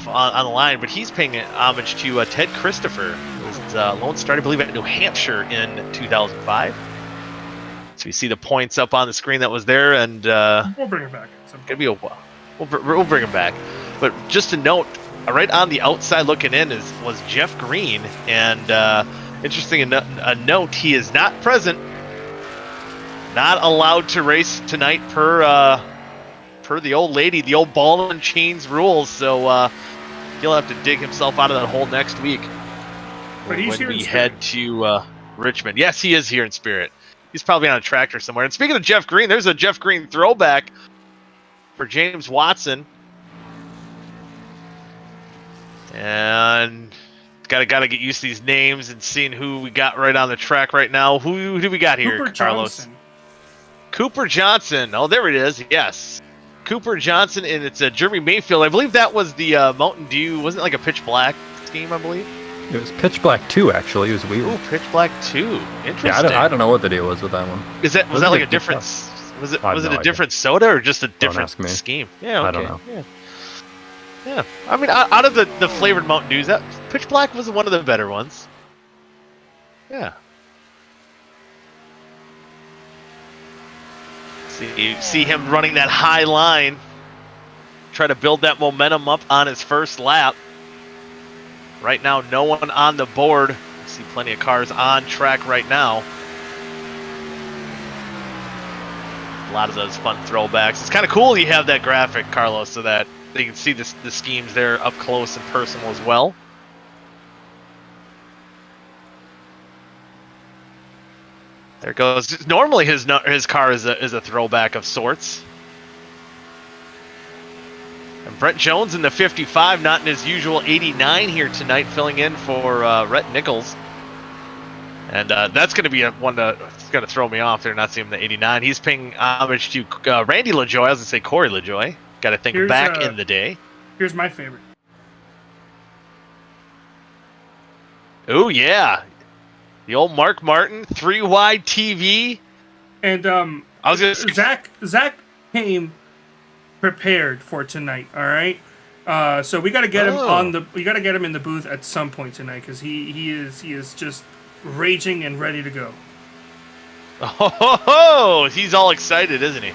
on the line, but he's paying homage to Ted Christopher, who was Lone Star, I believe, at New Hampshire in 2005. So we see the points up on the screen that was there, and we'll bring it back. Gonna be a while. We'll bring him back. But just to note, right on the outside looking in was Jeff Green, and interesting a note, he is not present, not allowed to race tonight per the old lady, the old ball and chains rules. So he'll have to dig himself out of that hole next week. But he's when here we in head to Richmond. Yes, he is here in spirit. He's probably on a tractor somewhere. And speaking of Jeff Green, there's a Jeff Green throwback for James Watson. And gotta get used to these names and seeing who we got right on the track right now. Who do we got here, Cooper Carlos? Johnson. Cooper Johnson. Oh, there it is. Yes. Cooper Johnson, and it's a Jeremy Mayfield. I believe that was the Mountain Dew. Wasn't it like a Pitch Black scheme, I believe? It was Pitch Black 2, actually. It was weird. Ooh, Pitch Black 2. Interesting. Yeah, I don't know what the deal was with that one. Was that like a different... Was it a different soda or just a different scheme? Yeah, okay. I don't know. Yeah. I mean, out of the flavored Mountain Dews, that Pitch Black was one of the better ones. Yeah. See him running that high line, try to build that momentum up on his first lap. Right now, no one on the board. I see plenty of cars on track right now. A lot of those fun throwbacks. It's kind of cool you have that graphic, Carlos, so that you can see the schemes there up close and personal as well. There goes. Normally his car is a throwback of sorts. And Brett Jones in the 55, not in his usual 89 here tonight, filling in for Rhett Nichols. And that's going to be one that's going to throw me off there, not seeing him in the 89. He's paying homage to Randy LaJoie. I was going to say Corey LaJoie. Got to think back in the day. Here's my favorite. Oh, yeah. The old Mark Martin 3-wide TV. And I was gonna say, Zach came prepared for tonight. All right. So we got to get him we got to get him in the booth at some point tonight because he is just raging and ready to go. Oh, he's all excited, isn't he?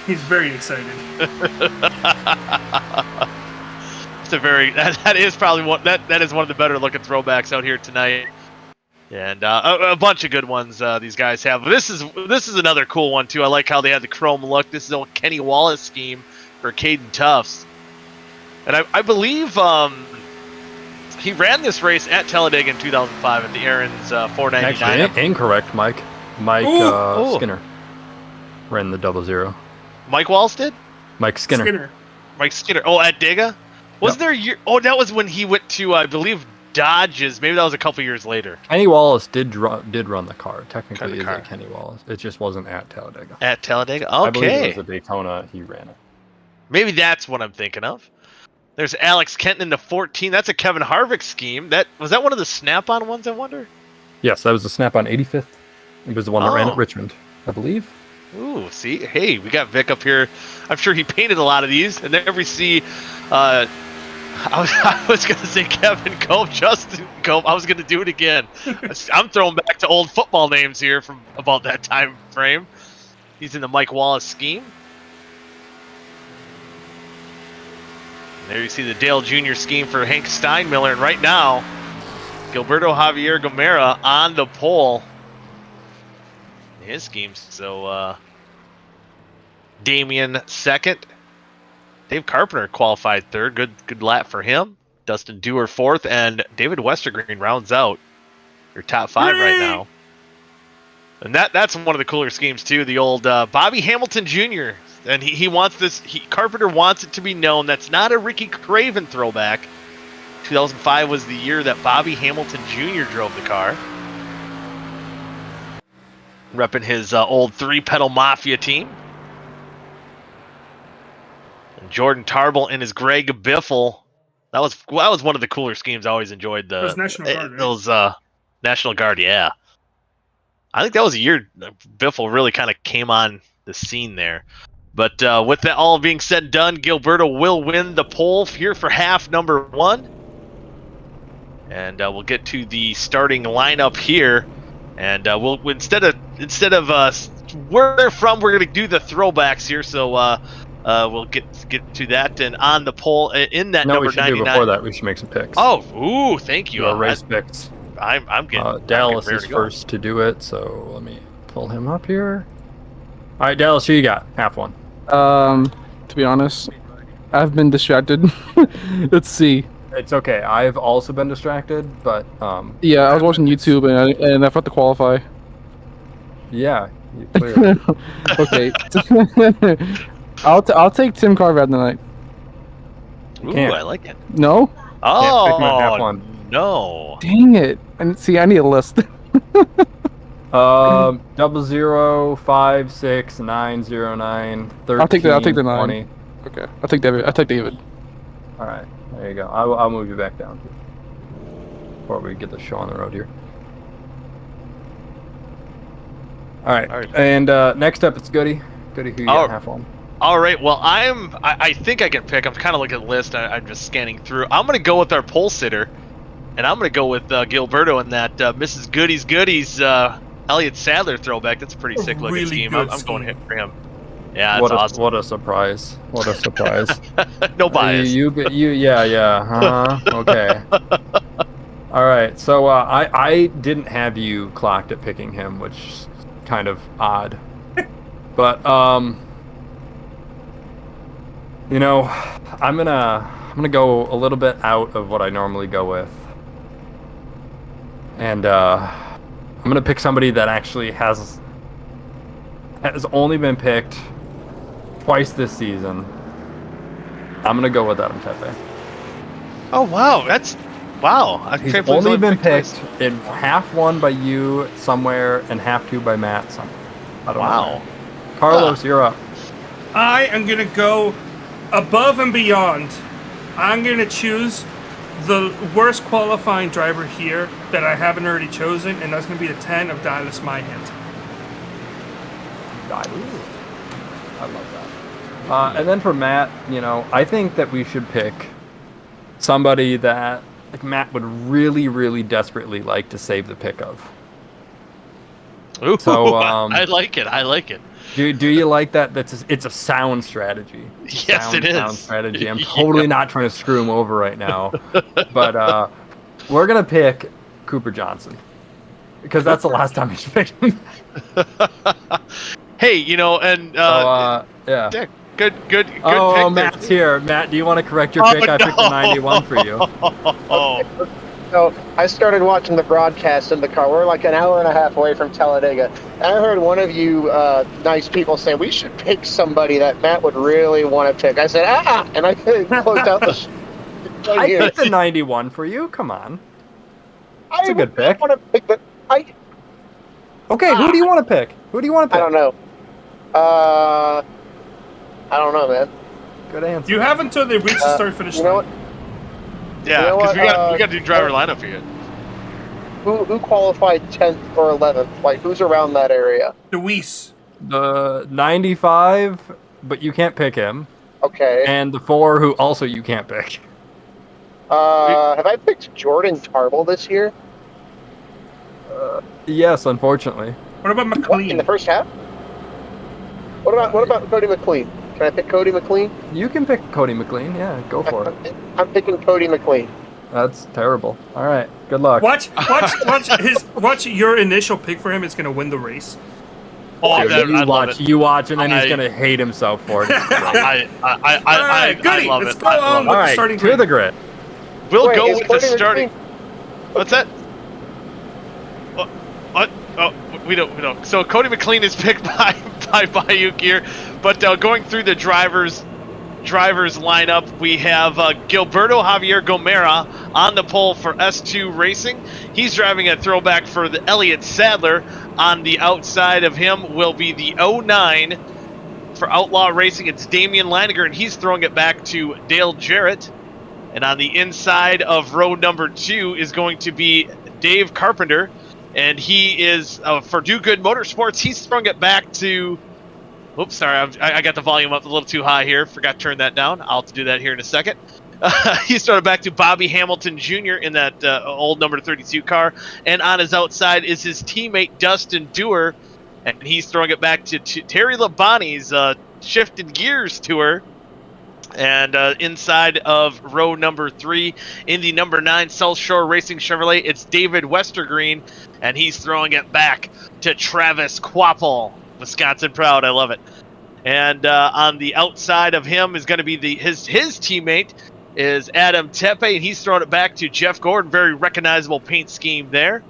He's very excited. It's a very that is probably that is one of the better looking throwbacks out here tonight. And a bunch of good ones these guys have. This is another cool one too. I like how they had the chrome look. This is old Kenny Wallace scheme for Caden Tufts, and I believe he ran this race at Talladega in 2005 at the Aaron's 499. Actually, incorrect, Mike. Skinner ran the 00. Mike Wallace did. Mike Skinner. Mike Skinner. Oh, at Dega. Was there a year? Oh, that was when he went to I believe Dodges. Maybe that was a couple years later. Kenny Wallace did run the car. Technically, it is Kenny Wallace. It just wasn't at Talladega. At Talladega? Okay. I believe it was a Daytona. He ran it. Maybe that's what I'm thinking of. There's Alex Kenton in the 14. That's a Kevin Harvick scheme. Was that one of the Snap-on ones, I wonder? Yes, that was the Snap-on 85th. It was the one that ran at Richmond, I believe. Ooh, see? Hey, we got Vic up here. I'm sure he painted a lot of these. And there we see... I was going to say Kevin Cope, Justin Cope. I was going to do it again. I'm throwing back to old football names here from about that time frame. He's in the Mike Wallace scheme. And there you see the Dale Jr. scheme for Hank Steinmiller. And right now, Gilberto Javier Gomera on the pole. His schemes. So, Damian second. Dave Carpenter qualified third. Good lap for him. Dustin Dewar fourth. And David Westergreen rounds out your top five right now. And that's one of the cooler schemes, too. The old Bobby Hamilton Jr. And he wants this. Carpenter wants it to be known that's not a Ricky Craven throwback. 2005 was the year that Bobby Hamilton Jr. drove the car. Repping his old three-pedal Mafia team. And Jordan Tarble and his Greg Biffle. That was one of the cooler schemes. I always enjoyed those National Guard. Right? Those National Guard, yeah. I think that was a year Biffle really kind of came on the scene there. But with that all being said and done, Gilberto will win the pole here for half number one. And we'll get to the starting lineup here. And we'll instead of where they're from, we're going to do the throwbacks here. So we'll get to that. And on the pole in that number 99. Before that, we should make some picks. Oh, ooh, thank you. Race picks. I'm getting Dallas is first to do it, so let me pull him up here. All right, Dallas, who you got? Half one. To be honest, I've been distracted. Let's see. It's okay. I've also been distracted, but yeah, I was watching YouTube and I forgot to qualify. Yeah, clearly. Okay. I'll take Tim Carver tonight. Ooh, I like it. No? Oh, no. Dang it. And see, I need a list. 00569093. I'll take the 9. Okay. I'll take David. All right. There you go. I'll move you back down before we get the show on the road here. All right. And next up, it's Goody. Goody, who you got half one? All right. Well, I think I can pick. I'm kind of looking at the list. I'm just scanning through. I'm going to go with our pole sitter, and I'm going to go with Gilberto in that Mrs. Goodies Elliott Sadler throwback. That's a pretty sick looking really scheme. good I'm going scheme. for him. Yeah, that's awesome. What a surprise! What a surprise! No bias. Yeah. Okay. All right. So I didn't have you clocked at picking him, which is kind of odd. But you know, I'm gonna go a little bit out of what I normally go with, and I'm gonna pick somebody that actually has only been picked twice this season. I'm gonna go with Adam Tepe. Oh wow, wow! He's only been picked in half one by you somewhere and half two by Matt somewhere. I don't know. Carlos, you're up. I am gonna go above and beyond. I'm gonna choose the worst qualifying driver here that I haven't already chosen, and that's gonna be the 10 of Dallas Myhant. I love that. And then for Matt, you know, I think that we should pick somebody that Matt would really, really desperately like to save the pick of. Ooh, so I like it. Do you like that? It's a sound strategy. Yes, it is. Sound strategy. I'm totally not trying to screw him over right now, but we're gonna pick Cooper Johnson because that's the last time he's picked him. Hey, you know, and yeah. Good Oh, pick Matt's here. Matt, do you want to correct your pick? I picked the 91 for you. So I started watching the broadcast in the car. We're like an hour and a half away from Talladega. And I heard one of you nice people say, we should pick somebody that Matt would really want to pick. I said, and I closed out the I picked the 91 for you. Come on. That's a good pick. Want to pick Okay, who do you want to pick? Who do you want to pick? I don't know. I don't know, man. Good answer. You have until they reach the start-finish line. You know what? Yeah, because we got to do driver lineup for you. Who qualified 10th or 11th? Like, who's around that area? Luis. The 95, but you can't pick him. Okay. And the 4, who also you can't pick. Have I picked Jordan Tarble this year? Yes, unfortunately. What about McLean? In the first half? What about Cody McLean? Can I pick Cody McLean? You can pick Cody McLean. Yeah, go for it. I'm picking Cody McLean. That's terrible. All right, good luck. Watch your initial pick for him. It's gonna win the race. Oh, you watch, and then he's gonna hate himself for it. I love Let's it. go on with the starting grid. To the grid. We'll go with the starting. What's that? What? Oh, we don't. So Cody McLean is picked by Bayou Gear, but going through the drivers lineup, we have Gilberto Javier Gomera on the pole for S2 Racing. He's driving a throwback for the Elliott Sadler. On the outside of him will be the 09 for Outlaw Racing. It's Damian Leinemann, and he's throwing it back to Dale Jarrett. And on the inside of row number 2 is going to be Dave Carpenter. And he is, for Do Good Motorsports, he's throwing it back to, oops, sorry, I got the volume up a little too high here. Forgot to turn that down. I'll have to do that here in a second. He's throwing it back to Bobby Hamilton Jr. in that old number 32 car. And on his outside is his teammate, Dustin Dewar. and he's throwing it back to Terry Labonte's Shifted Gears Tour. And inside of row number 3, in the number 9 South Shore Racing Chevrolet, it's David Westergreen, and he's throwing it back to Travis Quapple. Wisconsin proud, I love it. And on the outside of him is going to be his teammate is Adam Tepe, and he's throwing it back to Jeff Gordon. Very recognizable paint scheme there.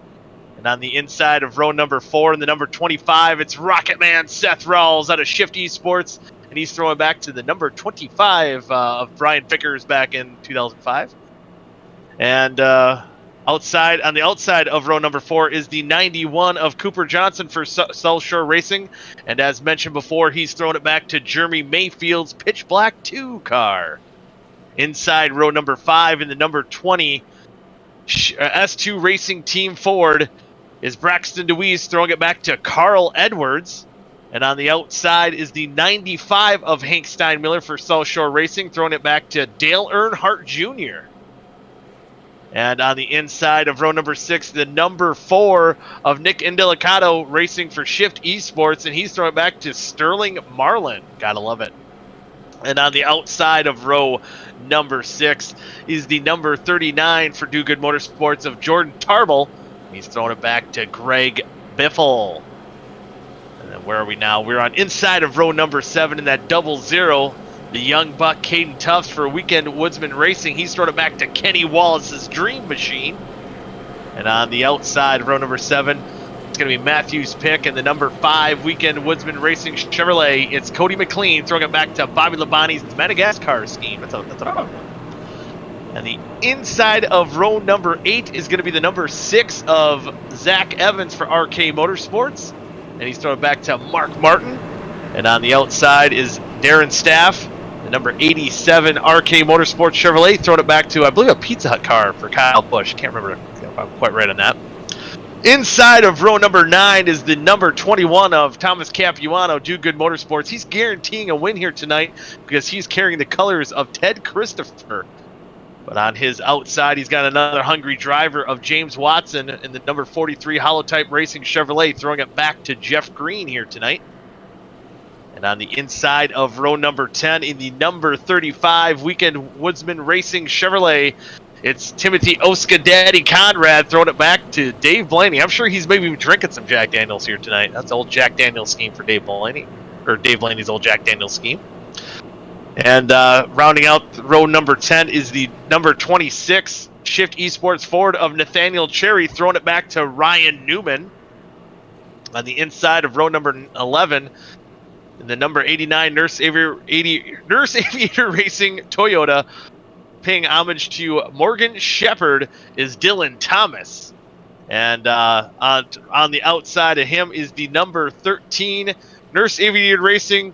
And on the inside of row number 4, in the number 25, it's Rocket Man Seth Rawls out of Shift Esports. And he's throwing back to the number 25 of Brian Vickers back in 2005. And on the outside of row number 4 is the 91 of Cooper Johnson for South Shore Racing. And as mentioned before, he's throwing it back to Jeremy Mayfield's Pitch Black 2 car. Inside row number 5 in the number 20 S2 Racing Team Ford is Braxton DeWeese throwing it back to Carl Edwards. And on the outside is the 95 of Hank Steinmiller for South Shore Racing, throwing it back to Dale Earnhardt Jr. And on the inside of row number 6, the number 4 of Nick Indelicato Racing for Shift Esports, and he's throwing it back to Sterling Marlin. Gotta love it. And on the outside of row number 6 is the number 39 for Do Good Motorsports of Jordan Tarble. He's throwing it back to Greg Biffle. And then where are we now? We're on inside of row number 7 in that 00. The young buck Caden Tufts for Weekend Woodsman Racing. He's throwing it back to Kenny Wallace's Dream Machine. And on the outside of row number 7, it's going to be Matthew's pick. And the number 5 Weekend Woodsman Racing Chevrolet, it's Cody McLean throwing it back to Bobby Labonte's Madagascar scheme. That's a fun one. And the inside of row number 8 is going to be the number 6 of Zach Evans for RK Motorsports. And he's throwing it back to Mark Martin. And on the outside is Darren Staff, the number 87 RK Motorsports Chevrolet, throwing it back to, I believe, a Pizza Hut car for Kyle Busch. Can't remember if I'm quite right on that. Inside of row number 9 is the number 21 of Thomas Capuano, Do Good Motorsports. He's guaranteeing a win here tonight because he's carrying the colors of Ted Christopher. But on his outside, he's got another hungry driver of James Watson in the number 43 Holotype Racing Chevrolet, throwing it back to Jeff Green here tonight. And on the inside of row number 10, in the number 35 Weekend Woodsman Racing Chevrolet, it's Timothy OSCA Daddy Conrad throwing it back to Dave Blaney. I'm sure he's maybe drinking some Jack Daniels here tonight. That's the old Jack Daniels scheme for Dave Blaney, or Dave Blaney's old Jack Daniels scheme. And rounding out row number 10 is the number 26 Shift Esports Ford of Nathaniel Cherry, throwing it back to Ryan Newman. On the inside of row number 11, the number 89 Nurse Aviator Racing Toyota, paying homage to Morgan Shepherd, is Dylan Thomas. And on the outside of him is the number 13 Nurse Aviator Racing,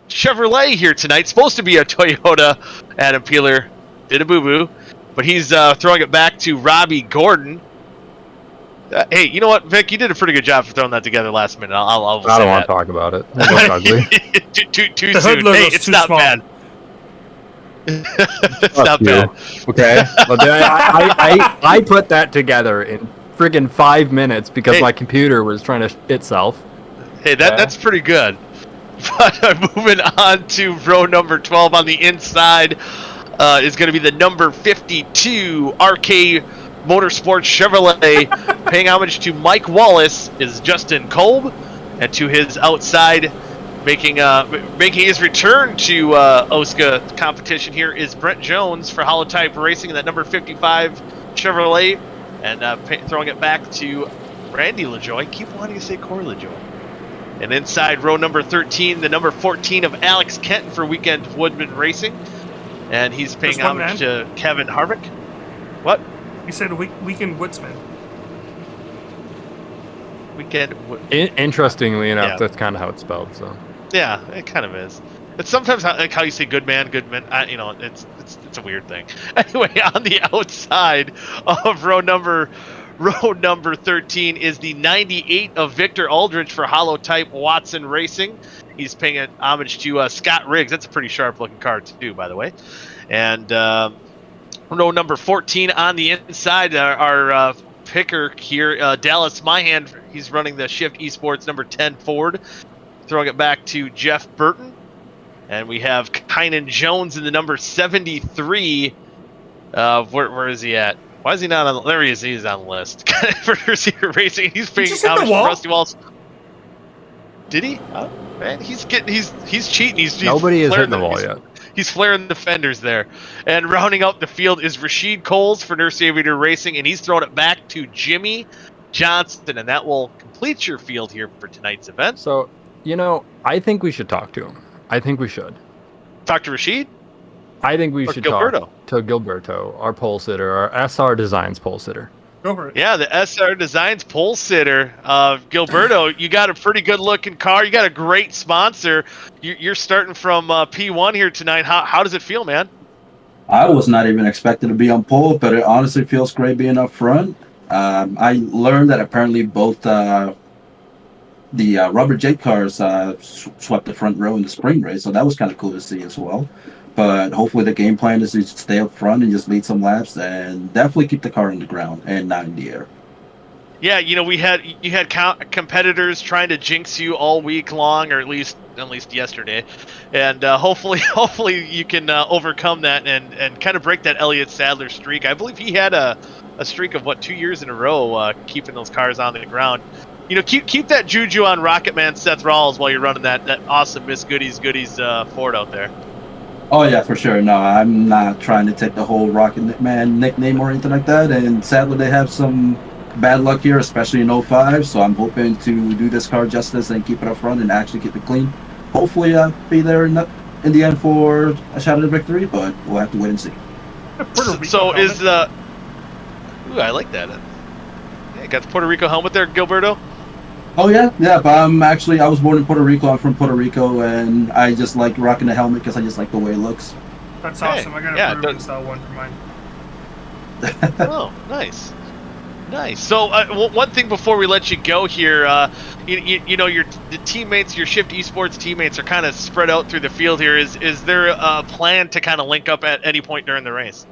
Chevrolet here tonight. Supposed to be a Toyota. Adam Peeler did a boo-boo, but he's throwing it back to Robbie Gordon. Hey, you know what, Vic? You did a pretty good job for thring that together last minute. I don't want to talk about it. It looks ugly. too soon. Hey, it's not bad. It's not bad. Okay. Well, I put that together in friggin' 5 minutes because my computer was trying to itself. Hey, that's pretty good. But moving on to row number 12 on the inside is going to be the number 52 RK Motorsports Chevrolet. Paying homage to Mike Wallace is Justin Kolb, and to his outside, making his return to OSCA competition here is Brent Jones for Holotype Racing in that number 55 Chevrolet, and throwing it back to Randy LaJoy. Keep wanting to say Corey LaJoy. And inside row number 13, the number 14 of Alex Kenton for Weekend Woodman Racing. And he's paying homage to Kevin Harvick. What? You said Weekend Woodsman. Interestingly enough, that's kind of how it's spelled. So. Yeah, it kind of is. It's sometimes like how you say good man. It's a weird thing. Anyway, on the outside of row number 13 is the 98 of Victor Aldrich for Holotype Watson Racing. He's paying homage to Scott Riggs. That's a pretty sharp-looking car, too, by the way. And row number 14 on the inside are picker here. Dallas Myhan, he's running the Shift Esports number 10 Ford. Throwing it back to Jeff Burton. And we have Kynan Jones in the number 73. Where is he at? Why is he not on? There he is. He's on the list for receiver racing. He's paying homage to Rusty Walls. Did he? Oh, man, he's cheating. He's Nobody is hitting the wall yet. He's flaring the fenders there. And rounding out the field is Rashid Coles for Nurse Aviator Racing, and he's throwing it back to Jimmy Johnston, and that will complete your field here for tonight's event. So, I think we should talk to him. I think we should. Talk to Rashid? I think we should Gilberto. talk to Gilberto, our pole sitter, our SR Designs pole sitter. Go for it. Yeah, the SR Designs pole sitter. Gilberto, you got a pretty good looking car. You got a great sponsor. You're starting from P1 here tonight. How does it feel, man? I was not even expected to be on pole, but it honestly feels great being up front. I learned that apparently both the rubber jet cars swept the front row in the spring race, so that was kind of cool to see as well. But hopefully the game plan is to stay up front and just lead some laps and definitely keep the car on the ground and not in the air. Yeah, you had competitors trying to jinx you all week long, or at least yesterday, and hopefully you can overcome that and kind of break that Elliott Sadler streak. I believe he had a streak of 2 years in a row keeping those cars on the ground. Keep that juju on Rocket Man Seth Rawls while you're running that awesome Miss Goodies Ford out there. Oh yeah, for sure. No, I'm not trying to take the whole Rocket Man nickname or anything like that. And sadly, they have some bad luck here, especially in 05. So I'm hoping to do this car justice and keep it up front and actually keep it clean. Hopefully, be there in the end for a shot at the victory, but we'll have to wait and see. So is the... Ooh, I like that. Yeah, got the Puerto Rico helmet there, Gilberto? Oh yeah, but I was born in Puerto Rico. I'm from Puerto Rico, and I just like rocking the helmet because I just like the way it looks. That's awesome. I got a Puerto Rican style one for mine. Oh, nice. So one thing before we let you go here, your teammates, your Shift Esports teammates are kind of spread out through the field here. Is there a plan to kind of link up at any point during the race?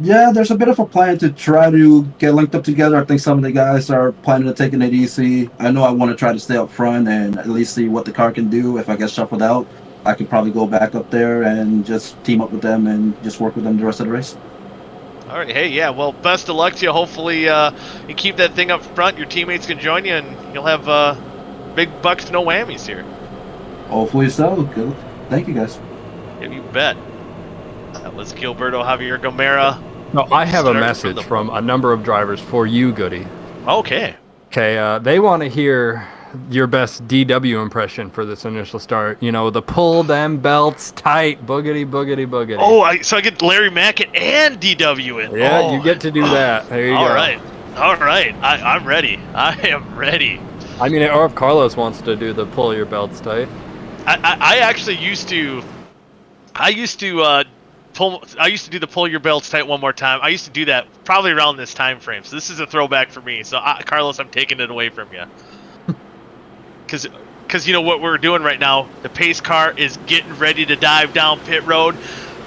Yeah, there's a bit of a plan to try to get linked up together. I think some of the guys are planning to take it easy. I know I want to try to stay up front and at least see what the car can do. If I get shuffled out, I could probably go back up there and just team up with them and just work with them the rest of the race. All right, hey, yeah, well, best of luck to you. Hopefully you keep that thing up front. Your teammates can join you, and you'll have big bucks, no whammies here. Hopefully so. Good. Thank you, guys. Yeah, you bet. That was Gilberto Javier Gomera. No, I have a message from a number of drivers for you, Goody. Okay. Okay, they want to hear your best DW impression for this initial start. The pull them belts tight, boogity, boogity, boogity. Oh, so I get Larry Mackett and DW in. Yeah, you get to do that. There you go. All right. I'm ready. I am ready. I mean, or if Carlos wants to do the pull your belts tight. I actually used to do the pull your belts tight one more time. I used to do that probably around this time frame. So this is a throwback for me. So Carlos, I'm taking it away from you. Because what we're doing right now, the pace car is getting ready to dive down pit road.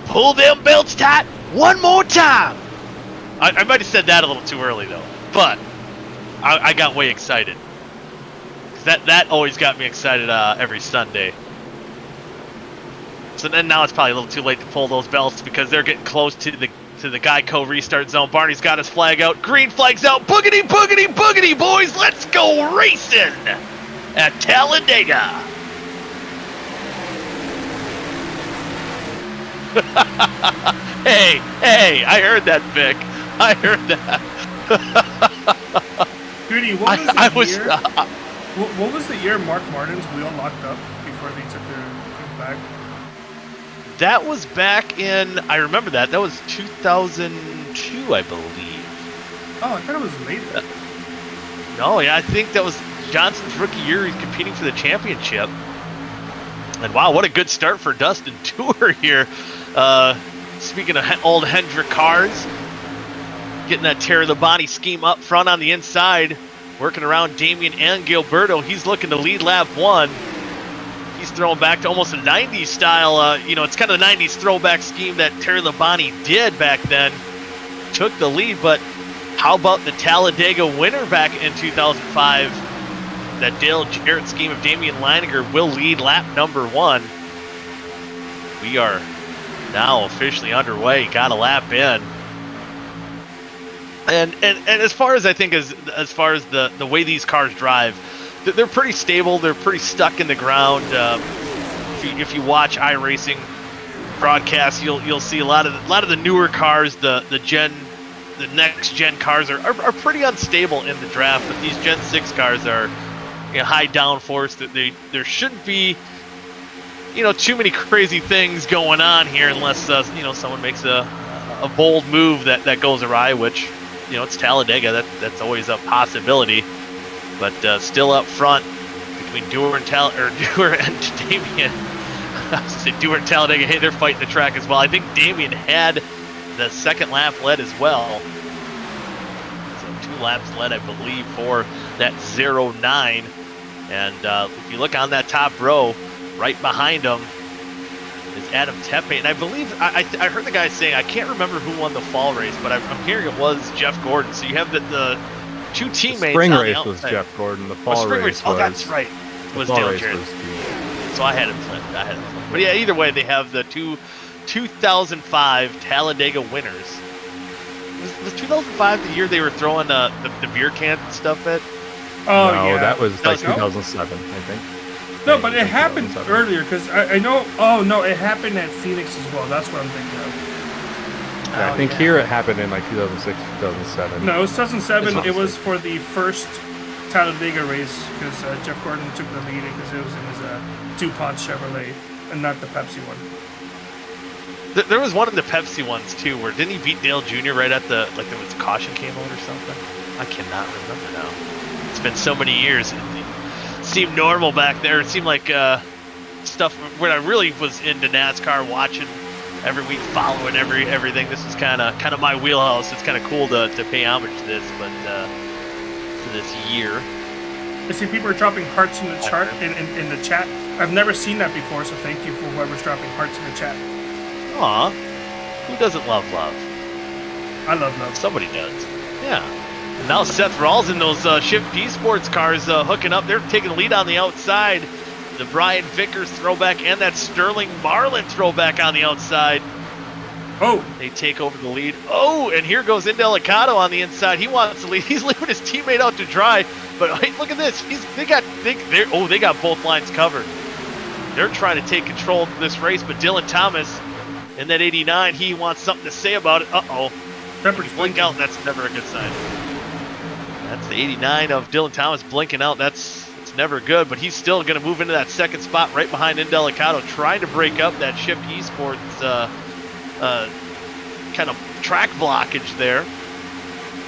Pull them belts tight one more time. I might have said that a little too early though, but I got way excited. That always got me excited every Sunday. So then now it's probably a little too late to pull those belts because they're getting close to the Geico restart zone. Barney's got his flag out. Green flag's out. Boogity, boogity, boogity, boys. Let's go racing at Talladega. Hey, I heard that, Vic. I heard that. Goody, what was the year Mark Martin's wheel locked up before they took the flag? That was back in, I remember that was 2002, I believe. Oh, I thought it was later. No, yeah, I think that was Johnson's rookie year. He's competing for the championship. And wow, what a good start for Dustin Tour here. Speaking of old Hendrick cars, getting that Terry Labonte scheme up front on the inside, working around Damian and Gilberto. He's looking to lead lap one. He's throwing back to almost a 90s style, it's kind of the 90s throwback scheme that Terry Labonte did back then. Took the lead, but How about the Talladega winner back in 2005? That Dale Jarrett scheme of Damian Leininger will lead lap number 1. We are now officially underway. Got a lap in. And as far as I think as far as the way these cars drive, they're pretty stable. They're pretty stuck in the ground. If you watch iRacing broadcasts, you'll see a lot of the newer cars, the next gen cars are pretty unstable in the draft. But these Gen 6 cars are high downforce. That there shouldn't be too many crazy things going on here unless someone makes a bold move that goes awry, which it's Talladega. That's always a possibility. But still up front between Dewar and Damian. I was say Dewar and Talladega. Hey, they're fighting the track as well. I think Damian had the second lap led as well. So 2 laps led, I believe, for that 09. And if you look on that top row, right behind him is Adam Tepe. And I believe, I heard the guy saying, I can't remember who won the fall race, but I'm hearing it was Jeff Gordon. So you have the 2 teammates. The spring on race the was Jeff Gordon. The fall race was... Oh, that's right. Was Dale Jarrett. So I had it flipped. But yeah, either way, they have the 2005 Talladega winners. Was 2005 the year they were throwing the beer can stuff at? Oh, no, yeah. that was like 2007, I think. No, but it happened earlier, because I know... Oh, no, it happened at Phoenix as well. That's what I'm thinking of. Yeah, I think here it happened in like 2006, 2007. No, it was 2007. It was for the first Talladega race, because Jeff Gordon took the lead because it was in his DuPont Chevrolet and not the Pepsi one. There was one of the Pepsi ones too, where didn't he beat Dale Jr. right at the there was caution came out or something? I cannot remember now. It's been so many years. It seemed normal back there. It seemed like stuff when I really was into NASCAR, watching every week, following everything. This is kind of my wheelhouse. It's kind of cool to pay homage to this, but for this year. I see people are dropping hearts in the chart in the chat. I've never seen that before, so thank you for whoever's dropping hearts in the chat. Aw, who doesn't love love? I love love. Somebody does. Yeah. And now Seth Rawls in those Shift Esports cars hooking up. They're taking the lead on the outside. The Brian Vickers throwback and that Sterling Marlin throwback on the outside. Oh, they take over the lead. Oh, and here goes Indelicato on the inside. He wants to lead. He's leaving his teammate out to dry. But hey, look at this. They got both lines covered. They're trying to take control of this race, but Dylan Thomas in that 89, he wants something to say about it. Uh-oh. Pepper's blink out. That's never a good sign. That's the 89 of Dylan Thomas blinking out. It's never good, but he's still going to move into that second spot right behind Indelicato, trying to break up that Shift Esports kind of track blockage there.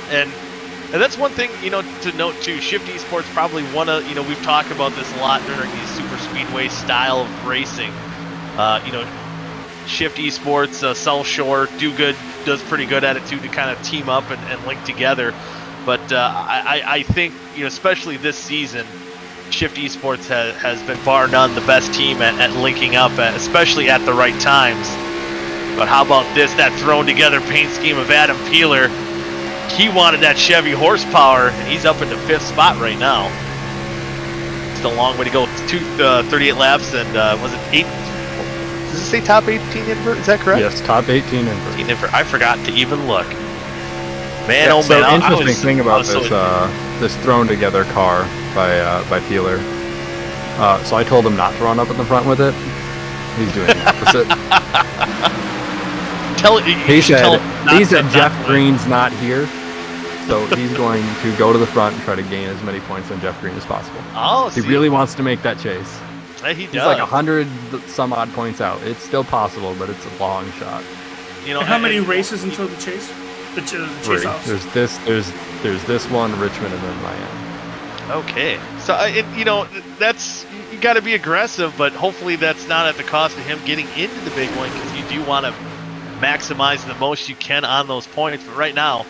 And that's one thing, to note too. Shift Esports probably we've talked about this a lot during these super speedway style of racing. Shift Esports, South Shore, does pretty good at it too, to kind of team up and link together. But I think, especially this season, Shift Esports has been bar none the best team at linking up, especially at the right times. But how about this, that thrown together paint scheme of Adam Peeler? He wanted that Chevy horsepower, and he's up in the 5th spot right now. Still a long way to go. 38 laps, and was it 8? Does it say top 18 invert? Is that correct? Yes, top 18 invert. I forgot to even look. Man, yeah, oh so man! Interesting thing about this thrown together car by Peeler. So I told him not to run up in the front with it. He's doing the opposite. He said Jeff Green's not here, so he's going to go to the front and try to gain as many points on Jeff Green as possible. Oh, he really wants to make that chase. Yeah, he does. He's like 100 some odd points out. It's still possible, but it's a long shot. How many races until the chase? The chase offs? There's this one, Richmond, and then Miami. Okay, so that's, you got to be aggressive, but hopefully that's not at the cost of him getting into the big one, because you do want to maximize the most you can on those points. But right now,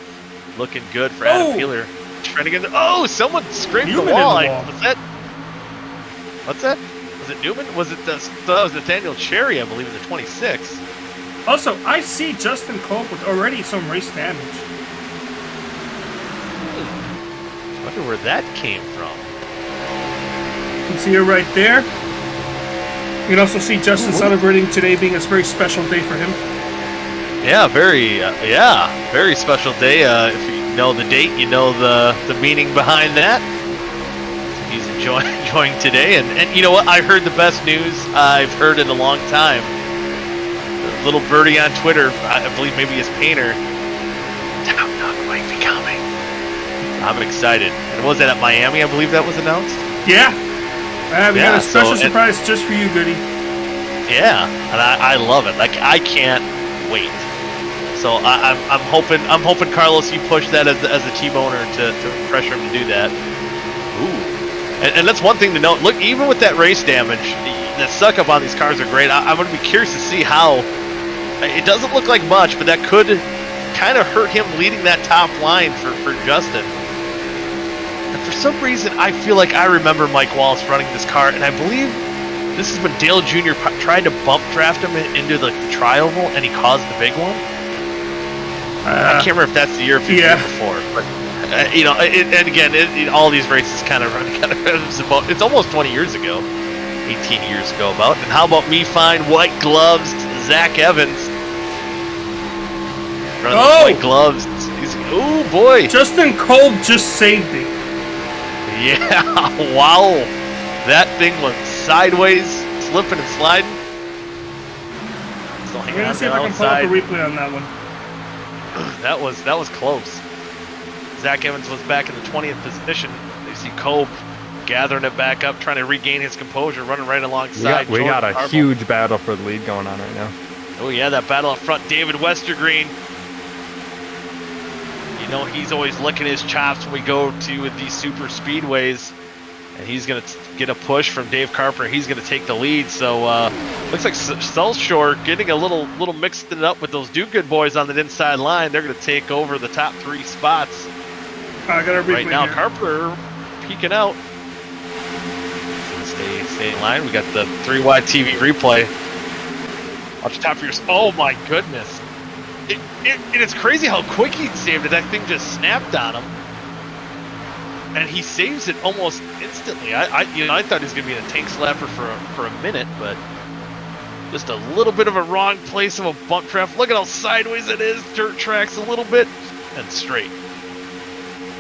looking good for Adam Peeler. Trying to get someone scraped Newman the wall. In the wall. What's that? Was it Newman? Was it that was Nathaniel Cherry, I believe, in the 26. Also, I see Justin Cope with already some race damage. wonder where that came from. You can see her right there. You can also see Justin celebrating today being a very special day for him. Yeah, very special day. If you know the date, you know the meaning behind that. He's enjoying today, and you know what? I heard the best news I've heard in a long time. The little birdie on Twitter, I believe maybe his painter. Tom Nook might be coming. I'm excited. And was that at Miami? I believe that was announced. Yeah. We got a special surprise just for you, Goody. Yeah, and I love it. Like, I can't wait. So I'm hoping Carlos, you push that as a team owner to pressure him to do that. Ooh, and that's one thing to note. Look, even with that race damage, the suck up on these cars are great. I'm going to be curious to see how. It doesn't look like much, but that could kind of hurt him leading that top line for Justin. And for some reason, I feel like I remember Mike Wallace running this car, and I believe this is when Dale Jr. tried to bump draft him into the tri-oval, and he caused the big one. I can't remember if that's the year or the year before, but you know, and again, all these races kind of run together. It's almost 20 years ago, 18 years ago about. And how about me find white gloves, Zach Evans? White gloves. Oh boy! Justin Kolb just saved me. Yeah, wow. That thing went sideways, slipping and sliding. I'm going to see if I can pull up a replay on that one. That was close. Zach Evans was back in the 20th position. You see Kolb gathering it back up, trying to regain his composure, running right alongside. We got a huge battle for the lead going on right now. Oh yeah, that battle up front. David Westergreen. You know, he's always licking his chops when we go to these super speedways, and he's going to get a push from Dave Carpenter. He's going to take the lead. So looks like South Shore getting a little mixed it up with those Do Good boys on the inside line. They're going to take over the top 3 spots. I got a replay right now. here. Carpenter peeking out. Stay in line. We got the 3 wide TV replay. Watch the top of your. Oh my goodness! It's crazy how quick he saved it. That thing just snapped on him, and he saves it almost instantly. I thought he was gonna be in a tank slapper for a minute, but just a little bit of a wrong place of a bump draft. Look at how sideways it is. Dirt tracks a little bit and straight.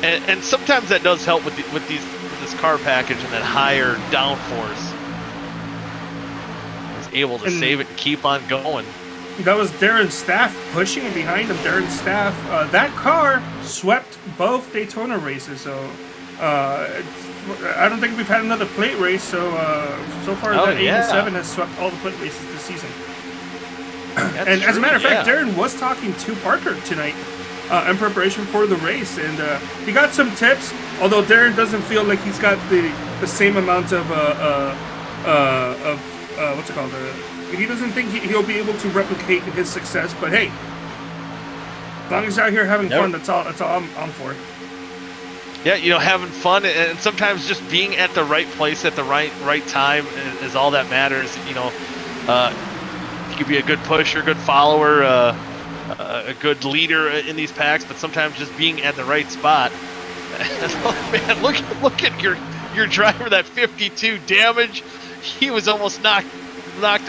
And sometimes that does help with this car package and that higher downforce. He's able to save it and keep on going. That was Darren Staff pushing it behind him. Darren Staff, that car swept both Daytona races. So I don't think we've had another plate race. So far that 87 has swept all the plate races this season. And as a matter of fact, Darren was talking to Parker tonight in preparation for the race, and he got some tips. Although Darren doesn't feel like he's got the same amount of what's it called? He doesn't think he'll be able to replicate his success. But hey, as long as he's out here having fun, that's all I'm for. Yeah, you know, having fun, and sometimes just being at the right place at the right time is all that matters. You know, you could be a good pusher, good follower, a good leader in these packs, but sometimes just being at the right spot. Oh, man, look at your driver, that 52 damage. He was almost knocked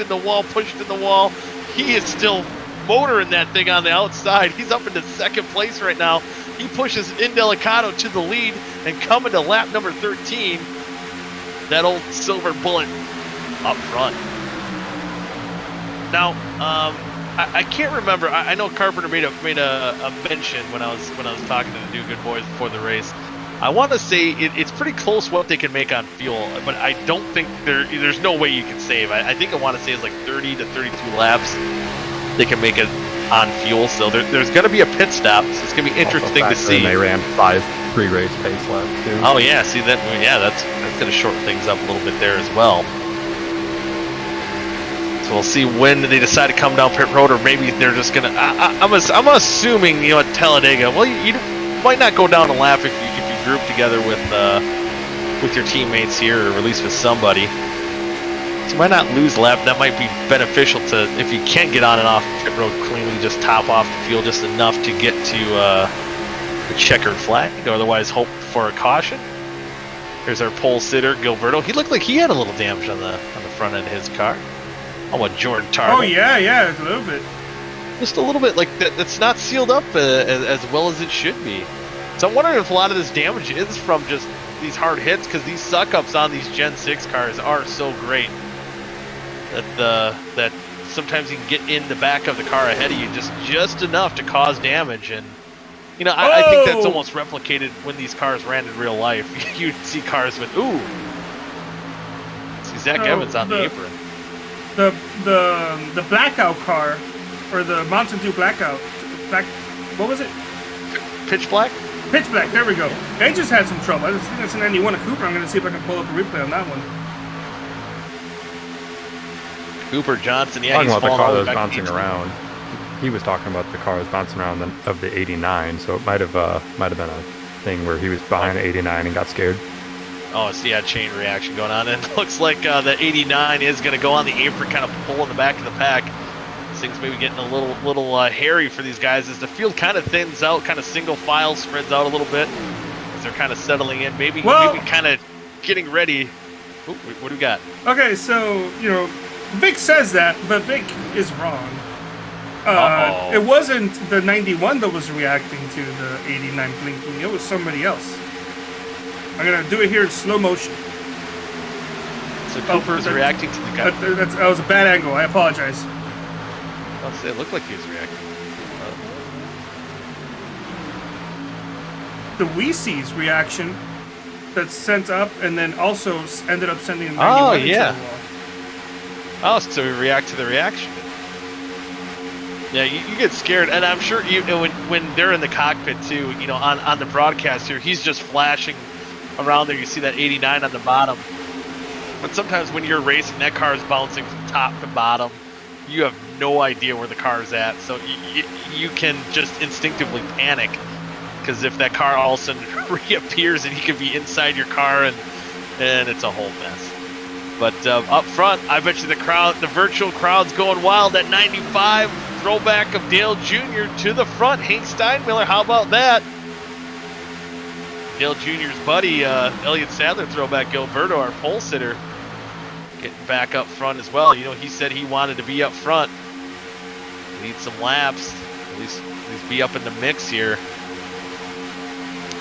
in the wall, pushed in the wall. He is still motoring that thing on the outside. He's up into second place right now. He pushes Indelicato to the lead and coming to lap number 13. That old silver bullet up front. Now, I can't remember. I know Carpenter made a mention when I was talking to the Do Good boys before the race. I want to say it's pretty close what they can make on fuel, but I don't think there's no way you can save. I think I want to say it's like 30 to 32 laps they can make it on fuel. So there's going to be a pit stop. So it's going to be interesting to see. And they ran 5 pre-race pace laps too. Oh yeah, see that? Yeah, that's going to shorten things up a little bit there as well. So we'll see when they decide to come down pit road, or maybe they're just going to. I'm assuming, you know, at Talladega. Well, you might not go down a lap if you group together with your teammates here, or at least with somebody. So you might not lose a lap. That might be beneficial to, if you can't get on and off pit road cleanly, just top off the field just enough to get to the checkered flag. Otherwise, hope for a caution. Here's our pole sitter, Gilberto. He looked like he had a little damage on the front end of his car. Oh, what Jordan Tarver. Oh yeah, a little bit. Just a little bit, like it's not sealed up as well as it should be. So I'm wondering if a lot of this damage is from just these hard hits, because these suck-ups on these Gen 6 cars are so great that sometimes you can get in the back of the car ahead of you just enough to cause damage. And you know, I think that's almost replicated when these cars ran in real life. You'd see cars with see Zach Evans on the apron. The blackout car, or the Mountain Dew blackout, what was it? Pitch black. Pitch black. There we go. They just had some trouble. I think that's an 91 of Cooper. I'm going to see if I can pull up a replay on that one. Cooper Johnson, yeah, Talking he's about the car that was back bouncing around. He was talking about the car that was bouncing around of the 89, so it might have been a thing where he was behind the 89 and got scared. Oh, so yeah, chain reaction going on. And it looks like the 89 is going to go on the apron, kind of pull in the back of the pack. Things maybe getting a little hairy for these guys as the field kind of thins out, kind of single file spreads out a little bit as they're kind of settling in, maybe kind of getting ready. Ooh, what do we got? Okay, so Vic says that, but Vic is wrong. It wasn't the 91 that was reacting to the 89 blinking. It was somebody else. I'm gonna do it here in slow motion. So Cooper's reacting to the guy. That was a bad angle. I apologize. It looked like he was reacting. The WEC's reaction that's sent up and then also ended up sending a 91 oh, into yeah. the wall. Oh, so we react to the reaction. Yeah, you get scared, and I'm sure when they're in the cockpit too, on the broadcast here, he's just flashing around there. You see that 89 on the bottom. But sometimes when you're racing, that car is bouncing from top to bottom. You have no idea where the car's at, so you can just instinctively panic, because if that car all of a sudden reappears and he could be inside your car, and it's a whole mess. But up front, I bet you the virtual crowd's going wild. That 95 throwback of Dale Jr. to the front. Hank Steinmiller, how about that? Dale Jr.'s buddy, Elliott Sadler throwback, Gilberto, our pole sitter, getting back up front as well. He said he wanted to be up front, lead some laps, at least be up in the mix here.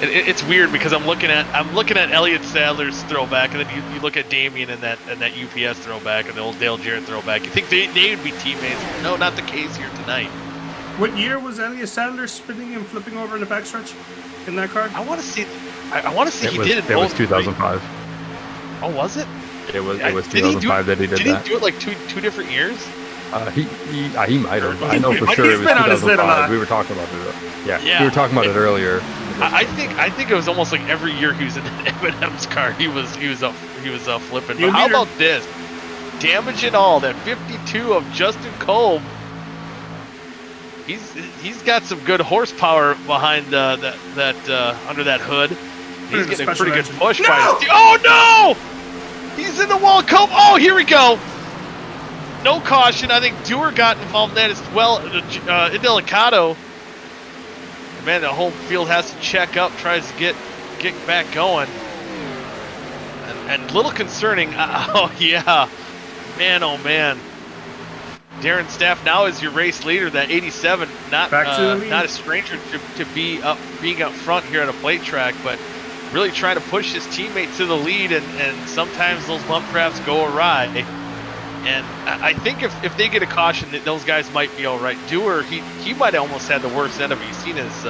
It's weird because I'm looking at Elliott Sadler's throwback, and then you look at Damian and that UPS throwback and the old Dale Jarrett throwback. You think they would be teammates? No, not the case here tonight. What year was Elliott Sadler spinning and flipping over in the backstretch in that car? I want to see. I want to see. He did it. It was 2005. Oh, was it? It was 2005 that he did that. Did he do it like two different years? He might have. I know for sure it was 2005. We were talking about it. Yeah, we were talking about it earlier. I think it was almost like every year he was in Eminem's car. He was flipping. But how about this? Damage and all, that 52 of Justin Kolb. He's got some good horsepower behind that under that hood. He's getting a pretty good push by his team. Oh no! He's in the wall. Kolb. Oh, here we go. No caution. I think Dewar got involved in that as well. Indelicato. Man, the whole field has to check up, tries to get back going. And a little concerning. Oh, yeah. Man, oh, man. Darren Staff now is your race leader, that 87. Not a stranger to being up front here at a plate track, but really trying to push his teammate to the lead, and sometimes those bump crafts go awry. And I think if they get a caution, that those guys might be all right. Dewar, he might have almost had the worst end of it. You've seen his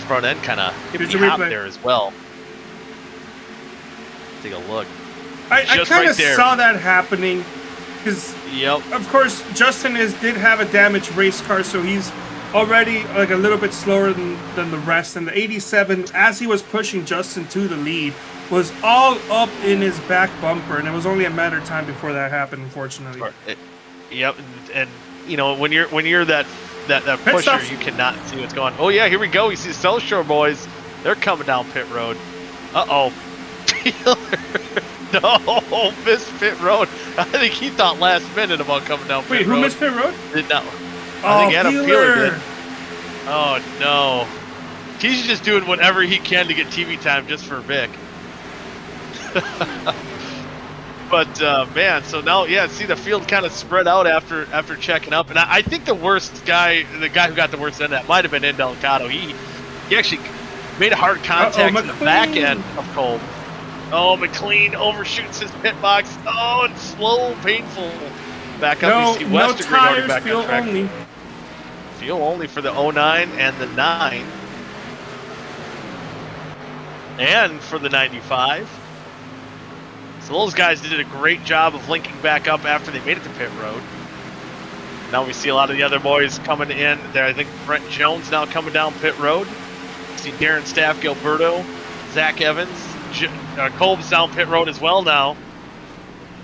front end kind of hop there as well. Take a look. I kind of saw that happening because, of course, Justin did have a damaged race car, so he's already like a little bit slower than the rest. And the 87, as he was pushing Justin to the lead, was all up in his back bumper, and it was only a matter of time before that happened, unfortunately. And when you're that pusher, you cannot see what's going on. Oh yeah, here we go. We see the South Shore boys. They're coming down pit road. Uh-oh. No, missed pit road. I think he thought last minute about coming down pit road. Wait, who missed pit road? No. I think Adam Peeler did. Oh no. He's just doing whatever he can to get TV time just for Vic. But man, so now see the field kind of spread out after checking up, and I think the guy who got the worst end of that might have been Indelicato. He actually made a hard contact in the back end of Kolb. Oh, McLean overshoots his pit box. Oh, it's slow, painful. Back up, you see no Westergren already tires, back fuel on track. only. Fuel only for the 09 and the 9. And for the 95. So those guys did a great job of linking back up after they made it to pit road. Now we see a lot of the other boys coming in there. I think Brent Jones now coming down pit road. See Darren Staff, Gilberto, Zach Evans. Kolb's down pit road as well now.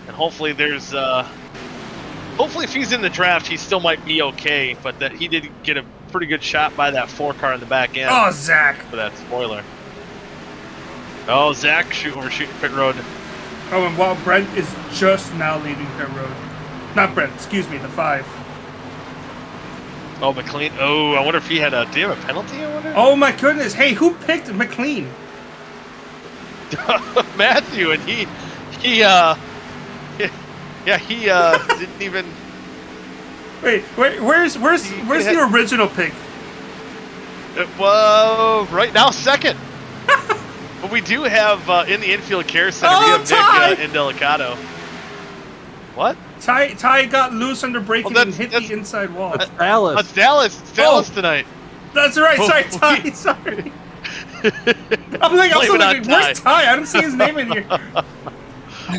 And hopefully there's... hopefully if he's in the draft, he still might be okay. But that he did get a pretty good shot by that 4 car in the back end. Oh, Zach. For that spoiler. Oh, Zach overshooting pit road. Oh, and while Brent is just now leaving pit road. Not Brent, excuse me, the 5. Oh, McLean. Oh, I wonder if he had a... Do you have a penalty, I wonder? Oh, my goodness. Hey, who picked McLean? Matthew, and he didn't even... Wait, where's the original pick? Well, right now, second. But we do have, in the infield care center, we have Ty! Nick Indelicato. What? Ty got loose under braking and hit the inside wall. That's Dallas. It's Dallas. It's Dallas tonight. That's right. Sorry, Ty. Sorry. I'm like, where's Ty? I don't see his name in here.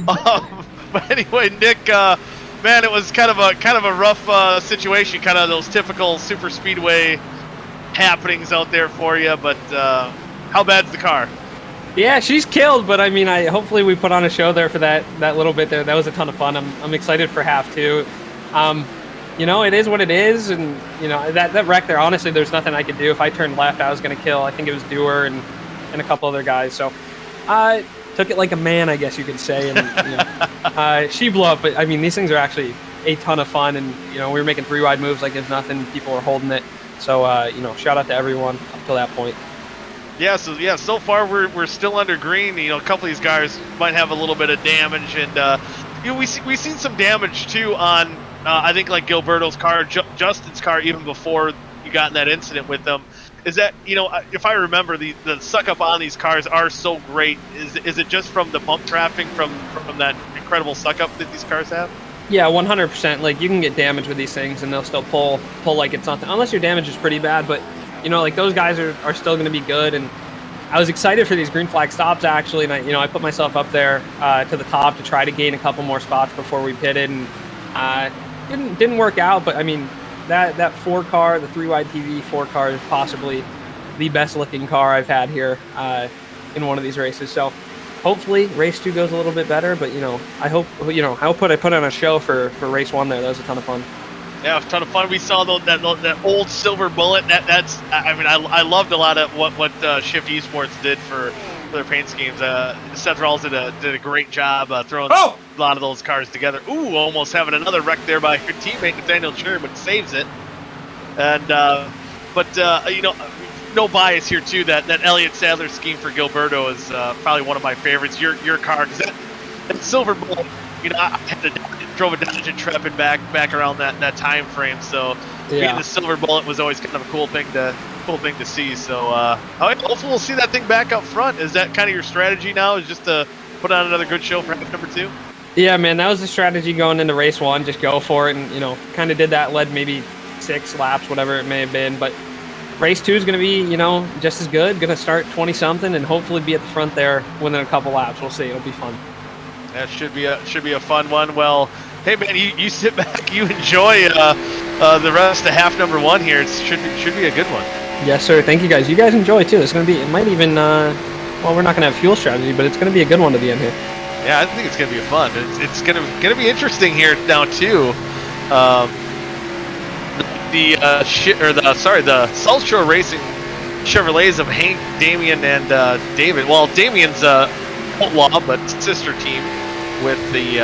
But anyway, Nick, man, it was kind of a rough situation. Kind of those typical super speedway happenings out there for you. But how bad's the car? Yeah, she's killed, but I mean, hopefully we put on a show there for that little bit there. That was a ton of fun. I'm excited for half two. You know, it is what it is, and you know that wreck there. Honestly, there's nothing I could do. If I turned left, I was going to kill. I think it was Dewar and a couple other guys. So I took it like a man, I guess you could say. And you know, she blew up, but I mean, these things are actually a ton of fun. And you know, we were making 3 wide moves like there's nothing. People were holding it. So you know, shout out to everyone up till that point. Yeah, so far we're still under green. You know, a couple of these guys might have a little bit of damage, and you know, we've seen some damage too on I think like Gilberto's car, Justin's car, even before you got in that incident with them. Is that, you know, if I remember, the suck up on these cars are so great. Is it just from the bump trapping from that incredible suck up that these cars have? Yeah, 100%. Like you can get damage with these things, and they'll still pull like it's nothing, unless your damage is pretty bad. But you know, like those guys are still going to be good. And I was excited for these green flag stops actually, and I put myself up there to the top to try to gain a couple more spots before we pitted, and didn't work out. But I mean, that 4 car, the 3 wide TV 4 car, is possibly the best looking car I've had here in one of these races. So hopefully race 2 goes a little bit better. But you know, I hope, you know, I put on a show for race 1 there. That was a ton of fun. Yeah, it was a ton of fun. We saw that old silver bullet. That's I mean, I loved a lot of what Shift Esports did for their paint schemes. Seth Rawls did a great job throwing a lot of those cars together. Ooh, almost having another wreck there by your teammate Nathaniel Cherry, but saves it. And you know, no bias here too. That Elliott Sadler scheme for Gilberto is probably one of my favorites. Your car, because that silver bullet, you know, I drove a Dodge Intrepid back around that time frame. So being the silver bullet was always kind of a cool thing to see. So hopefully we'll see that thing back up front. Is that kind of your strategy now? Is just to put on another good show for half number 2? Yeah, man, that was the strategy going into race 1. Just go for it, and you know, kind of did that. Led maybe 6 laps, whatever it may have been. But race 2 is going to be, you know, just as good. Going to start 20 something and hopefully be at the front there within a couple laps. We'll see. It'll be fun. That should be a fun one. Well, hey man, you sit back, you enjoy the rest of half number 1 here. It should be a good one. Yes, sir. Thank you guys. You guys enjoy too. It's gonna be. It might even. Well, we're not gonna have fuel strategy, but it's gonna be a good one to the end here. Yeah, I think it's gonna be fun. It's gonna be interesting here now too. The South Shore Racing Chevrolets of Hank, Damian, and David. Well, Damian's outlaw, but sister team with the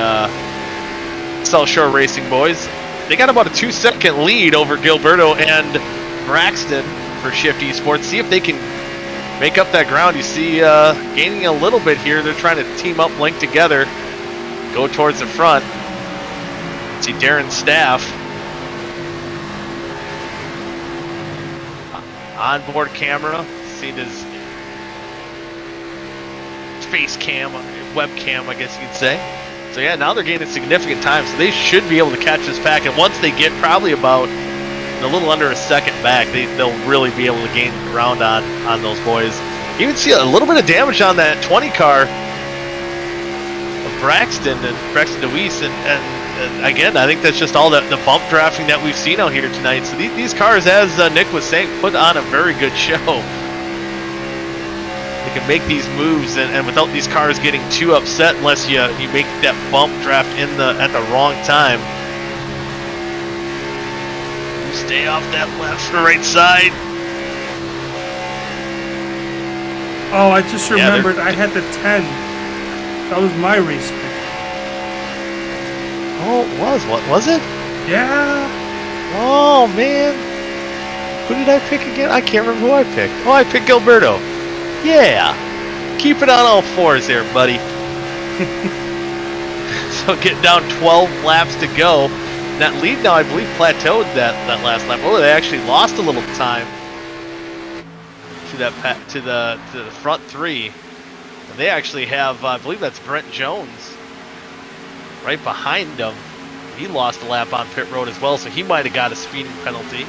South Shore Racing boys. They got about a 2-second lead over Gilberto and Braxton for Shift Esports. See if they can make up that ground. You see gaining a little bit here. They're trying to team up, link together, go towards the front. See Darren's staff. Onboard camera. See his face cam, webcam, I guess you could say. So yeah, now they're gaining significant time. So they should be able to catch this pack. And once they get probably about a little under a second back, they'll really be able to gain ground on those boys. You can see a little bit of damage on that 20 car of Braxton DeWeese, and again, I think that's just all the bump drafting that we've seen out here tonight. So these cars, as Nick was saying, put on a very good show. They can make these moves, and without these cars getting too upset, unless you make that bump draft at the wrong time. Stay off that left or right side. Oh, I just remembered I had the 10. That was my race pick. Oh, it was. What was it? Yeah. Oh, man. Who did I pick again? I can't remember who I picked. Oh, I picked Gilberto. Yeah. Keep it on all fours there, buddy. So getting down 12 laps to go. That lead now, I believe, plateaued that last lap. Oh, they actually lost a little time to the front three. And they actually have, I believe that's Brent Jones right behind them. He lost a lap on pit road as well, so he might have got a speeding penalty.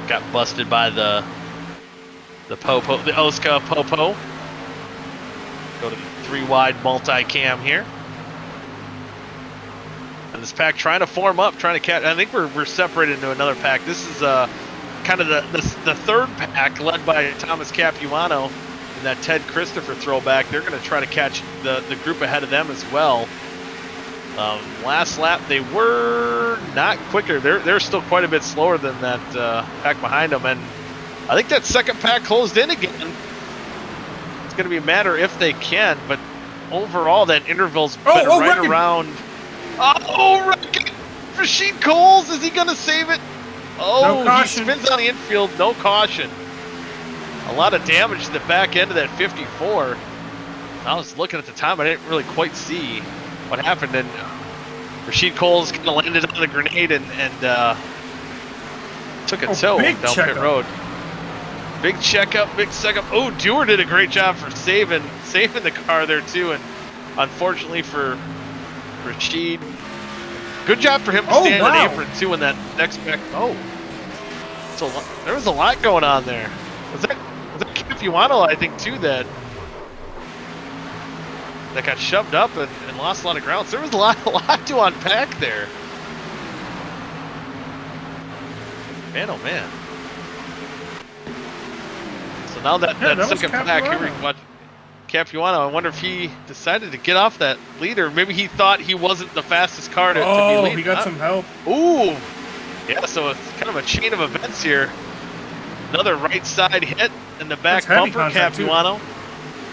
Got busted by the OSCA Popo. Go to the 3-wide multi-cam here. And this pack trying to form up, trying to catch. I think we're separated into another pack. This is kind of the third pack led by Thomas Capuano and that Ted Christopher throwback. They're going to try to catch the group ahead of them as well. Last lap they were not quicker. They're still quite a bit slower than that pack behind them, and I think that second pack closed in again. It's going to be a matter if they can, but overall that interval's been right around. Oh, Rashid Coles, is he going to save it? Oh, no, he spins on the infield, no caution. A lot of damage to the back end of that 54. I was looking at the time, I didn't really quite see what happened, and Rashid Coles kind of landed on the grenade and took a tow down pit road. Big checkup, big second. Oh, Dewar did a great job for saving the car there too, and unfortunately for Rashid, good job for him to stand on the apron too in that next pack. Oh, so there was a lot going on there. Was that Capuano, I think, too, that got shoved up and lost a lot of ground. So there was a lot to unpack there. Man, oh man. So now that second pack, here we watch Capuano. I wonder if he decided to get off that leader. Maybe he thought he wasn't the fastest car to be leading. He got some help. Ooh. Yeah, so it's kind of a chain of events here. Another right side hit in the back bumper, Capuano.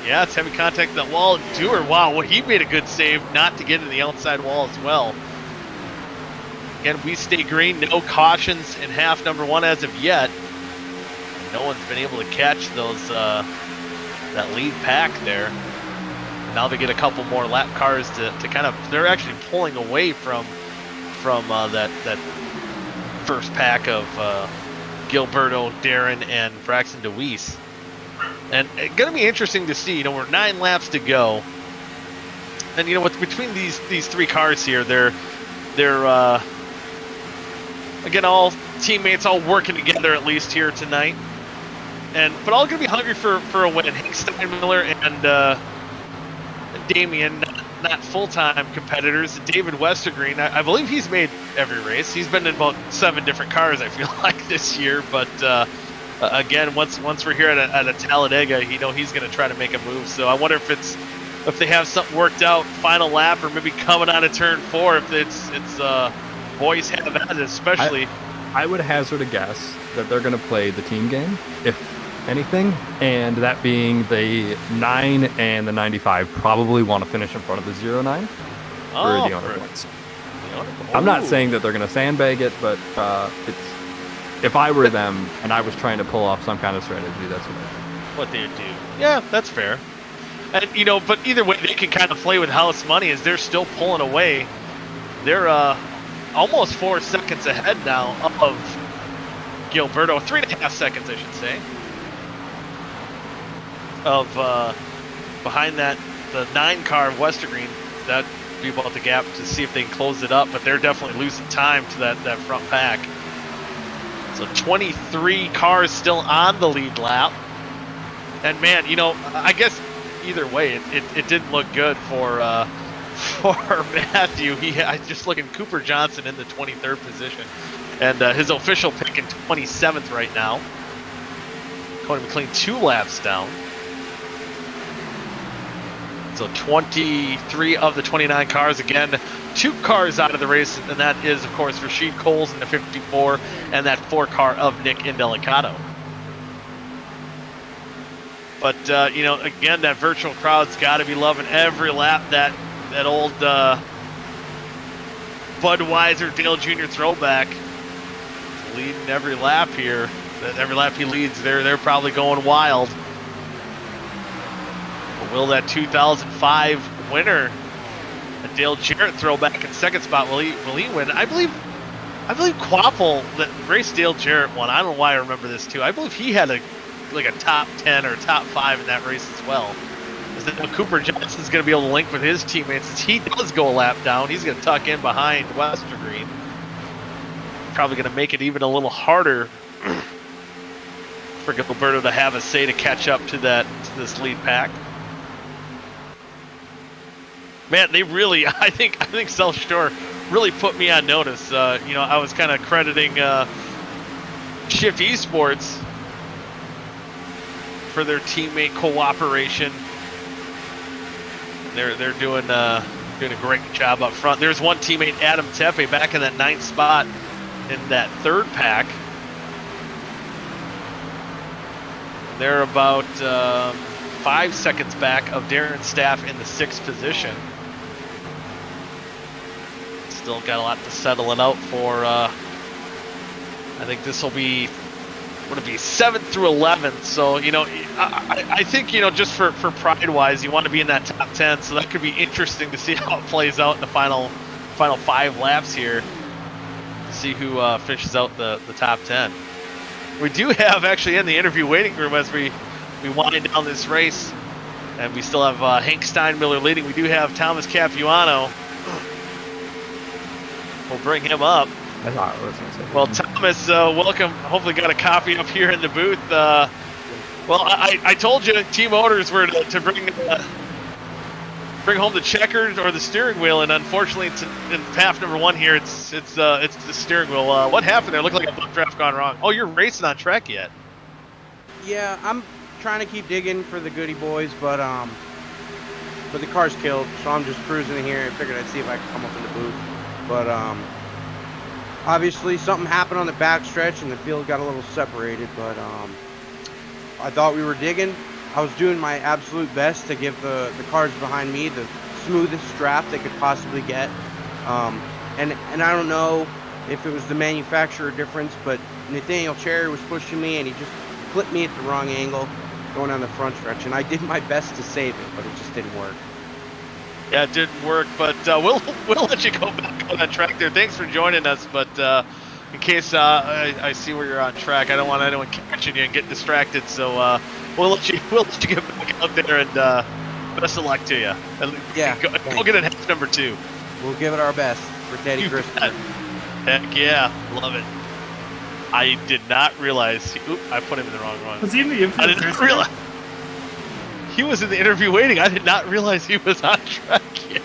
Yeah, it's heavy contact that wall. Dewar, wow, well, he made a good save not to get in the outside wall as well. Again, we stay green. No cautions in half number one as of yet. No one's been able to catch those that lead pack there. And now they get a couple more lap cars to kind of. They're actually pulling away from that first pack of Gilberto, Darren, and Braxton DeWeese. And it's going to be interesting to see. We're 9 laps to go, and between these three cars here, they're again all teammates, all working together at least here tonight, but all going to be hungry for a win. Hank Steinmiller and Damian, not full-time competitors. David Westergreen, I believe he's made every race. He's been in about 7 different cars, I feel like, this year, but. Again, once we're here at a Talladega, he's going to try to make a move. So I wonder if they have something worked out, final lap, or maybe coming on to turn 4. If it's boys have at it, especially. I would hazard a guess that they're going to play the team game, if anything, and that being the 9 and the 95 probably want to finish in front of the 09 for the honor points. I'm not saying that they're going to sandbag it, but if I were them and I was trying to pull off some kind of strategy, that's what they would do. Yeah, that's fair. And but either way, they can kind of play with house money as they're still pulling away. They're almost 4 seconds ahead now of Gilberto. 3.5 seconds, I should say. Of behind the 9 car of Westergreen. That'd be about the gap to see if they can close it up, but they're definitely losing time to that front pack. So 23 cars still on the lead lap. And man, I guess either way, it didn't look good for Matthew. I just looking Cooper Johnson in the 23rd position, and his official pick in 27th right now. Cody McLean 2 laps down. So 23 of the 29 cars, again, 2 cars out of the race, and that is, of course, Rashid Coles in the 54, and that 4 car of Nick Indelicato. But, again, that virtual crowd's got to be loving every lap that old Budweiser Dale Jr. throwback leading every lap here. Every lap he leads, they're probably going wild. Will that 2005 winner, a Dale Jarrett throwback in second spot, will he win? I believe Quapple that raced Dale Jarrett won. I don't know why I remember this too. I believe he had a top 10 or top 5 in that race as well. Cooper Johnson's going to be able to link with his teammates as he does go a lap down. He's going to tuck in behind Westergreen. Probably going to make it even a little harder for Gilberto to have a say to catch up to this lead pack. Man, they really, I think South Shore really put me on notice. I was kind of crediting Shift Esports for their teammate cooperation. They're doing a great job up front. There's one teammate, Adam Tepe, back in that 9th spot in that 3rd pack. They're about 5 seconds back of Darren Staff in the 6th position. Still got a lot to settle it out for. I think this will be 7th through 11th. So I think just for pride wise, you want to be in that top 10. So that could be interesting to see how it plays out in the final 5 laps here. See who finishes out the top 10. We do have actually in the interview waiting room as we wind down this race, and we still have Hank Steinmiller leading. We do have Thomas Capuano. We'll bring him up. I thought I was going to say. Well, Thomas, welcome. Hopefully got a copy up here in the booth. I told you Team Motors were to bring home the checkers or the steering wheel, and unfortunately it's in path number 1 here. It's the steering wheel. What happened there? Looked like a bump draft gone wrong. Oh, you're racing on track yet? Yeah, I'm trying to keep digging for the goody boys, but the car's killed, so I'm just cruising in here and figured I'd see if I could come up in the booth. But obviously something happened on the backstretch and the field got a little separated, but I thought we were digging. I was doing my absolute best to give the cars behind me the smoothest draft they could possibly get. And I don't know if it was the manufacturer difference, but Nathaniel Cherry was pushing me and he just clipped me at the wrong angle going on the front stretch, and I did my best to save it, but it just didn't work. Yeah, it didn't work, but we'll let you go back on that track there. Thanks for joining us, but in case I see where you're on track, I don't want anyone catching you and getting distracted, so we'll let you get back out there, and best of luck to you. And yeah, go get it half number 2. We'll give it our best for Teddy Christopher. Heck yeah, love it. I did not realize. I put him in the wrong one. Was he in the interview? I didn't realize. He was in the interview waiting. I did not realize he was on track yet.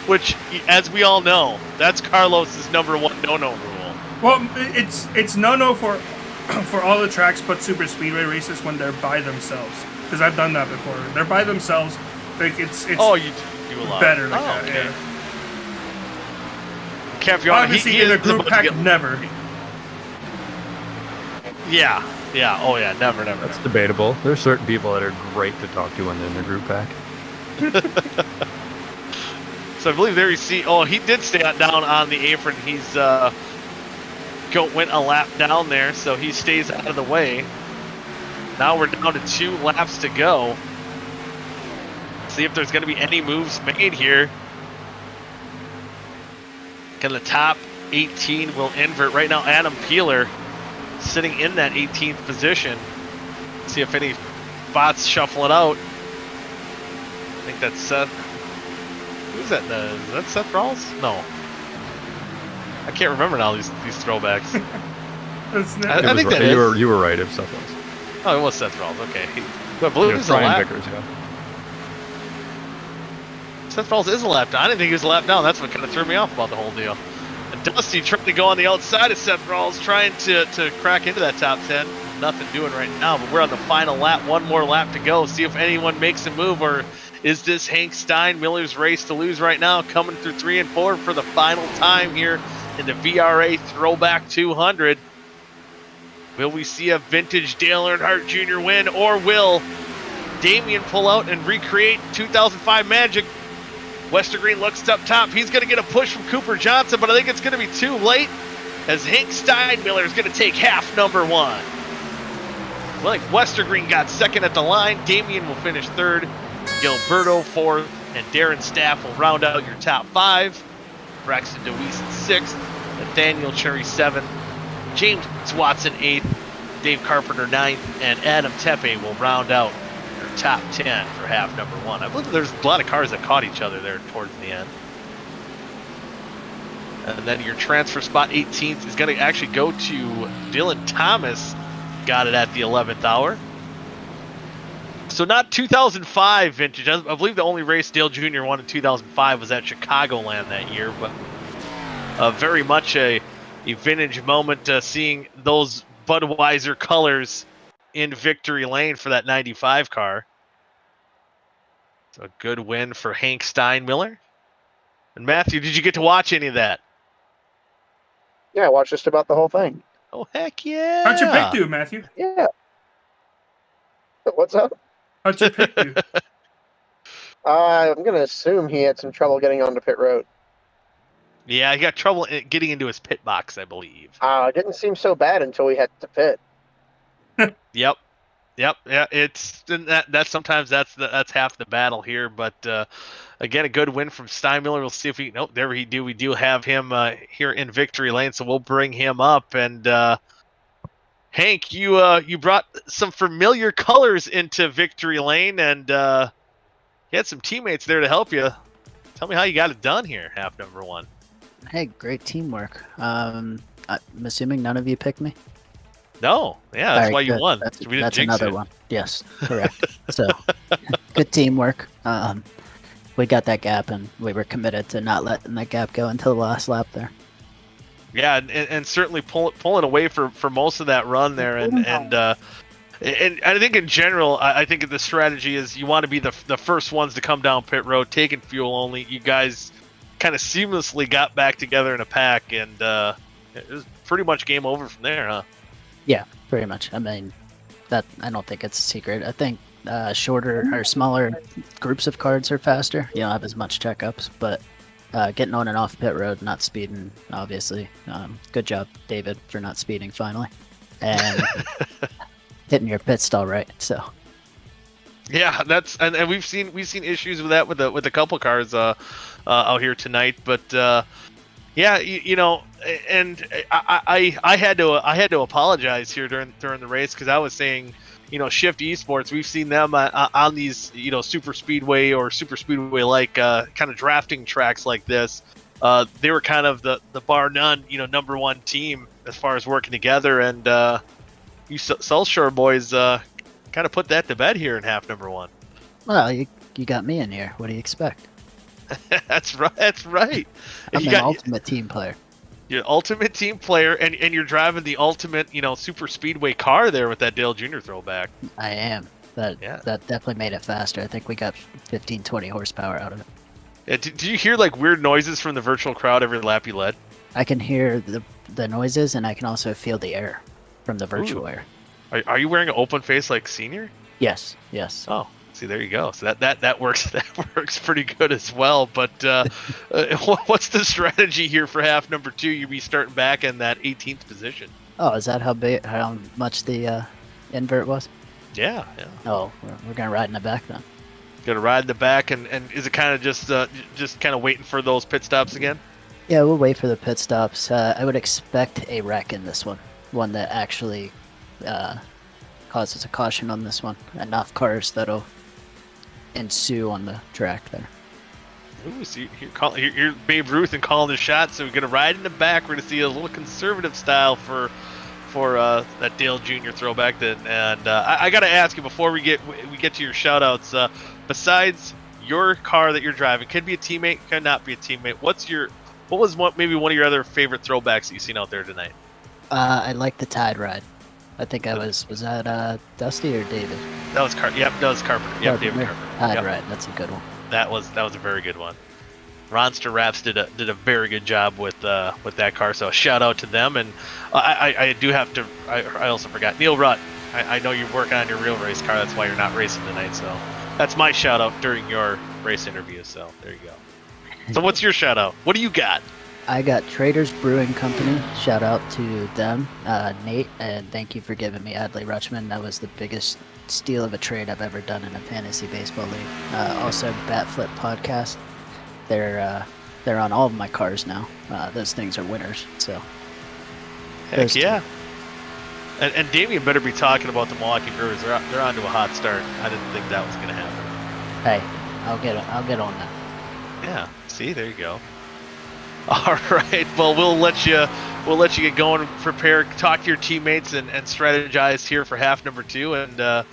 Which, as we all know, that's Carlos's number 1 no-no rule. Well, it's no-no for all the tracks but super speedway races when they're by themselves. Because I've done that before. They're by themselves. Like it's oh, you do a lot better like that. Okay. Yeah. Capuano, obviously in a group pack, never. Yeah. Oh yeah, never. That's debatable. There's certain people that are great to talk to when they're in the group pack. So I believe there you see. Oh, he did stay down on the apron. He's went a lap down there, so he stays out of the way. Now we're down to 2 laps to go. See if there's going to be any moves made here. Can the top 18 will invert. Right now, Adam Peeler sitting in that 18th position. See if any spots shuffle it out. I think that's Seth. Who's that? Is that Seth Rawls? No. I can't remember now these throwbacks. I think that you is. You were right. If Seth was. Oh, it was Seth Rawls. Okay. But I believe it was a lap. Vickers, yeah. Seth Rawls is a lap down. I didn't think he was a lap down. That's what kind of threw me off about the whole deal. And Dusty trying to go on the outside of Seth Rawls, trying to crack into that top 10. Nothing doing right now, but we're on the final lap. One more lap to go. See if anyone makes a move, or is this Hank Steinmiller's race to lose right now? Coming through 3 and 4 for the final time here in the VRA Throwback 200. Will we see a vintage Dale Earnhardt Jr. win, or will Damian pull out and recreate 2005 magic? Westergreen looks up top. He's going to get a push from Cooper Johnson, but I think it's going to be too late as Hank Steinmiller is going to take half number 1. Well, like Westergreen got second at the line. Damian will finish third. Gilberto fourth, and Darren Staff will round out your top 5. Braxton DeWeese 6th. Nathaniel Cherry 7th. James Watson 8th. Dave Carpenter 9th. And Adam Tepe will round out your top 10 for half number 1. I believe there's a lot of cars that caught each other there towards the end. And then your transfer spot 18th is going to actually go to Dylan Thomas. Got it at the 11th hour. So not 2005 vintage. I believe the only race Dale Jr. won in 2005 was at Chicagoland that year, but very much a vintage moment seeing those Budweiser colors in victory lane for that 95 car. So a good win for Hank Steinmiller. And Matthew, did you get to watch any of that? Yeah, I watched just about the whole thing. Oh, heck yeah. How'd your pick do, Matthew? Yeah. What's up? How'd your pick do? I'm going to assume he had some trouble getting onto pit road. Yeah, he got trouble getting into his pit box, I believe. It didn't seem so bad until we had to pit. Yep. Yeah, it's that sometimes that's half the battle here, but again, a good win from Steinmiller. We'll see if we there we do have him here in victory lane, so we'll bring him up. And Hank, you brought some familiar colors into victory lane, and you had some teammates there to help you. Tell me how you got it done here, half number 1. Hey, great teamwork. I'm assuming none of you picked me. No, yeah, that's why you won. That's another one. Yes, correct. So, good teamwork. We got that gap, and we were committed to not letting that gap go until the last lap there. Yeah, and certainly pulling away for most of that run there, and I think in general, I think the strategy is you want to be the first ones to come down pit road, taking fuel only. You guys kind of seamlessly got back together in a pack, and it was pretty much game over from there, huh? Yeah, pretty much. I mean, I don't think it's a secret. I think shorter or smaller groups of cards are faster. You don't have as much checkups, but getting on and off pit road, not speeding, obviously. Good job, David, for not speeding finally, and hitting your pit stall right. So. Yeah, that's and we've seen issues with that with a couple cars out here tonight, but yeah, and I had to apologize here during the race because I was saying, Shift Esports, we've seen them on these super speedway or super speedway like kind of drafting tracks like this. They were kind of the bar none number 1 team as far as working together, and you South Shore boys kind of put that to bed here in half number 1. Well, you got me in here. What do you expect? That's right. I'm an ultimate team player. You're an ultimate team player, and you're driving the ultimate, super speedway car there with that Dale Jr. throwback. I am. That definitely made it faster. I think we got 15, 20 horsepower out of it. Yeah, did you hear like weird noises from the virtual crowd every lap you led? I can hear the noises, and I can also feel the air from the virtual air. Are you wearing an open face like Senior? Yes. Oh, See, there you go. So that works. That works pretty good as well. But what's the strategy here for half number 2? You'll be starting back in that 18th position. Oh, is that how much the invert was? Yeah. Oh, we're gonna ride in the back then. Gonna ride in the back, and is it kind of just kind of waiting for those pit stops again? Yeah, we'll wait for the pit stops. I would expect a wreck in this one that actually causes a caution on this one. Enough cars that'll ensue on the track there. Ooh, so you're Babe Ruth and calling the shot. So we're gonna ride in the back. We're gonna see a little conservative style for that Dale Jr. throwback. And I gotta ask you before we get to your shout outs. Besides your car that you're driving, could be a teammate, could not be a teammate. What was maybe one of your other favorite throwbacks that you've seen out there tonight? I like the Tide ride. I think was that Dusty or David? That was Yep, that was Carpenter. Yep, David Carpenter. Tide ride. That's a good one. That was a very good one. Ronster Raps did a very good job with that car. So a shout out to them. And I do have to. I also forgot Neil Rutt. I know you're working on your real race car. That's why you're not racing tonight. So that's my shout out during your race interview. So there you go. So what's your shout out? What do you got? I got Traders Brewing Company. Shout out to them, Nate, and thank you for giving me Adley Rutschman. That was the biggest steal of a trade I've ever done in a fantasy baseball league. Also, Batflip Podcast. They're on all of my cars now. Those things are winners. So. Heck yeah. And Damian better be talking about the Milwaukee Brewers. They're on to a hot start. I didn't think that was going to happen. Hey, I'll get on that. Yeah. See, there you go. All right. Well, we'll let you get going and prepare, talk to your teammates, and strategize here for half number 2, and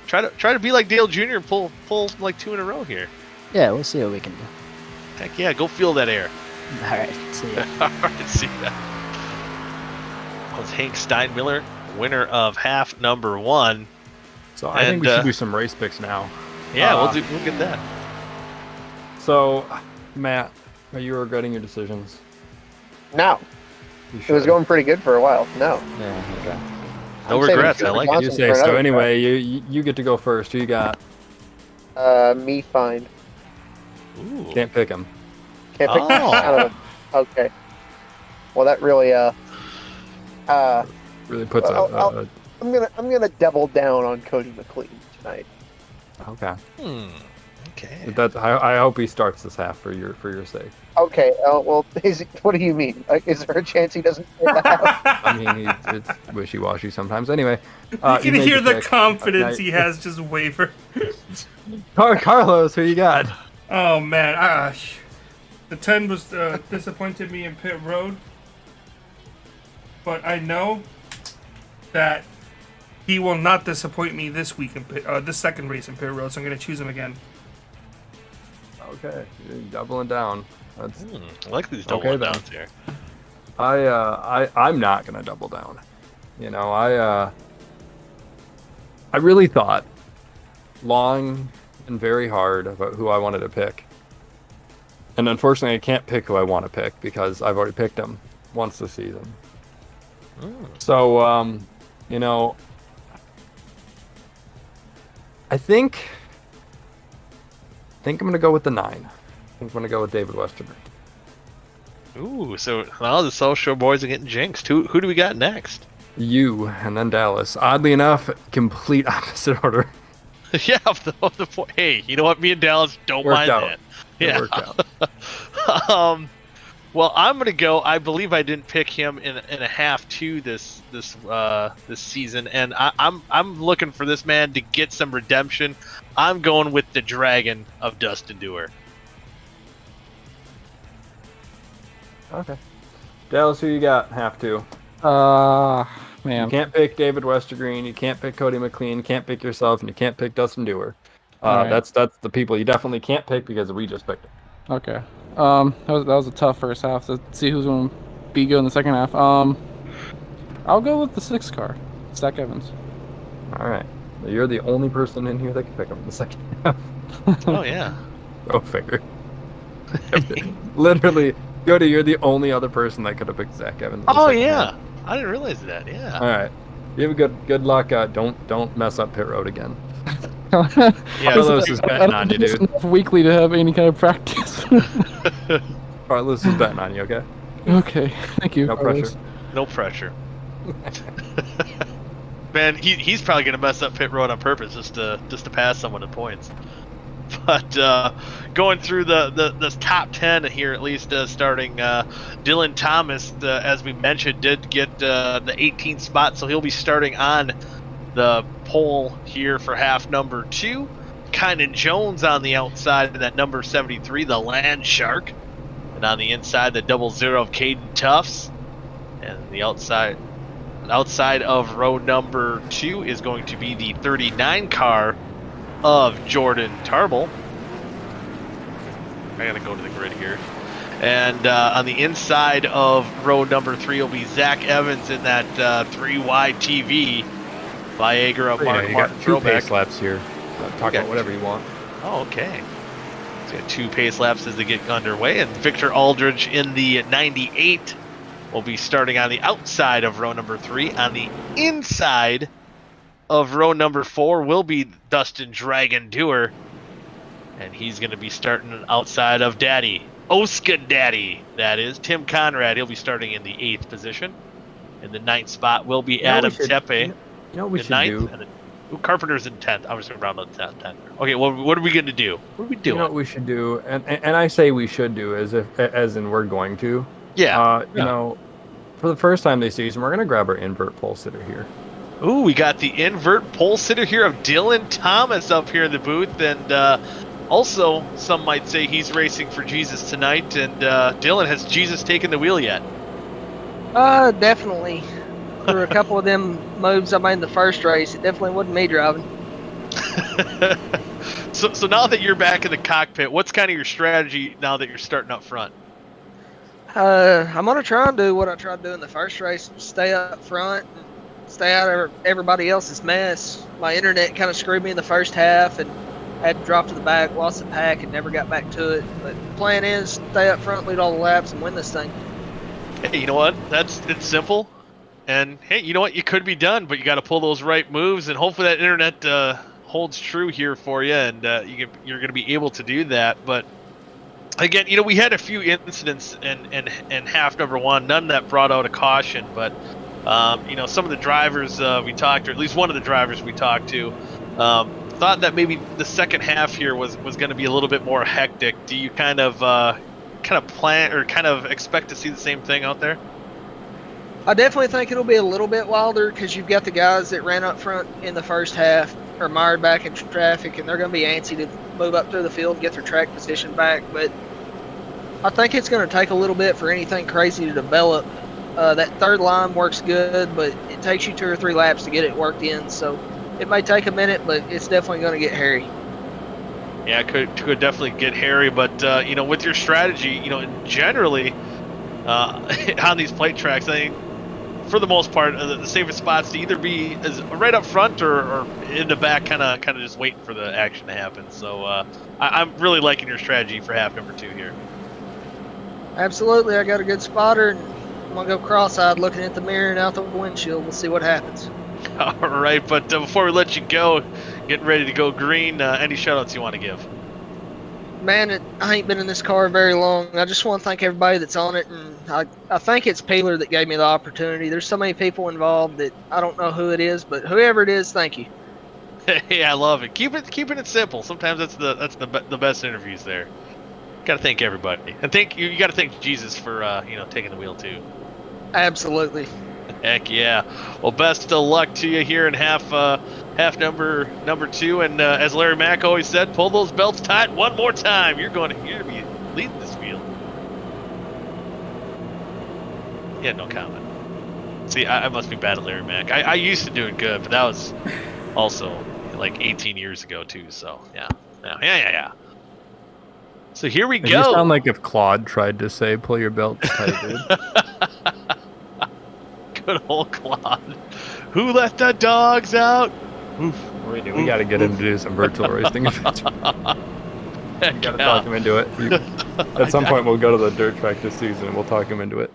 try to be like Dale Jr. and pull like 2 in a row here. Yeah, we'll see what we can do. Heck yeah, go feel that air. All right, see ya. All right, see ya. That was Hank Steinmiller, winner of half number 1. So I think we should do some race picks now. Yeah, we'll get that. So, Matt, are you regretting your decisions? No. It was going pretty good for a while. No. Yeah, okay. No regrets. I like it. You say so. Anyway, you get to go first. Who you got? Me find. Ooh. Can't pick him. Can't pick him. Okay. Well, that really really puts I'm gonna double down on Cody McLean tonight. Okay. Okay. I hope he starts this half for your sake. Okay. Well, what do you mean? Is there a chance he doesn't say that? I mean, it's wishy-washy sometimes. Anyway, you can hear the confidence he has just waver. Carlos, who you got? Oh man, the 10 was disappointed me in pit road, but I know that he will not disappoint me this week in this second race in pit road. So I'm going to choose him again. Okay, you're doubling down. I like these doubling downs here. I'm not gonna double down. You know, I really thought long and very hard about who I wanted to pick, and unfortunately, I can't pick who I want to pick because I've already picked him once this season. So, you know, I think I'm going to go with the 9. I think I'm going to go with David Westerberg. Ooh, so now the South Shore boys are getting jinxed. Who do we got next? You, and then Dallas. Oddly enough, complete opposite order. Yeah, hey, you know what? Me and Dallas don't mind that. Yeah. It worked out. Well, I'm gonna go. I believe I didn't pick him in a half 2 this season, and I'm looking for this man to get some redemption. I'm going with the Dragon of Dustin Dewar. Okay. Dallas, who you got? Half 2. Man. You can't pick David Westergreen. You can't pick Cody McLean. You can't pick yourself, and you can't pick Dustin Dewar. Right. That's the people you definitely can't pick because we just picked them. Okay. That was a tough first half. Let's see who's going to be good in the second half. I'll go with the 6 car, Zach Evans. All right. You're the only person in here that can pick him in the second half. Oh yeah. Go figure. Literally, Cody, you're the only other person that could have picked Zach Evans. Oh yeah. I didn't realize that. Yeah. All right. You have a good luck. Don't mess up pit road again. Yeah, Carlos is betting on you, dude. Enough weekly to have any kind of practice. Carlos is betting on you, okay? Okay, thank you. No Carlos. pressure. no pressure. Man, he's probably gonna mess up pit road on purpose just to pass someone in points. But going through the top 10 here, at least starting Dylan Thomas, as we mentioned, did get the 18th spot, so he'll be starting on the pole here for half number 2. Kynan Jones on the outside of that number 73, the Land Shark, and on the inside the 00 of Caden Tufts, and the outside of row number 2 is going to be the 39 car of Jordan Tarble. I gotta go to the grid here. And on the inside of row number 3 will be Zach Evans in that 3 wide TV. Viagra of You Martin got 2 Throwback. pace laps here. Talk about whatever you want. Oh, okay. So we got 2 pace laps as they get underway, and Victor Aldridge in the 98 will be starting on the outside of row number 3. On the inside of row number 4 will be Dustin Dragon Dewar, and he's going to be starting outside of Daddy, OSCA Daddy, that is, Tim Conrad. He'll be starting in the 8th position. In the 9th spot will be Adam Tepe. You know what we in should 9th, do? and Carpenter's in 10th. I was going to round up 10th. Okay, well, what are we going to do? What are we doing? You know what we should do? And I say we should do as in we're going to. Yeah. You know, for the first time this season, we're going to grab our invert pole sitter here. Ooh, we got the invert pole sitter here of Dylan Thomas up here in the booth, and also some might say he's racing for Jesus tonight. And Dylan, has Jesus taken the wheel yet? Definitely. For a couple of them moves I made in the first race, it definitely wasn't me driving. So now that you're back in the cockpit, what's kind of your strategy now that you're starting up front? I'm gonna try and do what I tried to do in the first race: stay up front, and stay out of everybody else's mess. My internet kind of screwed me in the first half, and had to drop to the back, lost the pack, and never got back to it. But the plan is stay up front, lead all the laps, and win this thing. Hey, you know what? It's simple. And hey, you know what? You could be done, but you got to pull those right moves, and hopefully that internet holds true here for you, and you're going to be able to do that. But again, you know, we had a few incidents in half number 1, none that brought out a caution, but you know, some of the drivers we talked to, or at least one of the drivers we talked to, thought that maybe the second half here was going to be a little bit more hectic. Do you kind of plan or kind of expect to see the same thing out there? I definitely think it'll be a little bit wilder because you've got the guys that ran up front in the first half are mired back in traffic, and they're going to be antsy to move up through the field and get their track position back. But I think it's going to take a little bit for anything crazy to develop. That third line works good, but it takes you 2 or 3 laps to get it worked in. So it may take a minute, but it's definitely going to get hairy. Yeah, it could definitely get hairy, but you know, with your strategy, you know, generally on these plate tracks, I think for the most part, the safest spots to either be as right up front or in the back, kind of just waiting for the action to happen. So I'm really liking your strategy for half number 2 here. Absolutely, I got a good spotter, and I'm gonna go cross-eyed looking at the mirror and out the windshield. We'll see what happens. All right, but before we let you go, getting ready to go green, any shout-outs you want to give? Man, I ain't been in this car very long. I just want to thank everybody that's on it, and I think it's Peeler that gave me the opportunity. There's so many people involved that I don't know who it is, but whoever it is, thank you. Hey, I love it. Keeping it simple. Sometimes that's the best interviews there. Got to thank everybody, and you got to thank Jesus for you know, taking the wheel too. Absolutely. Heck yeah. Well, best of luck to you here in half number 2, and as Larry Mack always said, pull those belts tight one more time. You're going to be leading this field. He had no comment. See, I must be bad at Larry Mack. I used to do it good, but that was also like 18 years ago too. So yeah. So here we go. You sound like if Claude tried to say, "Pull your belts tight, dude." Good old Claude. Who let the dogs out? We got to get him to do some virtual racing events. You got to talk him into it. At some point, we'll go to the dirt track this season, and we'll talk him into it.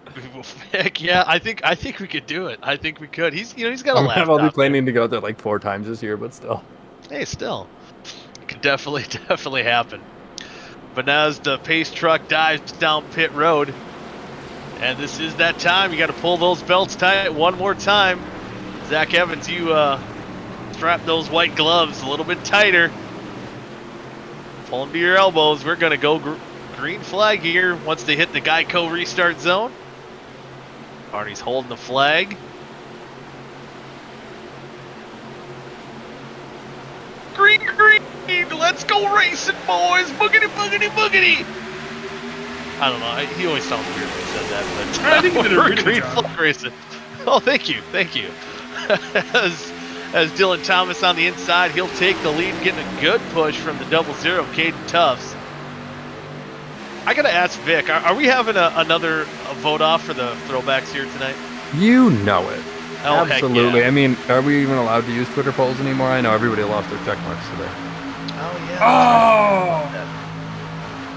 Heck yeah, I think we could do it. I think we could. He's got a laptop. I'll be planning to go there like 4 times this year, but still. Hey, still. Could definitely happen. But now as the pace truck dives down pit road, and this is that time, you got to pull those belts tight one more time. Zach Evans, you strap those white gloves a little bit tighter. Pull them to your elbows. We're going to go green flag here once they hit the Geico restart zone. Barney's holding the flag. Green, let's go racing, boys. Boogity, boogity, boogity. I don't know. He always sounds weird when he says that, but I think he did a we're really good green job. flag racing. Oh, thank you. As Dylan Thomas on the inside, he'll take the lead, getting a good push from the 00, Caden Tufts. I gotta ask Vic, are we having another vote off for the throwbacks here tonight? You know it. Oh, Absolutely. Heck yeah. I mean, are we even allowed to use Twitter polls anymore? I know everybody lost their check marks today. Oh yeah. Oh!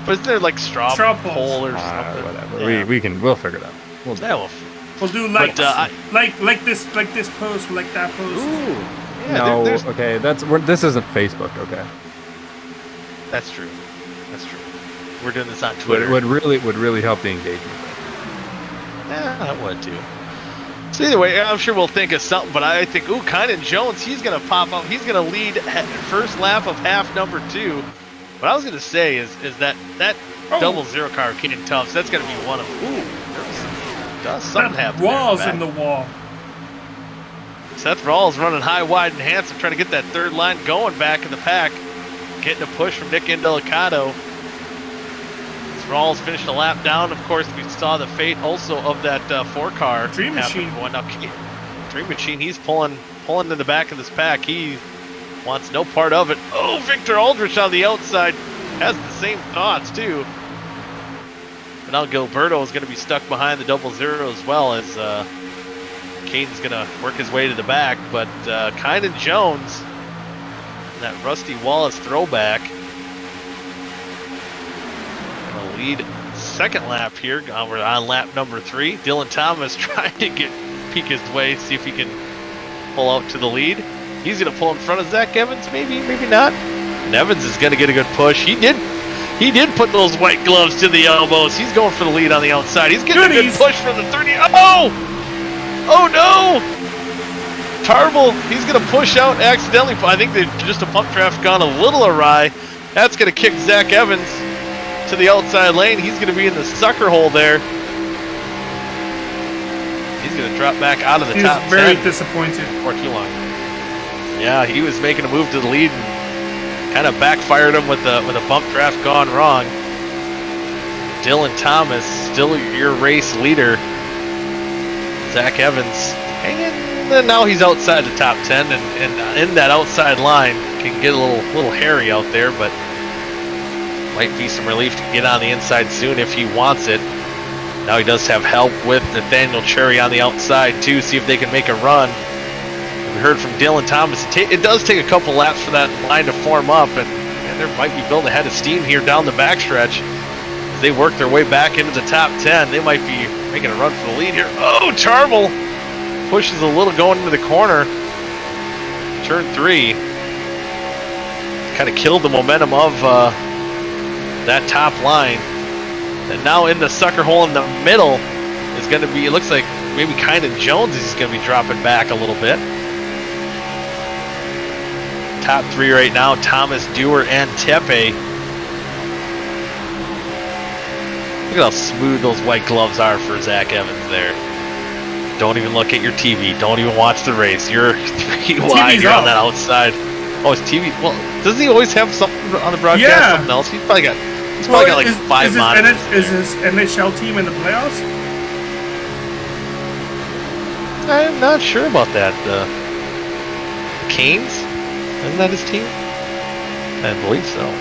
But isn't there like straw Straw poll polls. or something? Whatever. Yeah. We'll figure it out. We'll do likes. But, like this post, like that post. Ooh. Yeah, no, there's okay, this isn't Facebook, okay? That's true. We're doing this on Twitter. Would really help the engagement. Yeah, that would too. So either way, I'm sure we'll think of something, but I think, Kynan Jones, he's going to pop up. He's going to lead first lap of half number 2. What I was going to say is that 00 car, Keaton Tufts, that's going to be one of them. Does something happen there Walls back. in the wall. Seth Rawls running high, wide, and handsome, trying to get that third line going back in the pack. Getting a push from Nick Indelicato. Rawls finished a lap down. Of course, we saw the fate also of that 4-car. Dream Machine. Dream Machine, he's pulling to the back of this pack. He wants no part of it. Oh, Victor Aldrich on the outside has the same thoughts, too. But now Gilberto is going to be stuck behind the 00 as well, as Caden's going to work his way to the back. But Kynan Jones, that Rusty Wallace throwback, going to lead second lap here. We're on lap number 3. Dylan Thomas trying to peek his way, see if he can pull out to the lead. He's going to pull in front of Zach Evans, maybe not. And Evans is going to get a good push. He did put those white gloves to the elbows. He's going for the lead on the outside. He's getting a good push from the 30. Oh no! Tarble, he's going to push out accidentally. I think just a pump draft gone a little awry. That's going to kick Zach Evans to the outside lane. He's going to be in the sucker hole there. He's going to drop back out of the top 10. He's very disappointed. For too long. Yeah, he was making a move to the lead and kind of backfired him with a bump draft gone wrong. Dylan Thomas, still your race leader. Zach Evans hanging, and now he's outside the top 10, and in that outside line can get a little hairy out there, but might be some relief to get on the inside soon if he wants it. Now he does have help with Nathaniel Cherry on the outside too, see if they can make a run. We heard from Dylan Thomas, it does take a couple laps for that line to form up, and there might be building a head of steam here down the backstretch. As they work their way back into the top 10, they might be making a run for the lead here. Oh, Tarble pushes a little going into the corner. Turn 3. Kind of killed the momentum of that top line. And now in the sucker hole in the middle is going to be, it looks like maybe Kynan Jones is going to be dropping back a little bit. Top 3 right now, Thomas, Dewar, and Tepe. Look at how smooth those white gloves are for Zach Evans there. Don't even look at your TV. Don't even watch the race. You're 3 wide. You're on that outside. Oh, his TV. Well, doesn't he always have something on the broadcast? Yeah. Something else? He's probably got like 5 monitors. Is his NHL team in the playoffs? I'm not sure about that. The Canes? Isn't that his team? I believe so.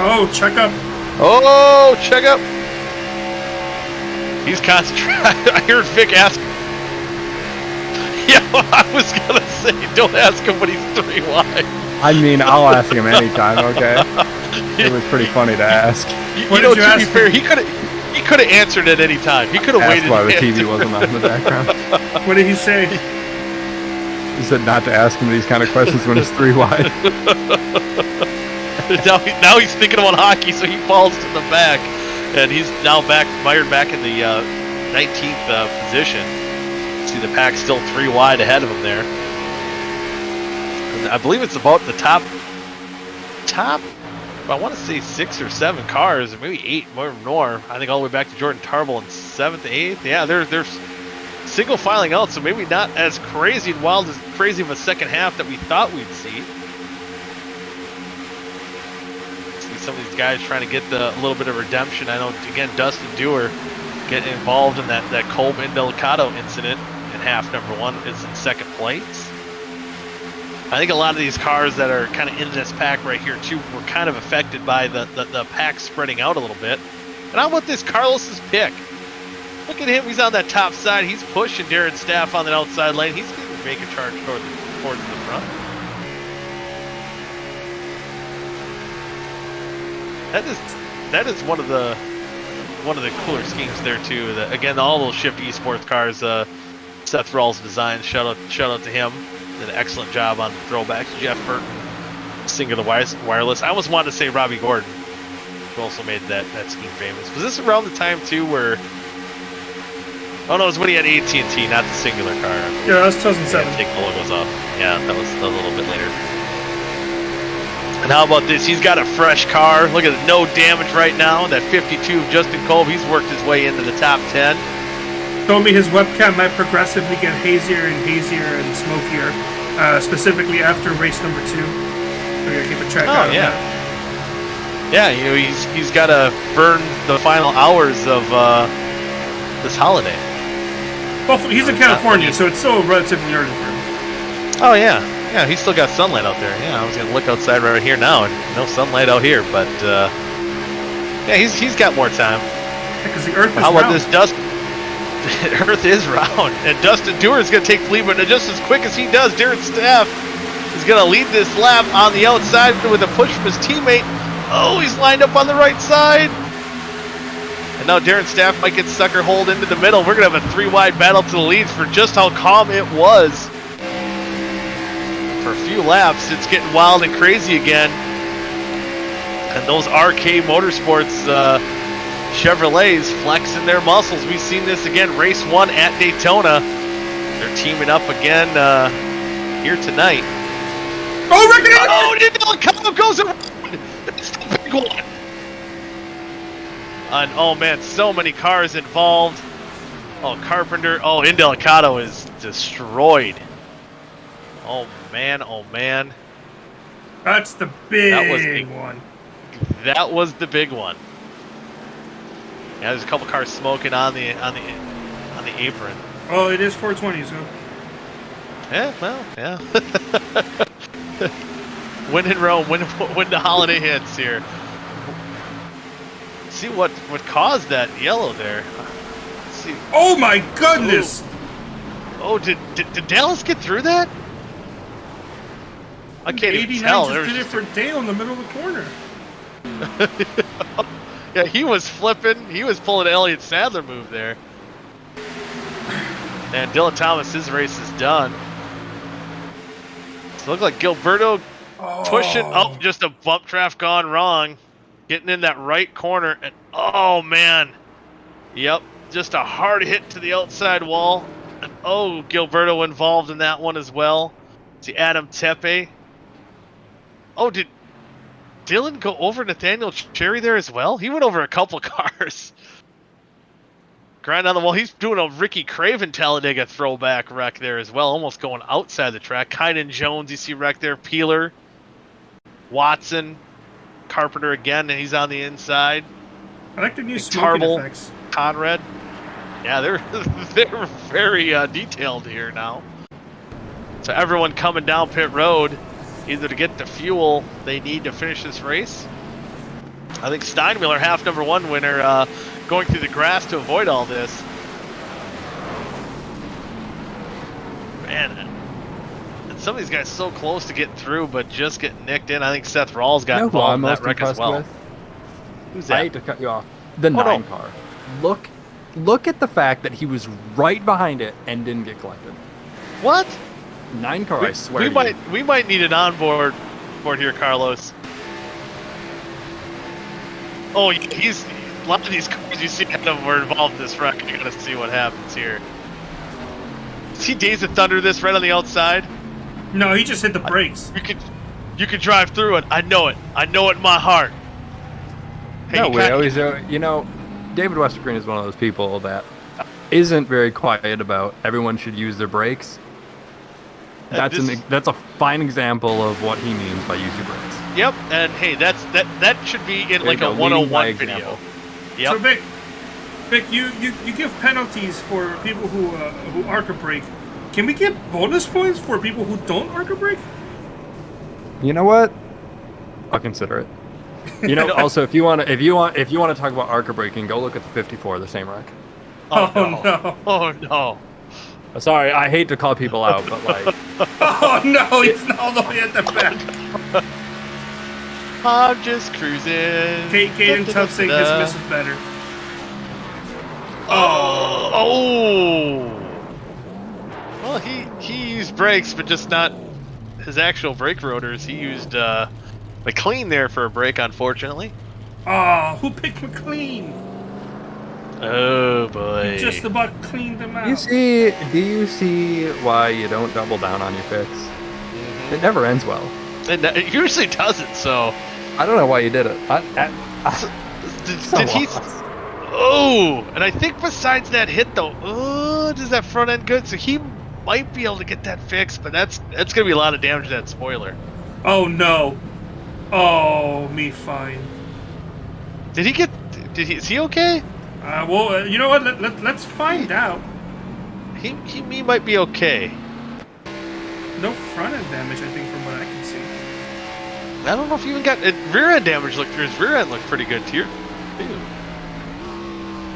Oh, check up. Oh, check up. He's concentrating. I heard Vic ask. Yeah, I was going to say, don't ask him when he's 3 wide. I mean, I'll ask him anytime, okay? It was pretty funny to ask. You know, to be fair, he could have answered at any time. He could have waited. That's why the TV wasn't on in the background. What did he say? said not to ask him these kind of questions when it's 3 wide. now he's thinking about hockey, so he falls to the back, and he's now mired back in the 19th position. See the pack still 3 wide ahead of him there. And I believe it's about the top. I want to say 6 or 7 cars, or maybe 8 more. I think all the way back to Jordan Tarbell in 7th, 8th. Yeah, they're single filing out, so maybe not as crazy and wild as crazy of a second half that we thought we'd see. See some of these guys trying to get a little bit of redemption. I know, again, Dustin Dewar getting involved in that Kolb Indelicato incident in half number 1 is in 2nd place. I think a lot of these cars that are kind of in this pack right here too were kind of affected by the pack spreading out a little bit. And how about this Carlos's pick? Look at him, he's on that top side. He's pushing Darren Staff on that outside lane. He's going to make a charge towards the front. That is one of the cooler schemes there too. Again, all those Shift Esports cars, Seth Rawls design. Shout out to him. Did an excellent job on the throwbacks. Jeff Burton, Singular Wireless. I almost wanted to say Robbie Gordon, who also made that scheme famous. Was this around the time too where? Oh no, it was when he had AT&T, not the Singular car. Yeah, that was 2007. Take the logos off. Yeah, that was a little bit later. And how about this? He's got a fresh car. Look at it, no damage right now. That 52 of Justin Kolb, he's worked his way into the top 10. Told me his webcam might progressively get hazier and hazier and smokier, specifically after race number 2. We're gonna keep a track out of that. Yeah, you know, he's got to burn the final hours of this holiday. Well, he's in California, so it's still relatively early for him. Oh yeah, he's still got sunlight out there. Yeah, I was gonna look outside right here now, and no sunlight out here, but yeah, he's got more time. Because the Earth is How about round. this dust? Earth is round, and Dustin Dewar is going to take the lead, but just as quick as he does, Darren Staff is going to lead this lap on the outside with a push from his teammate. Oh, he's lined up on the right side. And now Darren Staff might get sucker holed into the middle. We're going to have a 3-wide battle to the leads for just how calm it was. For a few laps, it's getting wild and crazy again. And those RK Motorsports Chevrolets flexing their muscles. We've seen this again, race 1 at Daytona. They're teaming up again here tonight. Oh, Rick! Oh, Indelicato goes around. That's the big one. And oh man, so many cars involved. Oh, Carpenter. Oh, Indelicato is destroyed. Oh man, oh man. That's the big one. That was the big one. Yeah, there's a couple cars smoking on the apron. Oh, it is 420, so. Yeah, well, yeah. When in Rome, when the holiday hits here. See what caused that yellow there. Let's see. Oh my goodness! Oh, did Dallas get through that? I can't even tell. Just did it for Dale in the middle of the corner. Yeah, he was flipping. He was pulling an Elliott Sadler move there. And Dylan Thomas, his race is done. So it looked like Gilberto pushing up, just a bump draft gone wrong. Getting in that right corner. And oh, man. Yep, just a hard hit to the outside wall. And oh, Gilberto involved in that one as well. See Adam Tepe. Oh, did Dylan go over Nathaniel Cherry there as well? He went over a couple cars. Grind on the wall. He's doing a Ricky Craven Talladega throwback wreck there as well. Almost going outside the track. Kynan Jones, you see wreck there. Peeler. Watson. Carpenter again, and he's on the inside. I like the new smoking effects. Conrad. Yeah, they're very detailed here now. So everyone coming down pit road, either to get the fuel they need to finish this race. I think Steinmiller, half number 1 winner, going through the grass to avoid all this. Man, and some of these guys so close to getting through, but just getting nicked in. I think Seth Rawls got involved in that wreck as well. Who's that? I hate to cut you off. The 9 car. Look at the fact that he was right behind it and didn't get collected. What? 9 car, I swear. We might need an onboard here, Carlos. Oh, he's a lot of these cars you see ahead of him were involved in this wreck. You gotta see what happens here. See Days of Thunder this right on the outside? No, he just hit the brakes. You could drive through it. I know it. I know it in my heart. Hey, No, we always, you know, David Westergreen is one of those people that isn't very quiet about everyone should use their brakes. That's a fine example of what he means by use your brakes. Yep, and hey, that should be in like a 101 video. Yep. So Vic, you give penalties for people who arc a brake. Can we get bonus points for people who don't arc a brake? You know what? I'll consider it. You know, also if you want to talk about arc braking, go look at the 54, the same wreck. Oh no! Oh no! Sorry, I hate to call people out, but like. Oh no! He's all the way at the back. I'm just cruising. Caden Tuff saying his miss is better. Oh! Well, he used brakes, but just not his actual brake rotors. He used McLean there for a brake, unfortunately. Oh, who picked McLean? Oh boy! You just about cleaned them out. Do you see why you don't double down on your picks? Mm-hmm. It never ends well. It usually doesn't. So I don't know why you did it. Did he? Oh, and I think besides that hit though, does that front end good? So he might be able to get that fixed, but that's gonna be a lot of damage to that spoiler. Oh no! Oh, me fine. Is he okay? Well, you know what? Let's find out. He might be okay. No front end damage, I think, from what I can see. I don't know if he even got rear end damage. His rear end looked pretty good too.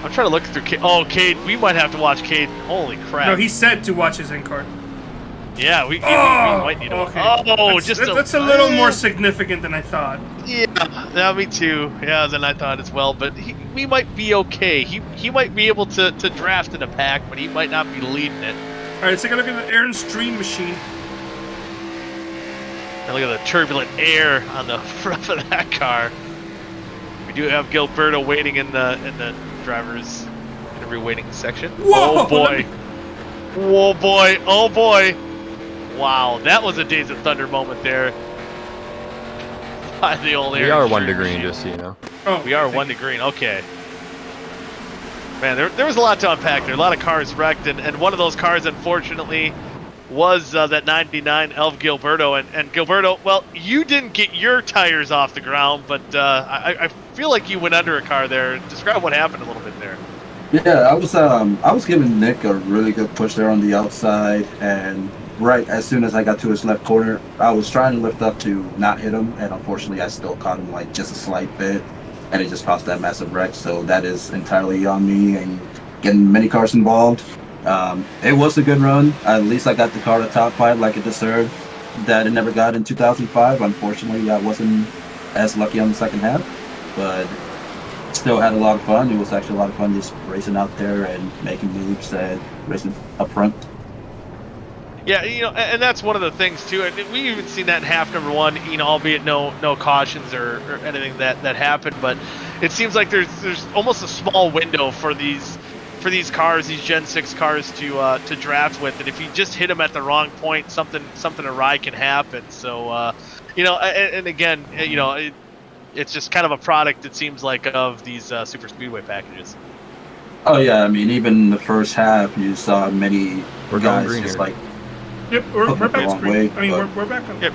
I'm trying to look through. Cade, we might have to watch Cade. Holy crap! No, he said to watch his end card. Yeah, we might need to. Okay. That's a little more significant than I thought. Yeah, me too. Yeah, than I thought as well. But we might be okay. He might be able to draft in a pack, but he might not be leading it. All right, let's take a look at the Aaron's Dream Machine. And look at the turbulent air on the front of that car. We do have Gilberto waiting in the driver's interview waiting section. Whoa, oh boy! Whoa boy! Oh boy! Wow, that was a Days of Thunder moment there. By the old air. We are 1 to green, just so you know. Oh, we are 1 to green. Okay. Man, there was a lot to unpack there. A lot of cars wrecked, and one of those cars, unfortunately, was that 99 Elf Gilberto. And Gilberto, well, you didn't get your tires off the ground, but I feel like you went under a car there. Describe what happened a little bit there. Yeah, I was giving Nick a really good push there on the outside, and right as soon as I got to his left corner, I was trying to lift up to not hit him, and unfortunately I still caught him like just a slight bit, and it just caused that massive wreck. So that is entirely on me and getting many cars involved. It was a good run. At least I got the car to top 5 like it deserved. That it never got in 2005. Unfortunately, I wasn't as lucky on the second half, but still had a lot of fun. It was actually a lot of fun just racing out there and making loops and racing up front. Yeah, and that's one of the things too. And we even seen that in half number 1, albeit no cautions or anything that happened. But it seems like there's almost a small window for these cars, these Gen 6 cars to draft with, and if you just hit them at the wrong point, something awry can happen. So and again, it's just kind of a product, it seems like, of these super speedway packages. Oh yeah, I mean, even the first half, you saw many guys just like. Yep, we're back way, I mean, we're back on. Yep,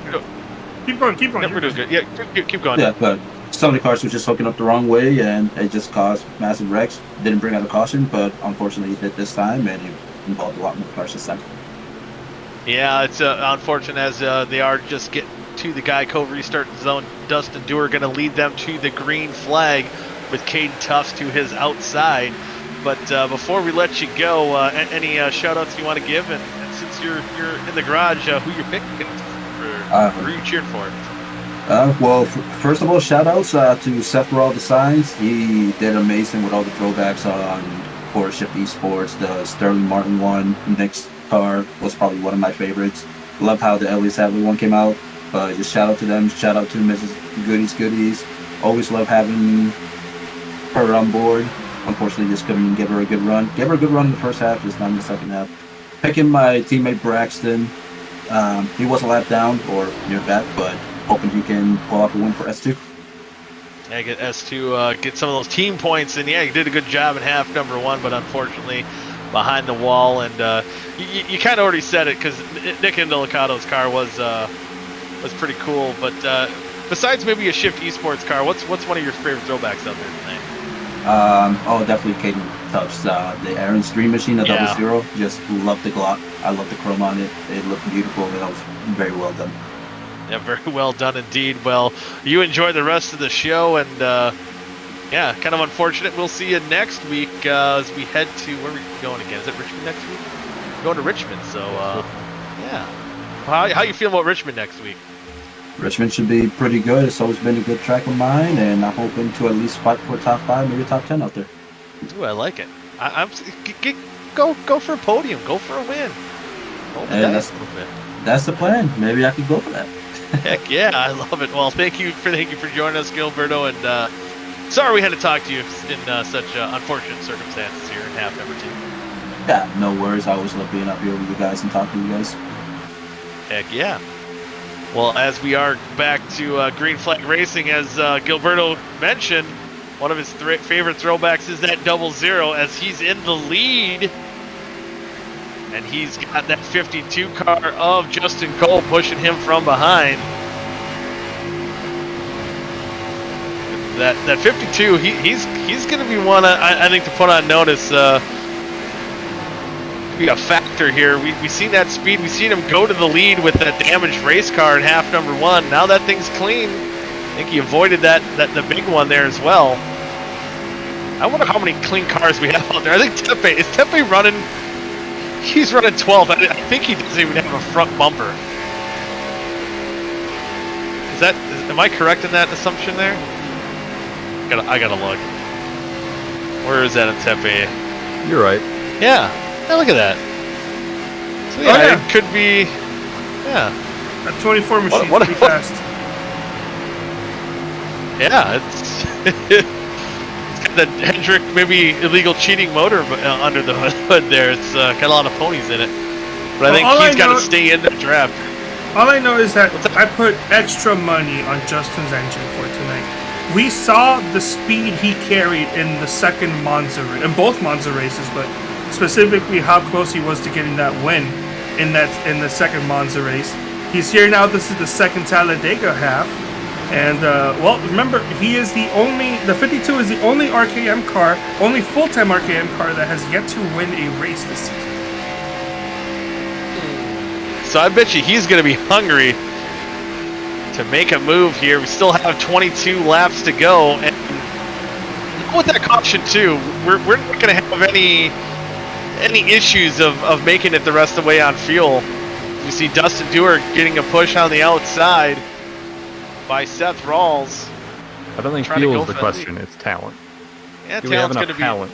keep going. Yep, we're doing good. Yeah, keep going. Yeah, but some of the cars were just hooking up the wrong way, and it just caused massive wrecks. Didn't bring out a caution, but unfortunately it did this time, and it involved a lot more cars this time. Yeah, it's unfortunate as they are just getting to the Geico restart zone. Dustin Dewar going to lead them to the green flag with Caden Tufts to his outside. But before we let you go, any shout-outs you want to give? And since you're in the garage, who you're picking or who are you cheering for? Well, first of all, shout-outs to Seth for all the signs. He did amazing with all the throwbacks on Porsche Shift Esports. The Sterling Martin one, Nick's car, was probably one of my favorites. Love how the LA Sadler one came out. Just shout out to them. Shout out to Mrs. Goodies. Always love having her on board. Unfortunately, just couldn't give her a good run. Gave her a good run in the first half, just not in the second half. Picking my teammate Braxton. He was a lap down or near that, but hoping he can pull off a win for S2. Yeah, get S2, get some of those team points, and yeah, you did a good job in half number 1, but unfortunately behind the wall, and you kind of already said it because Nick Indelicato's car was pretty cool, but besides maybe a Shift Esports car, what's one of your favorite throwbacks out there tonight? Definitely Caden Tubbs, the Aaron's Dream Machine, the 00. Just love the Glock. I love the chrome on it. It looked beautiful, and that was very well done. Yeah, very well done indeed. Well, you enjoy the rest of the show, and yeah, kind of unfortunate. We'll see you next week as we head to, where are we going again? Is it Richmond next week? We're going to Richmond, so yeah. How you feel about Richmond next week? Richmond should be pretty good. It's always been a good track of mine, and I'm hoping to at least fight for top 5, maybe top 10 out there. Ooh, I like it. Go for a podium. Go for a win. That's the plan. Maybe I could go for that. Heck yeah, I love it. Well, thank you for joining us, Gilberto, and sorry we had to talk to you in such unfortunate circumstances here in half number 2. Yeah, no worries. I always love being up here with you guys and talking to you guys. Heck yeah. Well, as we are back to Green Flag Racing, as Gilberto mentioned, one of his favorite throwbacks is that 00, as he's in the lead. And he's got that 52 car of Justin Cole pushing him from behind. That 52, he's going to be one I think to put on notice. Be a factor here. We've seen that speed. We've seen him go to the lead with that damaged race car in half number 1. Now that thing's clean. I think he avoided the big one there as well. I wonder how many clean cars we have out there. I think Tepe, is Tepe running? He's running 12th. I think he doesn't even have a front bumper. Am I correct in that assumption there? I gotta look. Where is that in Tepe? You're right. Yeah. Look at that. So yeah, it could be. Yeah. That 24 machine pretty fast. Yeah, it's got that Hendrick maybe illegal cheating motor under the hood there. It's got a lot of ponies in it. But I think he's got to stay in the draft. All I know is that I put extra money on Justin's engine for tonight. We saw the speed he carried in the second Monza, in both Monza races, but specifically how close he was to getting that win in the second Monza race. He's here now. This is the second Talladega half. And, well, remember, the 52 is the only RKM car, only full-time RKM car that has yet to win a race this season. So I bet you he's going to be hungry to make a move here. We still have 22 laps to go. And with that caution, too, we're not going to have any issues of making it the rest of the way on fuel. You see Dustin Dewar getting a push on the outside by Seth Rawls. I don't think fuel is the question, it's talent. Yeah, do we have enough enough talent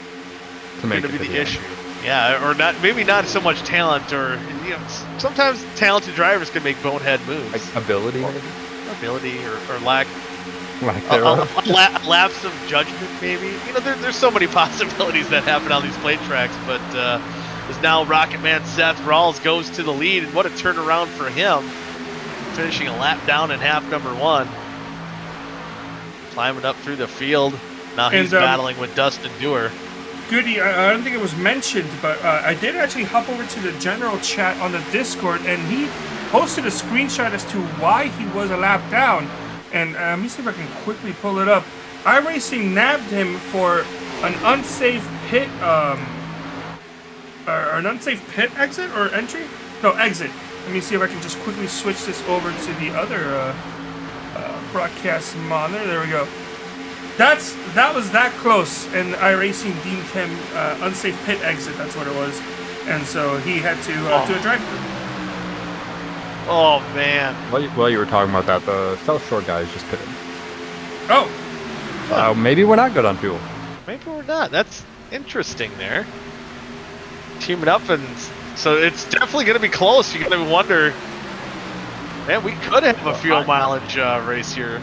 to make it be to the issue? Yeah, or not, maybe not so much talent, or sometimes talented drivers can make bonehead moves. Like ability, or lack thereof. Lapse of judgment, maybe. There's so many possibilities that happen on these plate tracks, but as now Rocket Man Seth Rawls goes to the lead, and what a turnaround for him, finishing a lap down in half number 1, climbing up through the field. Now he's battling with Dustin Dewar. Goody, I don't think it was mentioned, but I did actually hop over to the general chat on the Discord, and he posted a screenshot as to why he was a lap down. And let me see if I can quickly pull it up. iRacing nabbed him for an unsafe pit, or an unsafe pit exit or entry? No, exit. Let me see if I can just quickly switch this over to the other broadcast monitor. There we go. That was that close, and iRacing deemed him unsafe pit exit. That's what it was, and so he had to do a drive-through. Oh man! While you were talking about that, the South Shore guys just pitted. Oh. Maybe we're not good on fuel. Maybe we're not. That's interesting there. Teaming up, and so it's definitely going to be close. You got to wonder Man, we could have a fuel mileage race here.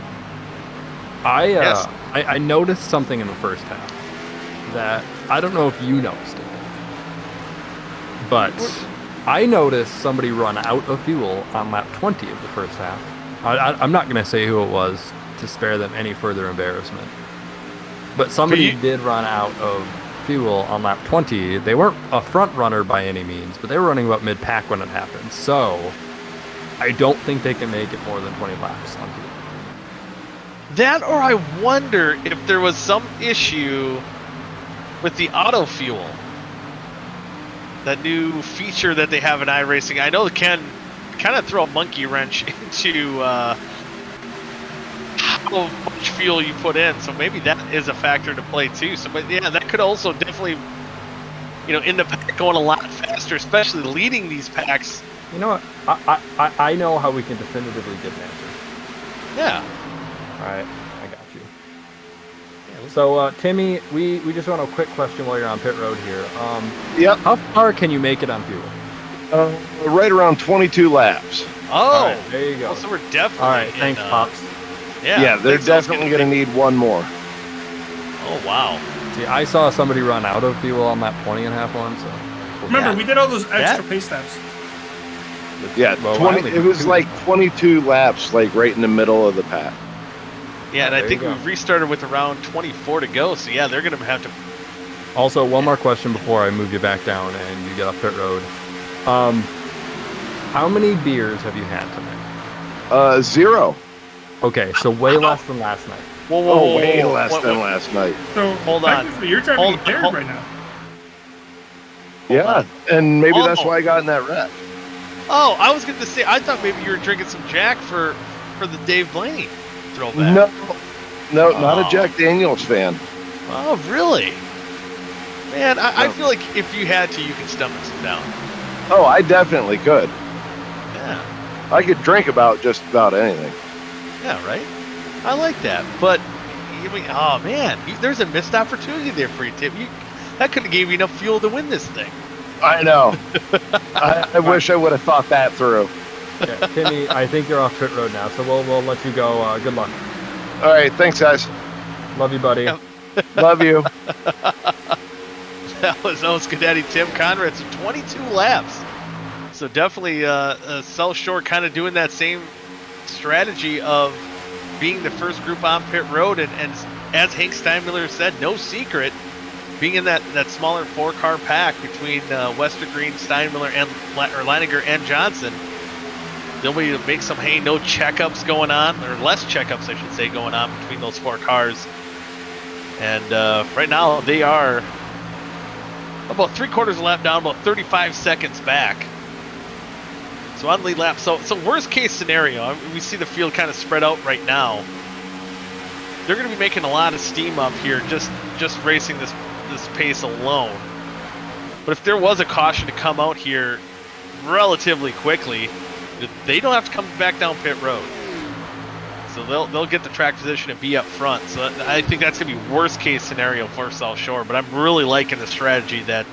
I noticed something in the first half that I don't know if you noticed it, but I noticed somebody run out of fuel on lap 20 of the first half. I'm not going to say who it was to spare them any further embarrassment, but somebody did run out of fuel on lap 20. They weren't a front runner by any means, but they were running about mid-pack when it happened. So I don't think they can make it more than 20 laps on fuel. That, or I wonder if there was some issue with the auto fuel. That new feature that they have in iRacing. I know it can kind of throw a monkey wrench into how much fuel you put in. So maybe that is a factor to play too. So, but yeah, that could also definitely, in the pack going a lot faster, especially leading these packs. You know what? I know how we can definitively get an answer. Yeah. All right, I got you. So, Timmy, we just want a quick question while you're on pit road here. Yep. How far can you make it on fuel? Right around 22 laps. Oh, right, there you go. Well, so we're definitely. All right, thanks, Pops. Yeah, they're definitely going to need one more. Oh, wow. See, I saw somebody run out of fuel on that 20 and a half one, so. Remember, we did all those extra pace laps. Yeah, well, it was like 22 laps, like right in the middle of the pack. Yeah, and I think we restarted with around 24 to go. So yeah, they're going to have to. Also, one more question before I move you back down and you get off pit road. How many beers have you had tonight? 0. Okay, so way less than last night. Whoa, way less than last night. So hold on. You're driving impaired right now. Yeah, and maybe that's why I got in that wreck. Oh, I was going to say, I thought maybe you were drinking some Jack for the Dave Blaney throwback. No, not a Jack Daniels fan. Oh, really? Man, I feel like if you had to, you could stomach some down. Oh, I definitely could. Yeah. I could drink just about anything. Yeah, right? I like that. But, oh, man, there's a missed opportunity there for you, Tim. That could have gave you enough fuel to win this thing. I know. I wish I would have thought that through. Okay, Timmy, I think you're off pit road now, so we'll let you go. Good luck. All right, thanks, guys. Love you, buddy. Love you. That was Scadetti Tim Conrad. So 22 laps. So definitely South Shore kind of doing that same strategy of being the first group on pit road. And as Hank Steinmiller said, no secret, being in that smaller 4-car pack between Westergreen, Steinmiller, and Leininger and Johnson. They'll be to make some no checkups going on, or less checkups, I should say, going on between those 4 cars. And right now they are about 3/4 of a lap down, about 35 seconds back. So on lead lap. So worst case scenario, we see the field kind of spread out right now. They're going to be making a lot of steam up here, just racing this pace alone. But if there was a caution to come out here relatively quickly, they don't have to come back down pit road. So they'll get the track position and be up front. So I think that's going to be worst case scenario for South Shore. But I'm really liking the strategy that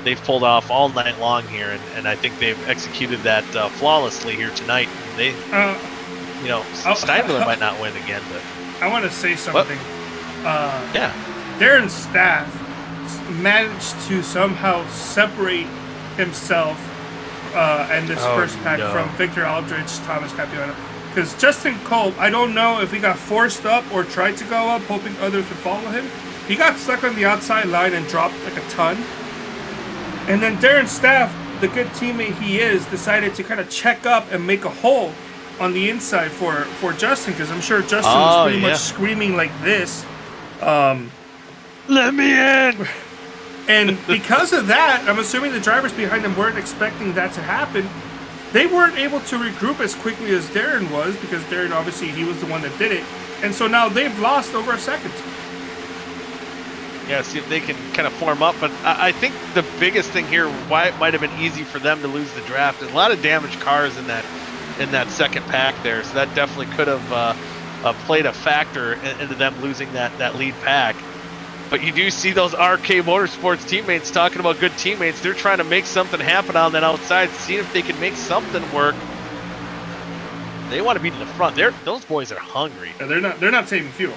they've pulled off all night long here, and I think they've executed that flawlessly here tonight. They, Steinmiller might not win again, but I want to say something. Yeah. Darren's staff managed to somehow separate himself and this first pack from Victor Aldrich, Thomas Capiano. Because Justin Kolb, I don't know if he got forced up or tried to go up, hoping others would follow him. He got stuck on the outside line and dropped like a ton. And then Darren's staff, the good teammate he is, decided to kind of check up and make a hole on the inside for Justin, because I'm sure Justin was pretty much screaming like this. Let me in! And because of that, I'm assuming the drivers behind them weren't expecting that to happen. They weren't able to regroup as quickly as Darren was, because Darren, obviously, he was the one that did it. And so now they've lost over a second. Yeah, see if they can kind of form up. But I think the biggest thing here, why it might have been easy for them to lose the draft, is a lot of damaged cars in that second pack there. So that definitely could have played a factor into them losing that lead pack. But you do see those RK Motorsports teammates talking about good teammates. They're trying to make something happen on that outside, seeing if they can make something work. They want to be to the front. Those boys are hungry. Yeah, they're not saving fuel.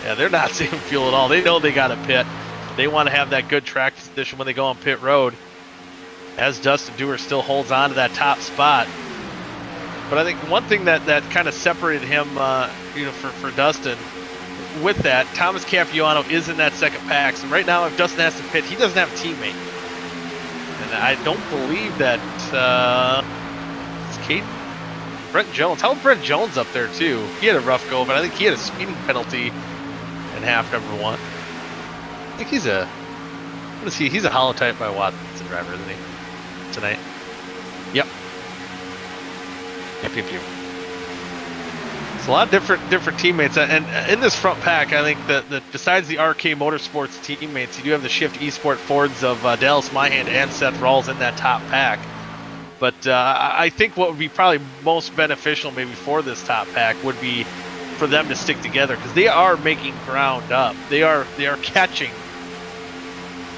Yeah, they're not saving fuel at all. They know they got to pit. They want to have that good track position when they go on pit road. As Dustin Dewar still holds on to that top spot. But I think one thing that kind of separated him, for Dustin, with that, Thomas Capuano is in that second pack. So right now, if Dustin has to pit, he doesn't have a teammate. And I don't believe that it's Caden. Brent Jones. How about Brent Jones up there, too? He had a rough go, but I think he had a speeding penalty in half number 1. I think he's a... What is he? He's a holotype by Watson driver, isn't he? Tonight. Yep. Yep. It's a lot of different teammates, and in this front pack, I think that besides the RK Motorsports teammates, you do have the Shift Esport Fords of Dallas Myhand and Seth Rawls in that top pack. But I think what would be probably most beneficial maybe for this top pack would be for them to stick together, because they are making ground up. They are catching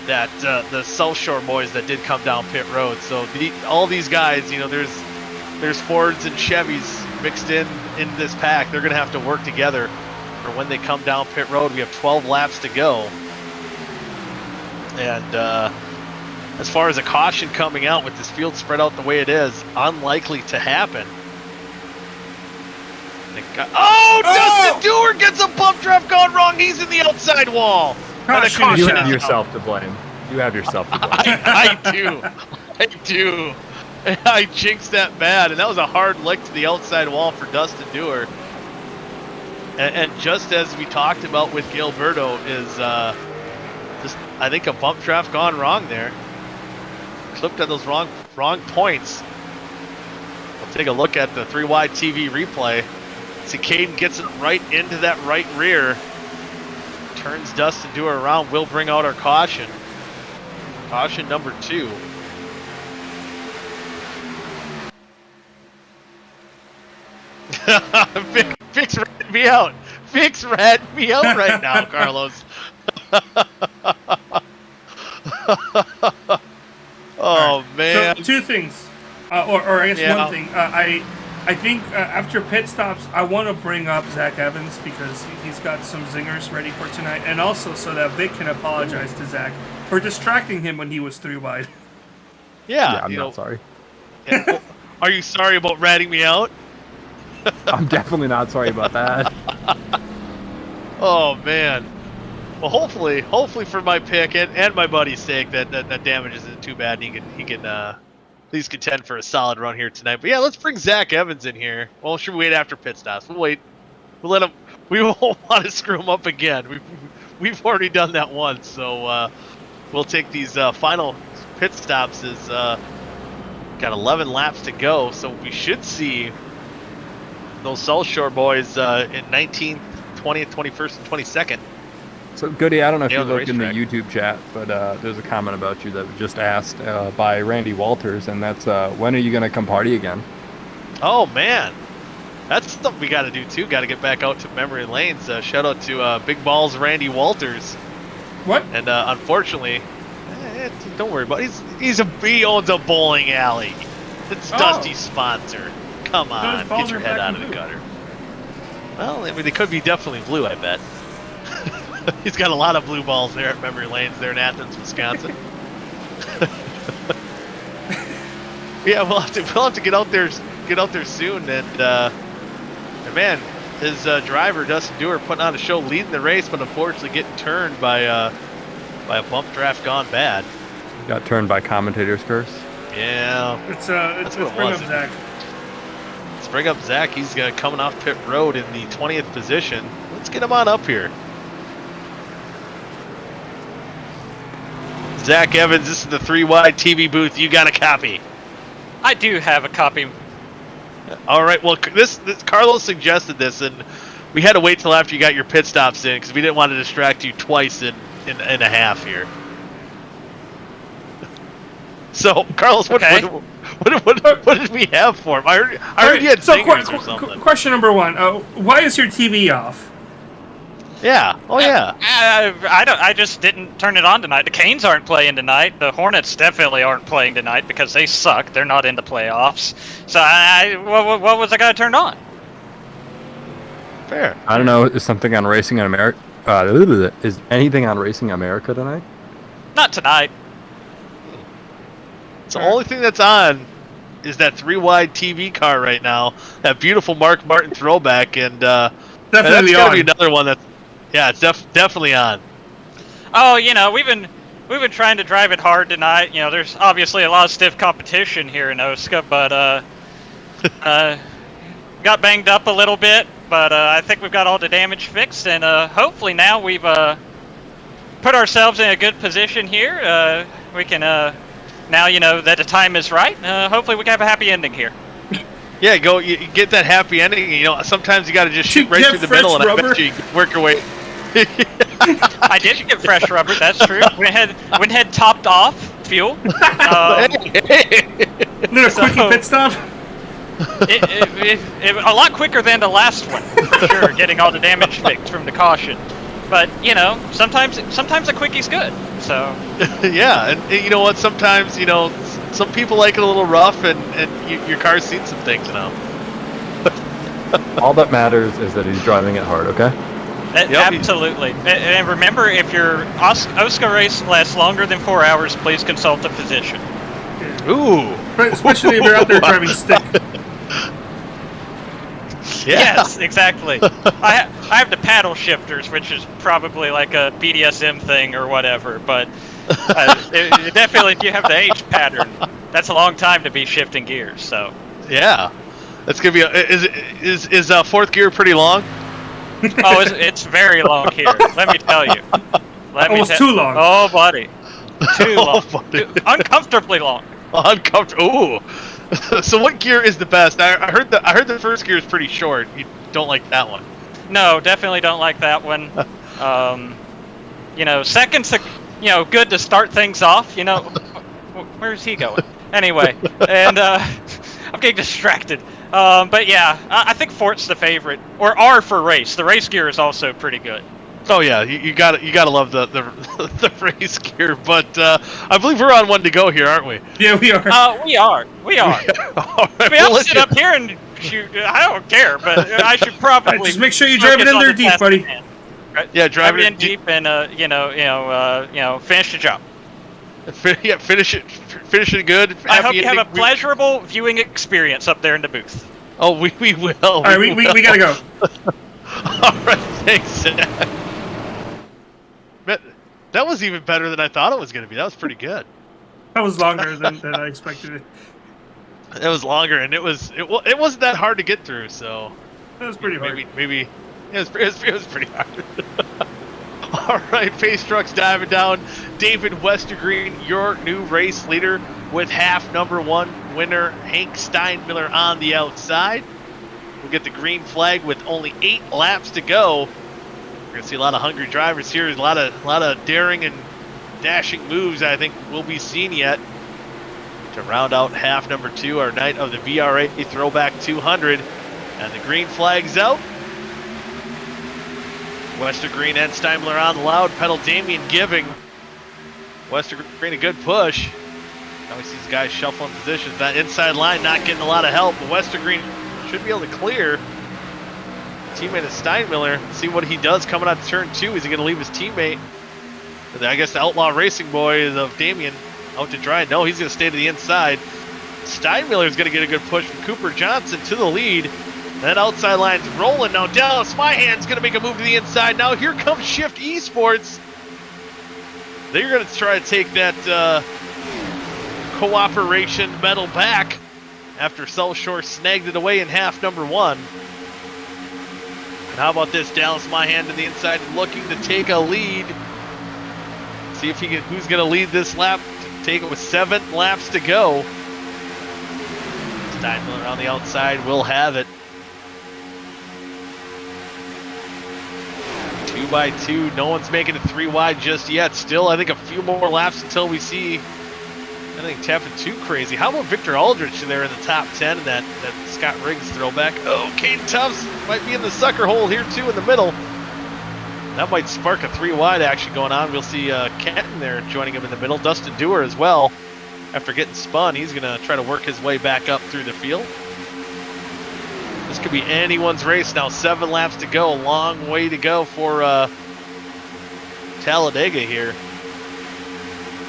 that the South Shore boys that did come down pit road. So all these guys, there's Fords and Chevys mixed in this pack. They're going to have to work together for when they come down pit road. We have 12 laps to go. And as far as a caution coming out with this field spread out the way it is, unlikely to happen. Dustin Dewar gets a bump draft gone wrong. He's in the outside wall. You have yourself to blame. You have yourself to blame. I do. I jinxed that bad, and that was a hard lick to the outside wall for Dustin Dewar. And just as we talked about with Gilberto, is I think a bump draft gone wrong there. Clipped at those wrong points. We'll take a look at the 3-wide TV replay. See, Caden gets it right into that right rear. Turns Dustin Dewar around. We'll bring out our caution. Caution number 2. Fix rat me out. Fix rat me out right now, Carlos. Oh man. So 2 things, or I guess one thing. I think after pit stops, I want to bring up Zach Evans because he's got some zingers ready for tonight, and also so that Vic can apologize to Zach for distracting him when he was 3 wide. Yeah, I'm not sorry. Yeah. Are you sorry about ratting me out? I'm definitely not sorry about that. Oh man. Well, hopefully for my pick and my buddy's sake, that damage isn't too bad. And he can at least contend for a solid run here tonight. But yeah, let's bring Zach Evans in here. Well, should we wait after pit stops? We'll wait. We'll let him. We won't want to screw him up again. We've already done that once, so we'll take these final pit stops. Is got 11 laps to go, so we should see those South Shore boys in 19th, 20th, 21st, and 22nd. So, Goody, I don't know if you on the looked in the racetrack. YouTube chat, but there's a comment about you that was just asked by Randy Walters, and that's, when are you going to come party again? Oh, man. That's something we got to do, too. Got to get back out to memory lanes. Shout out to Big Balls Randy Walters. What? And unfortunately, don't worry about it. He owns a bowling alley. It's Dusty's sponsor. Come on, get your head out of the gutter. Well, I mean, they could be definitely blue, I bet. He's got a lot of blue balls there at memory lanes there in Athens, Wisconsin. Yeah, we'll have to get out there soon, and man, his driver Dustin Dewar putting on a show, leading the race, but unfortunately getting turned by a bump draft gone bad. Got turned by commentator's curse. Yeah, Let's bring up Zach. Let's bring up Zach. He's coming off pit road in the 20th position. Let's get him on up here. Zach Evans, this is the 3-wide TV booth. You got a copy? I do have a copy. All right. Well, this Carlos suggested this, and we had to wait till after you got your pit stops in because we didn't want to distract you twice in a half here. So, Carlos, what did we have for him? I heard you had singers or something. Question number 1: why is your TV off? Yeah. Oh yeah. I just didn't turn it on tonight. The Canes aren't playing tonight. The Hornets definitely aren't playing tonight because they suck. They're not in the playoffs. So what was I gonna turn on? Fair. I don't know. Is something on Racing on America? Is anything on Racing America tonight? Not tonight. The only thing that's on is that 3-wide TV car right now. That beautiful Mark Martin throwback, and that's gotta be another one that's. Yeah, it's definitely on. Oh, we've been trying to drive it hard tonight. There's obviously a lot of stiff competition here in OSCA, but got banged up a little bit. But I think we've got all the damage fixed, and hopefully now we've put ourselves in a good position here. We can now that the time is right. Hopefully we can have a happy ending here. Yeah, you get that happy ending. Sometimes you got to just shoot right through the middle, and I bet you can work your way. I did get fresh rubber. That's true. Went ahead topped off fuel. Little quickie pit stop. It a lot quicker than the last one, for sure. Getting all the damage fixed from the caution, but sometimes a quickie's good. So yeah, and you know what? Sometimes some people like it a little rough, and your car's seen some things now. All that matters is that he's driving it hard. Okay. Yep. Absolutely. And remember, if your OSCA race lasts longer than 4 hours, please consult a physician. Ooh. Especially if you're out there driving stick. Yeah. Yes, exactly. I have the paddle shifters, which is probably like a BDSM thing or whatever, but definitely if you have the H pattern, that's a long time to be shifting gears. So yeah, that's gonna be. Is fourth gear pretty long? Oh, it's very long here. Let me tell you. Almost too long. Oh, buddy. Too long. Buddy. Uncomfortably long. Uncomfortable. Ooh. So what gear is the best? I heard the first gear is pretty short. You don't like that one? No, definitely don't like that one. Second's good to start things off. Where's he going? Anyway, and I'm getting distracted. But yeah, I think Fort's the favorite, or R for race. The race gear is also pretty good. Oh yeah, you gotta love the race gear. But I believe we're on one to go here, aren't we? Yeah, we are. We are. Right, I mean, I'll sit up here and shoot. I don't care, but I should probably just make sure you drive it in there deep, buddy. Right? Yeah, drive it in deep, and finish the job. Yeah, finish it good. I hope you have a pleasurable viewing experience up there in the booth. Oh, we will. All right, we gotta go. All right, thanks, Zach. That was even better than I thought it was going to be. That was pretty good. That was longer than I expected it. It was longer, and it wasn't that hard to get through. So that was pretty hard. Maybe it was pretty hard. All right, Pace Trucks diving down. David Westergreen, your new race leader, with half number one winner Hank Steinmiller on the outside. We'll get the green flag with only 8 laps to go. We're gonna see a lot of hungry drivers here. A lot of daring and dashing moves I think we'll be seeing yet to round out half number 2, our night of the VRA Throwback 200. And the green flag's out. Westergreen and Steinmiller on the loud pedal. Damian giving Westergreen a good push. Now we see these guys shuffling positions. That inside line not getting a lot of help, but Westergreen should be able to clear. Teammate of Steinmiller. See what he does coming out to turn 2. Is he going to leave his teammate? I guess the outlaw racing boy of Damian out to dry. No, he's going to stay to the inside. Steinmiller is going to get a good push from Cooper Johnson to the lead. That outside line's rolling now. Dallas Myhan's going to make a move to the inside. Now here comes Shift Esports. They're going to try to take that cooperation medal back after South Shore snagged it away in half number 1. And how about this? Dallas Myhan to the inside looking to take a lead. See if who's going to lead this lap. Take it with 7 laps to go. Steinmiller on the outside will have it. 2 by 2. No one's making it 3 wide just yet. Still, I think a few more laps until we see anything tapping too crazy. How about Victor Aldrich there in the top 10 in that Scott Riggs throwback? Oh, Caden Tufts might be in the sucker hole here too in the middle. That might spark a 3 wide action going on. We'll see Kenton there joining him in the middle. Dustin Dewar as well. After getting spun, he's going to try to work his way back up through the field. This could be anyone's race now. 7 laps to go. Long way to go for Talladega here.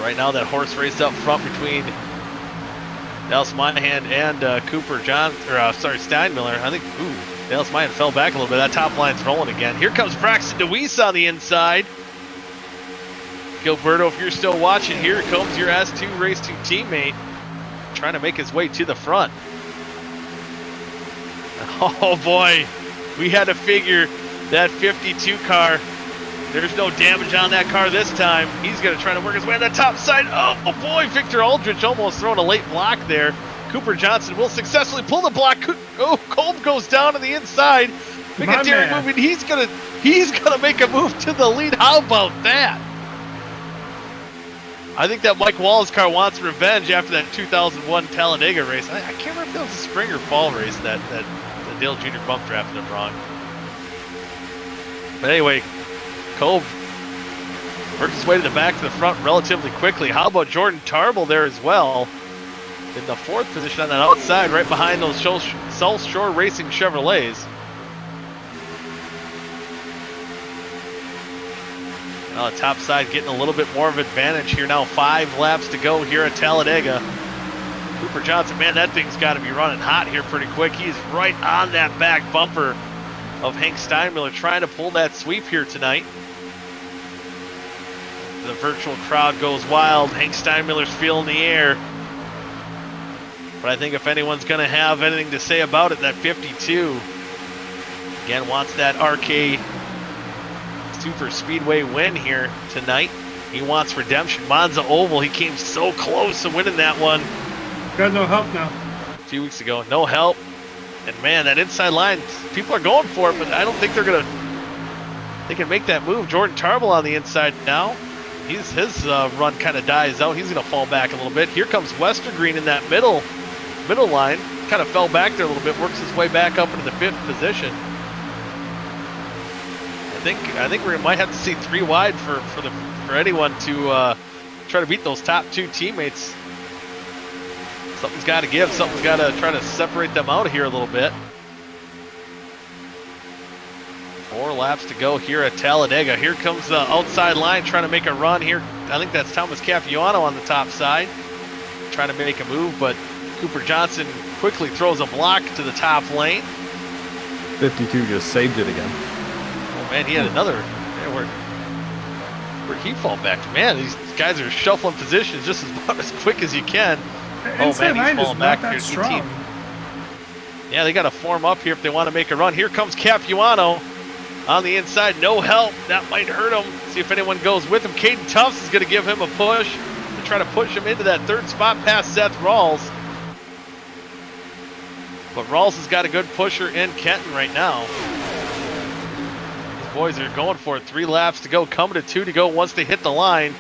Right now, that horse race up front between Dallas Monahan and Steinmiller. I think, Dallas Monahan fell back a little bit. That top line's rolling again. Here comes Braxton DeWeese on the inside. Gilberto, if you're still watching, here comes your S2 Race 2 teammate trying to make his way to the front. Oh boy, we had to figure that 52 car. There's no damage on that car this time. He's going to try to work his way on the top side. Oh boy, Victor Aldrich almost throwing a late block there. Cooper Johnson will successfully pull the block. Oh, Kolb goes down to the inside. Make a daring move, and he's gonna make a move to the lead. How about that? I think that Mike Wallace car wants revenge after that 2001 Talladega race. I can't remember if that was a spring or fall race that Dale Jr. bump drafted him wrong. But anyway, Kolb worked his way to the back to the front relatively quickly. How about Jordan Tarbell there as well? In the 4th position on that outside, right behind those South Shore Racing Chevrolets. Now the top side getting a little bit more of advantage here now. 5 laps to go here at Talladega. Cooper Johnson, man, that thing's got to be running hot here pretty quick. He's right on that back bumper of Hank Steinmiller, trying to pull that sweep here tonight. The virtual crowd goes wild. Hank Steinmiller's feeling the air. But I think if anyone's going to have anything to say about it, that 52 again wants that RK Super Speedway win here tonight. He wants redemption. Monza Oval, he came so close to winning that one. Got no help now. A few weeks ago, no help. And man, that inside line, people are going for it, but I don't think they can make that move. Jordan Tarbell on the inside now. His run kind of dies out. He's going to fall back a little bit. Here comes Westergreen in that middle line. Kind of fell back there a little bit, works his way back up into the 5th position. I think we might have to see 3 wide for anyone to try to beat those top 2 teammates. Something's got to give. Something's got to try to separate them out here a little bit. 4 laps to go here at Talladega. Here comes the outside line trying to make a run here. I think that's Thomas Capuano on the top side, trying to make a move, but Cooper Johnson quickly throws a block to the top lane. 52 just saved it again. Oh man, he had another. Man, where'd he fall back to? Man, these guys are shuffling positions just as quick as you can. Oh man, he's falling back here. Strong. Yeah, they got to form up here if they want to make a run. Here comes Capuano on the inside. No help. That might hurt him. See if anyone goes with him. Caden Tufts is going to give him a push to try to push him into that 3rd spot past Seth Rawls. But Rawls has got a good pusher in Kenton right now. These boys are going for it. 3 laps to go. Coming to 2 to go once they hit the line.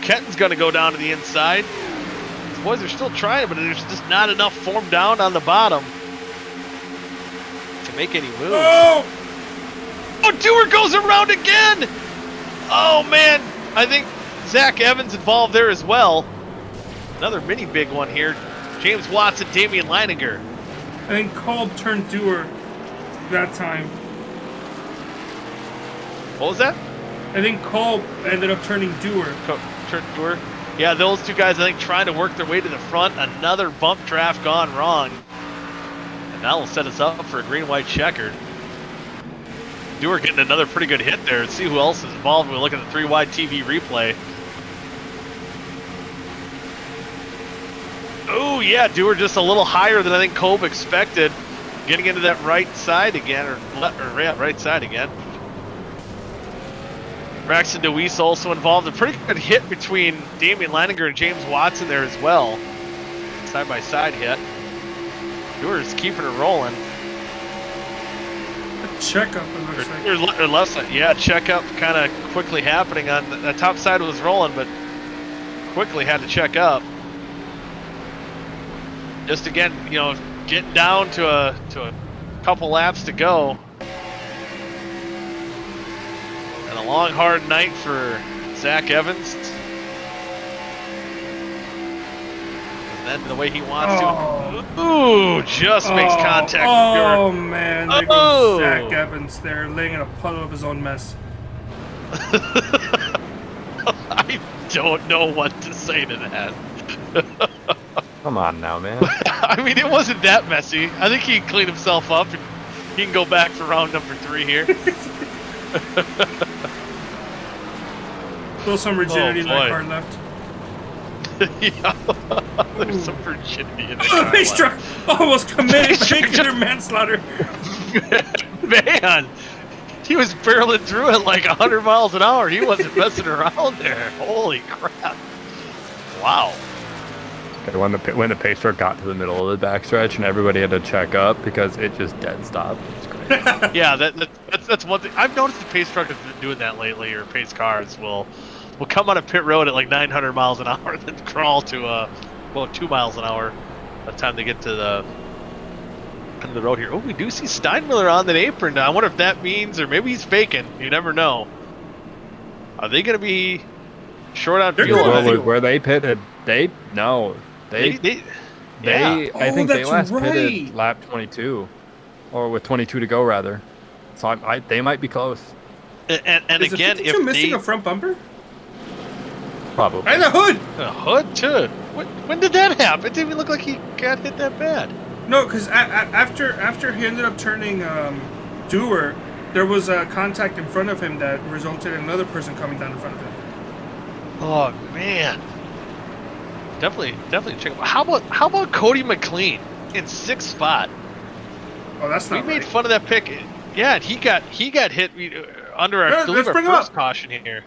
Kenton's going to go down to the inside. These boys are still trying, but there's just not enough form down on the bottom to make any moves. Oh, Dewar goes around again. Oh, man. I think Zach Evans involved there as well. Another mini big one here. James Watson, Damian Leininger. I think Kolb turned Dewar that time. What was that? I think Kolb ended up turning Dewar. Turned Dewar? Yeah, those 2 guys, I think, trying to work their way to the front. Another bump draft gone wrong. And that will set us up for a green-white checkered. Dewar getting another pretty good hit there. Let's see who else is involved when we look at the 3 wide TV replay. Oh, yeah, Dewar just a little higher than I think Kolb expected. Getting into that right side again, right side again. Braxton DeWeese also involved. A pretty good hit between Damian Leininger and James Watson there as well. Side-by-side hit. Dewar is keeping it rolling. A checkup, it looks like. Or left side. Yeah, checkup kind of quickly happening. On the top side was rolling, but quickly had to check up. Just again, getting down to a couple laps to go. And a long, hard night for Zach Evans. And then the way he wants to. Ooh, just makes contact. Oh, man. There goes Zach Evans there, laying in a puddle of his own mess. I don't know what to say to that. Come on now, man. I mean, it wasn't that messy. I think he can clean himself up. And he can go back for round number 3 here. Still some rigidity in that car left. Yeah, there's some rigidity in that car. Pace truck almost committed vehicular manslaughter. Man, he was barreling through it like 100 miles an hour. He wasn't messing around there. Holy crap. Wow. Okay, when the pace truck got to the middle of the backstretch and everybody had to check up because it just dead stopped. It's great. Yeah, that's one thing. I've noticed the pace truck has been doing that lately, or pace cars will come on a pit road at like 900 miles an hour and then crawl to 2 miles an hour by the time they get to the end of the road here. Oh, we do see Steinmiller on the apron now. I wonder if that means, or maybe he's faking. You never know. Are they going to be short on fuel? Well, where they pitted, They I think they last pitted lap 22, or with 22 to go rather. So they might be close. And is again, if missing a front bumper, probably, and a hood. A hood too. When did that happen? It didn't even look like he got hit that bad. No, because after he ended up turning Dewar, there was a contact in front of him that resulted in another person coming down in front of him. Oh man. Definitely check. How about Cody McLean in 6th spot? Oh, that's not. We made fun of that pick. Yeah, he got hit under our first caution here.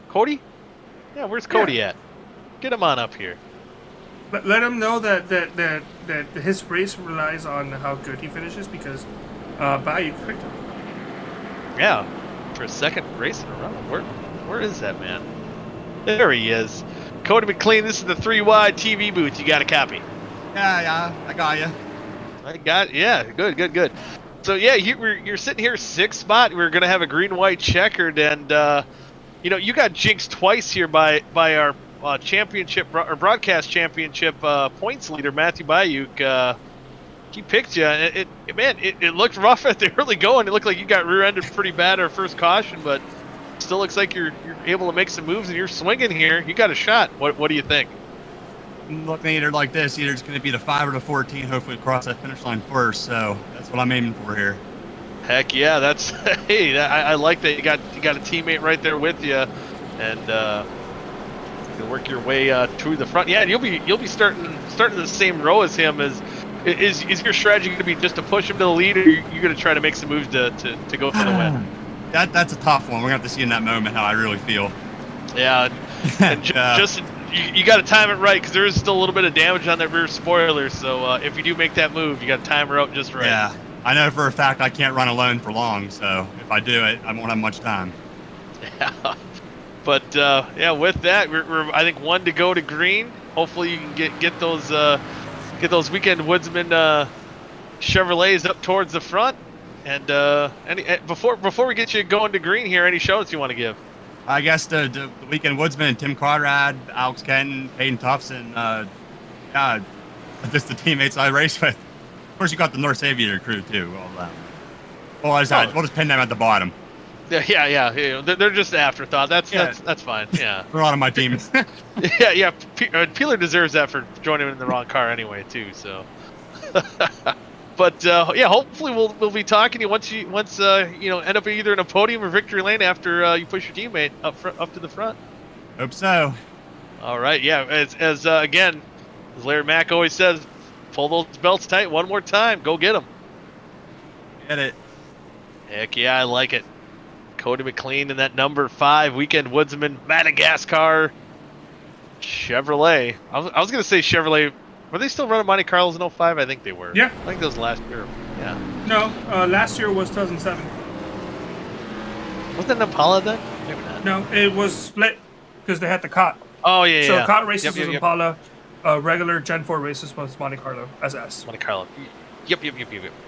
Cody? Yeah, where's Cody at? Get him on up here. Let him know that his race relies on how good he finishes, because Bayou picked him. Yeah, for a second race in a row. Where is that man? There he is. Cody McLean, this is the 3 wide TV booth. You got a copy? Yeah, I got you. Yeah, good. So yeah, you're sitting here 6th spot. We're gonna have a green-white checkered, and you got jinxed twice here by our championship or broadcast championship points leader Matthew Bayuk. He picked you. It looked rough at the early going. It looked like you got rear-ended pretty bad our first caution, but still looks like you're able to make some moves and you're swinging here. You got a shot. What do you think? Looking either like this, either it's going to be the 5 or the 14. Hopefully, cross that finish line first. So that's what I'm aiming for here. Heck yeah, that's hey. I like that you got a teammate right there with you, and you can work your way to the front. Yeah, and you'll be starting the same row as him. Is your strategy going to be just to push him to the lead, or are you going to try to make some moves to go for the win? That's a tough one. We're going to have to see in that moment how I really feel. Yeah, and just you got to time it right, because there is still a little bit of damage on that rear spoiler. So if you do make that move, you got to time her out just right. Yeah, I know for a fact I can't run alone for long. So if I do it, I won't have much time. Yeah, but with that, we're I think 1 to go to green. Hopefully you can get those weekend Woodsmen Chevrolets up towards the front. And before we get you going to green here, any shout-outs you want to give? I guess the weekend Woodsman, Tim Conrad, Alex Kenton, Peyton Tufts, and just the teammates I raced with. Of course, you got the North Aviator crew too. All that. Well, we'll just pin them at the bottom. Yeah. They're just an afterthought. That's fine. Yeah. They're on my team. yeah. Peeler deserves that for joining in the wrong car anyway too. So. But hopefully we'll be talking to you once end up either in a podium or victory lane after you push your teammate up to the front. Hope so. All right, yeah. As Larry Mack always says, pull those belts tight one more time. Go get them. Get it. Heck yeah, I like it. Cody McLean in that number 5 weekend Woodsman Madagascar Chevrolet. I was gonna say Chevrolet. Were they still running Monte Carlos in 05? I think they were. Yeah. I think that was last year. Yeah. No, last year was 2007. Was that an Impala then? Maybe not. No, it was split because they had the COT. Oh, yeah, So yeah. COT races was Impala, regular Gen 4 races was Monte Carlo SS. Monte Carlo. Yep.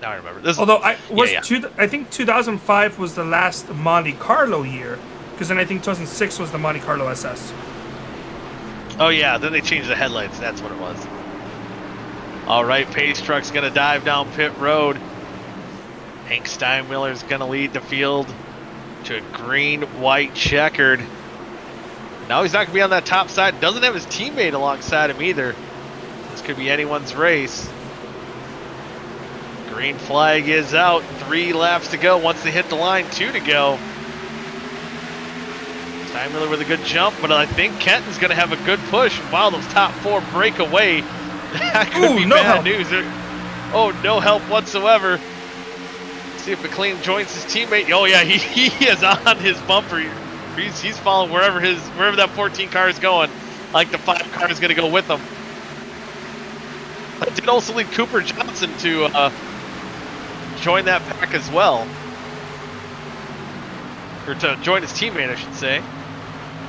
Now I remember. This, Although I think 2005 was the last Monte Carlo year, because then I think 2006 was the Monte Carlo SS. Oh yeah, then they changed the headlights. That's what it was. All right, Pace Truck's gonna dive down pit road. Hank Steinmiller's gonna lead the field to a green-white checkered. Now he's not gonna be on that top side. Doesn't have his teammate alongside him either. This could be anyone's race. Green flag is out. 3 laps to go. Once they hit the line, 2 to go. Steinmiller with a good jump, but I think Kenton's going to have a good push. Wow, those top 4 break away. That could be bad news. Oh, no help whatsoever. See if McLean joins his teammate. Oh yeah, he is on his bumper. He's following wherever that 14 car is going. Like the 5 car is going to go with him. That did also lead Cooper Johnson to join that pack as well. Or to join his teammate, I should say.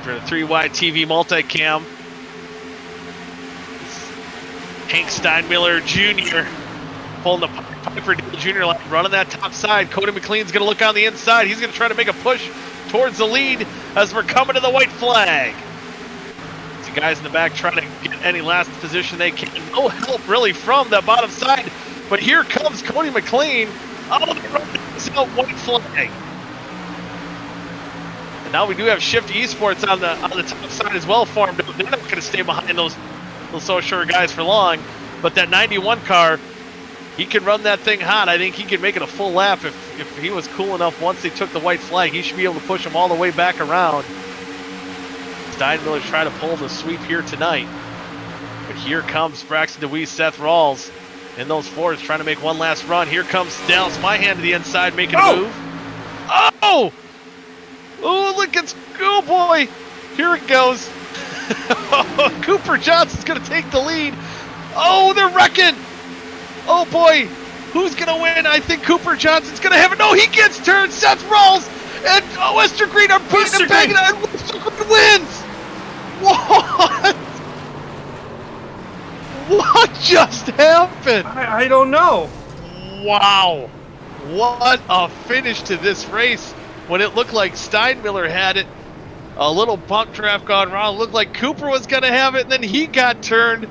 For the 3-wide TV multicam. Hank Steinmiller Jr. pulling the Piper Jr. line, running that top side. Cody McLean's going to look on the inside. He's going to try to make a push towards the lead as we're coming to the white flag. The guys in the back trying to get any last position they can. No help really from the bottom side. But here comes Cody McLean. Oh, they're running this out white flag. And now we do have Shift Esports on the top side as well formed. They're not going to stay behind those so short guys for long. But that 91 car, he can run that thing hot. I think he can make it a full lap if he was cool enough. Once they took the white flag, he should be able to push them all the way back around. Steinmiller's trying to pull the sweep here tonight. But here comes Braxton DeWeese, Seth Rawls in those Fords trying to make one last run. Here comes Dallas Myhan to the inside making a move. Oh! Oh, look, oh boy! Here it goes. Cooper Johnson's going to take the lead. Oh, they're wrecking! Oh boy, who's going to win? I think Cooper Johnson's going to have it. No, he gets turned. Seth Rawls and Western Green are beating him back, and Western Green wins! What? What just happened? I don't know. Wow. What a finish to this race when it looked like Steinmiller had it. A little bump draft gone wrong. It looked like Cooper was going to have it, and then he got turned.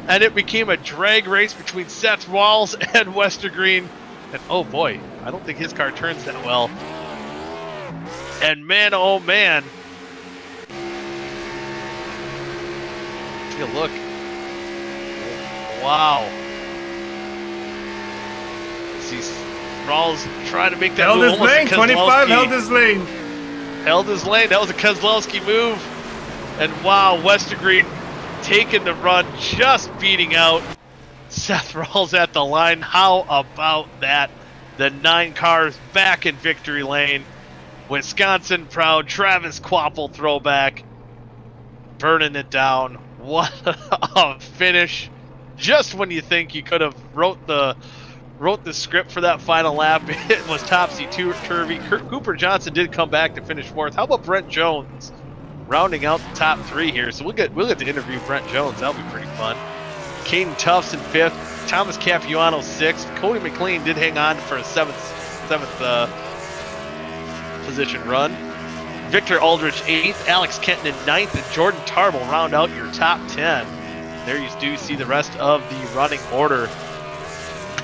And it became a drag race between Seth Rawls and Western Green. And oh boy, I don't think his car turns that well. And man, oh man. Take a look. Wow. See Rawls trying to make that held move. His lane, 25 held his lane. Held his lane. That was a Kozlowski move. And wow, Western Green taking the run, just beating out Seth Rawls at the line. How about that? The 9 cars back in victory lane. Wisconsin proud, Travis Quapple throwback, burning it down. What a finish. Just when you think you could have wrote the script for that final lap, it was topsy-turvy. Cooper Johnson did come back to finish 4th. How about Brent Jones rounding out the top 3 here? So we'll get to interview Brent Jones. That'll be pretty fun. Caden Tufts in 5th, Thomas Capuano 6th. Cody McLean did hang on for a 7th position run. Victor Aldrich 8th, Alex Kenton in 9th, and Jordan Tarble round out your top 10. There you do see the rest of the running order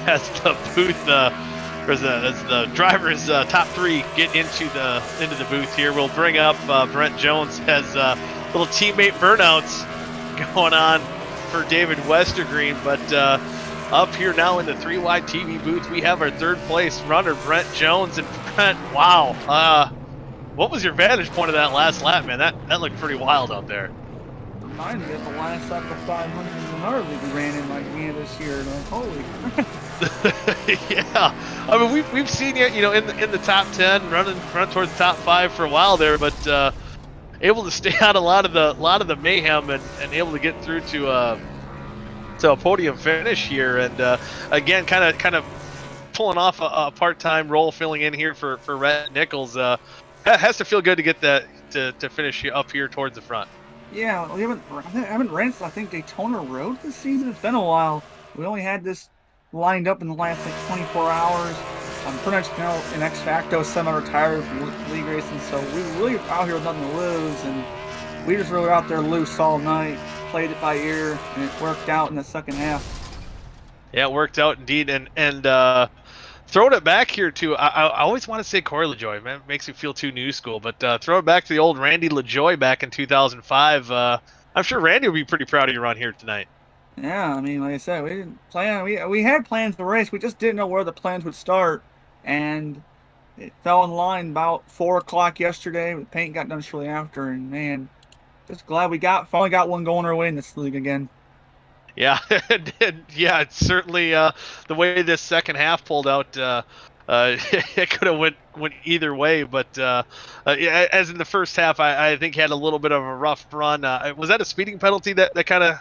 as the booth, as the drivers' top 3 get into the booth here. We'll bring up Brent Jones as little teammate burnouts going on for David Westergreen, but up here now in the 3-wide TV booth, we have our 3rd place runner, Brent Jones. And Brent, wow, what was your vantage point of that last lap, man? That looked pretty wild out there. Reminded me of the last lap of 500 in our league we ran in like me this year. And holy. Yeah, I mean we've seen you, in the top 10, running towards the top 5 for a while there, but able to stay out a lot of the mayhem and able to get through to a podium finish here, and again kind of pulling off a part-time role filling in here for Rhett Nichols. Has to feel good to get that to finish up here towards the front. Yeah, I haven't ran since I think Daytona Road this season. It's been a while. We only had this lined up in the last like 24 hours. I'm pretty much an ex facto semi-retired from league racing, so we really out here with nothing to lose, and we just really out there loose all night, played it by ear, and it worked out in the second half. Yeah, it worked out indeed, and throwing it back here to I always want to say Corey LaJoy, man, it makes me feel too new school, but throw it back to the old Randy LaJoy back in 2005. I'm sure Randy will be pretty proud of your run here tonight. Yeah, I mean, like I said, we didn't plan. We had plans to race. We just didn't know where the plans would start, and it fell in line about 4 o'clock yesterday. The paint got done shortly after, and man, just glad we finally got one going our way in this league again. Yeah, yeah, it's certainly the way this second half pulled out. It could have went either way, but yeah, as in the first half, I think had a little bit of a rough run. Was that a speeding penalty that kind of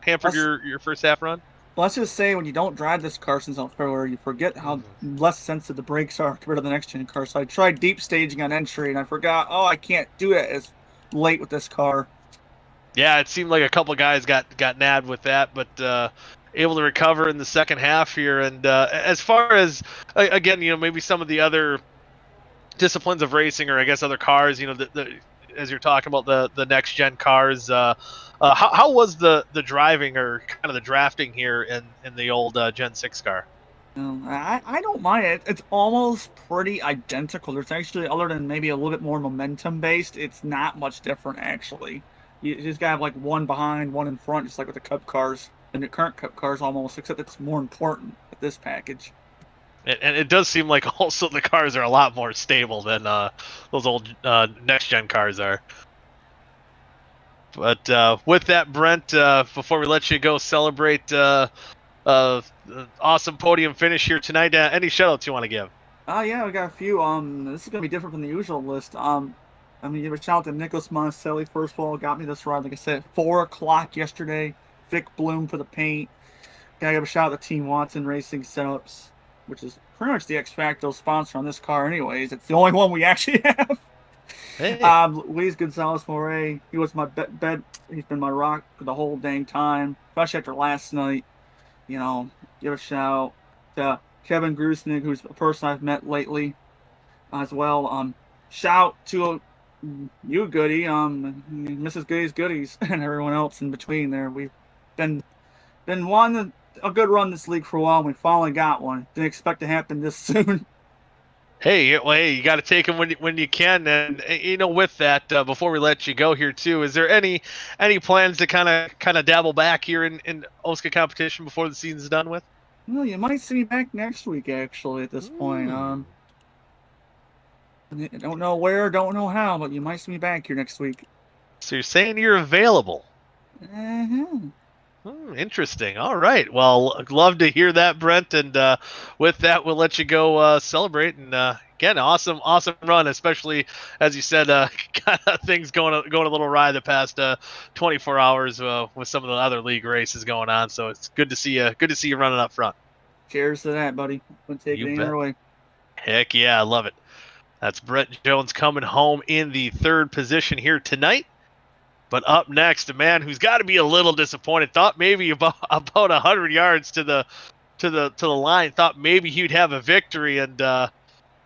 hampered your first half run? Let's just say when you don't drive this car since February, you forget how less sensitive the brakes are compared to the next gen car. So I tried deep staging on entry, and I forgot. Oh, I can't do it as late with this car. Yeah, it seemed like a couple guys got nabbed with that, but able to recover in the second half here. And as far as again, maybe some of the other disciplines of racing, or I guess other cars, as you're talking about the next gen cars, how was the driving or kind of the drafting here in the old Gen 6 car? I don't mind it. It's almost pretty identical. There's actually, other than maybe a little bit more momentum based, it's not much different actually. You just gotta have like one behind, one in front, just like with the Cup cars and the current Cup cars almost, except it's more important with this package. And it does seem like also the cars are a lot more stable than those old next gen cars are. But with that, Brent, before we let you go celebrate awesome podium finish here tonight, any shout-outs you want to give? Yeah, we got a few. This is gonna be different from the usual list. I mean, give a shout out to Nicholas Monticelli, first of all, got me this ride, like I said, 4 o'clock yesterday. Vic Bloom for the paint. Gotta give a shout out to Team Watson Racing Setups, which is pretty much the X Facto sponsor on this car anyways. It's the only one we actually have. Hey. Luis Gonzalez Moray, he was my bed. He's been my rock for the whole dang time, especially after last night. Give a shout to Kevin Grusnig, who's a person I've met lately as well. Shout to you, Goody, Mrs. Goody's Goodies, and everyone else in between there. We've been wanting a good run this league for a while, and we finally got one. Didn't expect to happen this soon. Hey, you got to take them when you can, and with that, before we let you go here too, is there any plans to kind of dabble back here in OSCA competition before the season's done with? Well, you might see me back next week, actually. At this point, I don't know where, don't know how, but you might see me back here next week. So you're saying you're available? Interesting. All right. Well, I'd love to hear that, Brent. And with that, we'll let you go celebrate. And again, awesome run, especially as you said, kind of things going a little awry the past 24 hours with some of the other league races going on. So it's good to see you. Good to see you running up front. Cheers to that, buddy. Wouldn't take it any other way. Heck yeah, I love it. That's Brent Jones coming home in the third position here tonight. But up next, a man who's got to be a little disappointed. Thought maybe about 100 yards to the line. Thought maybe he'd have a victory. And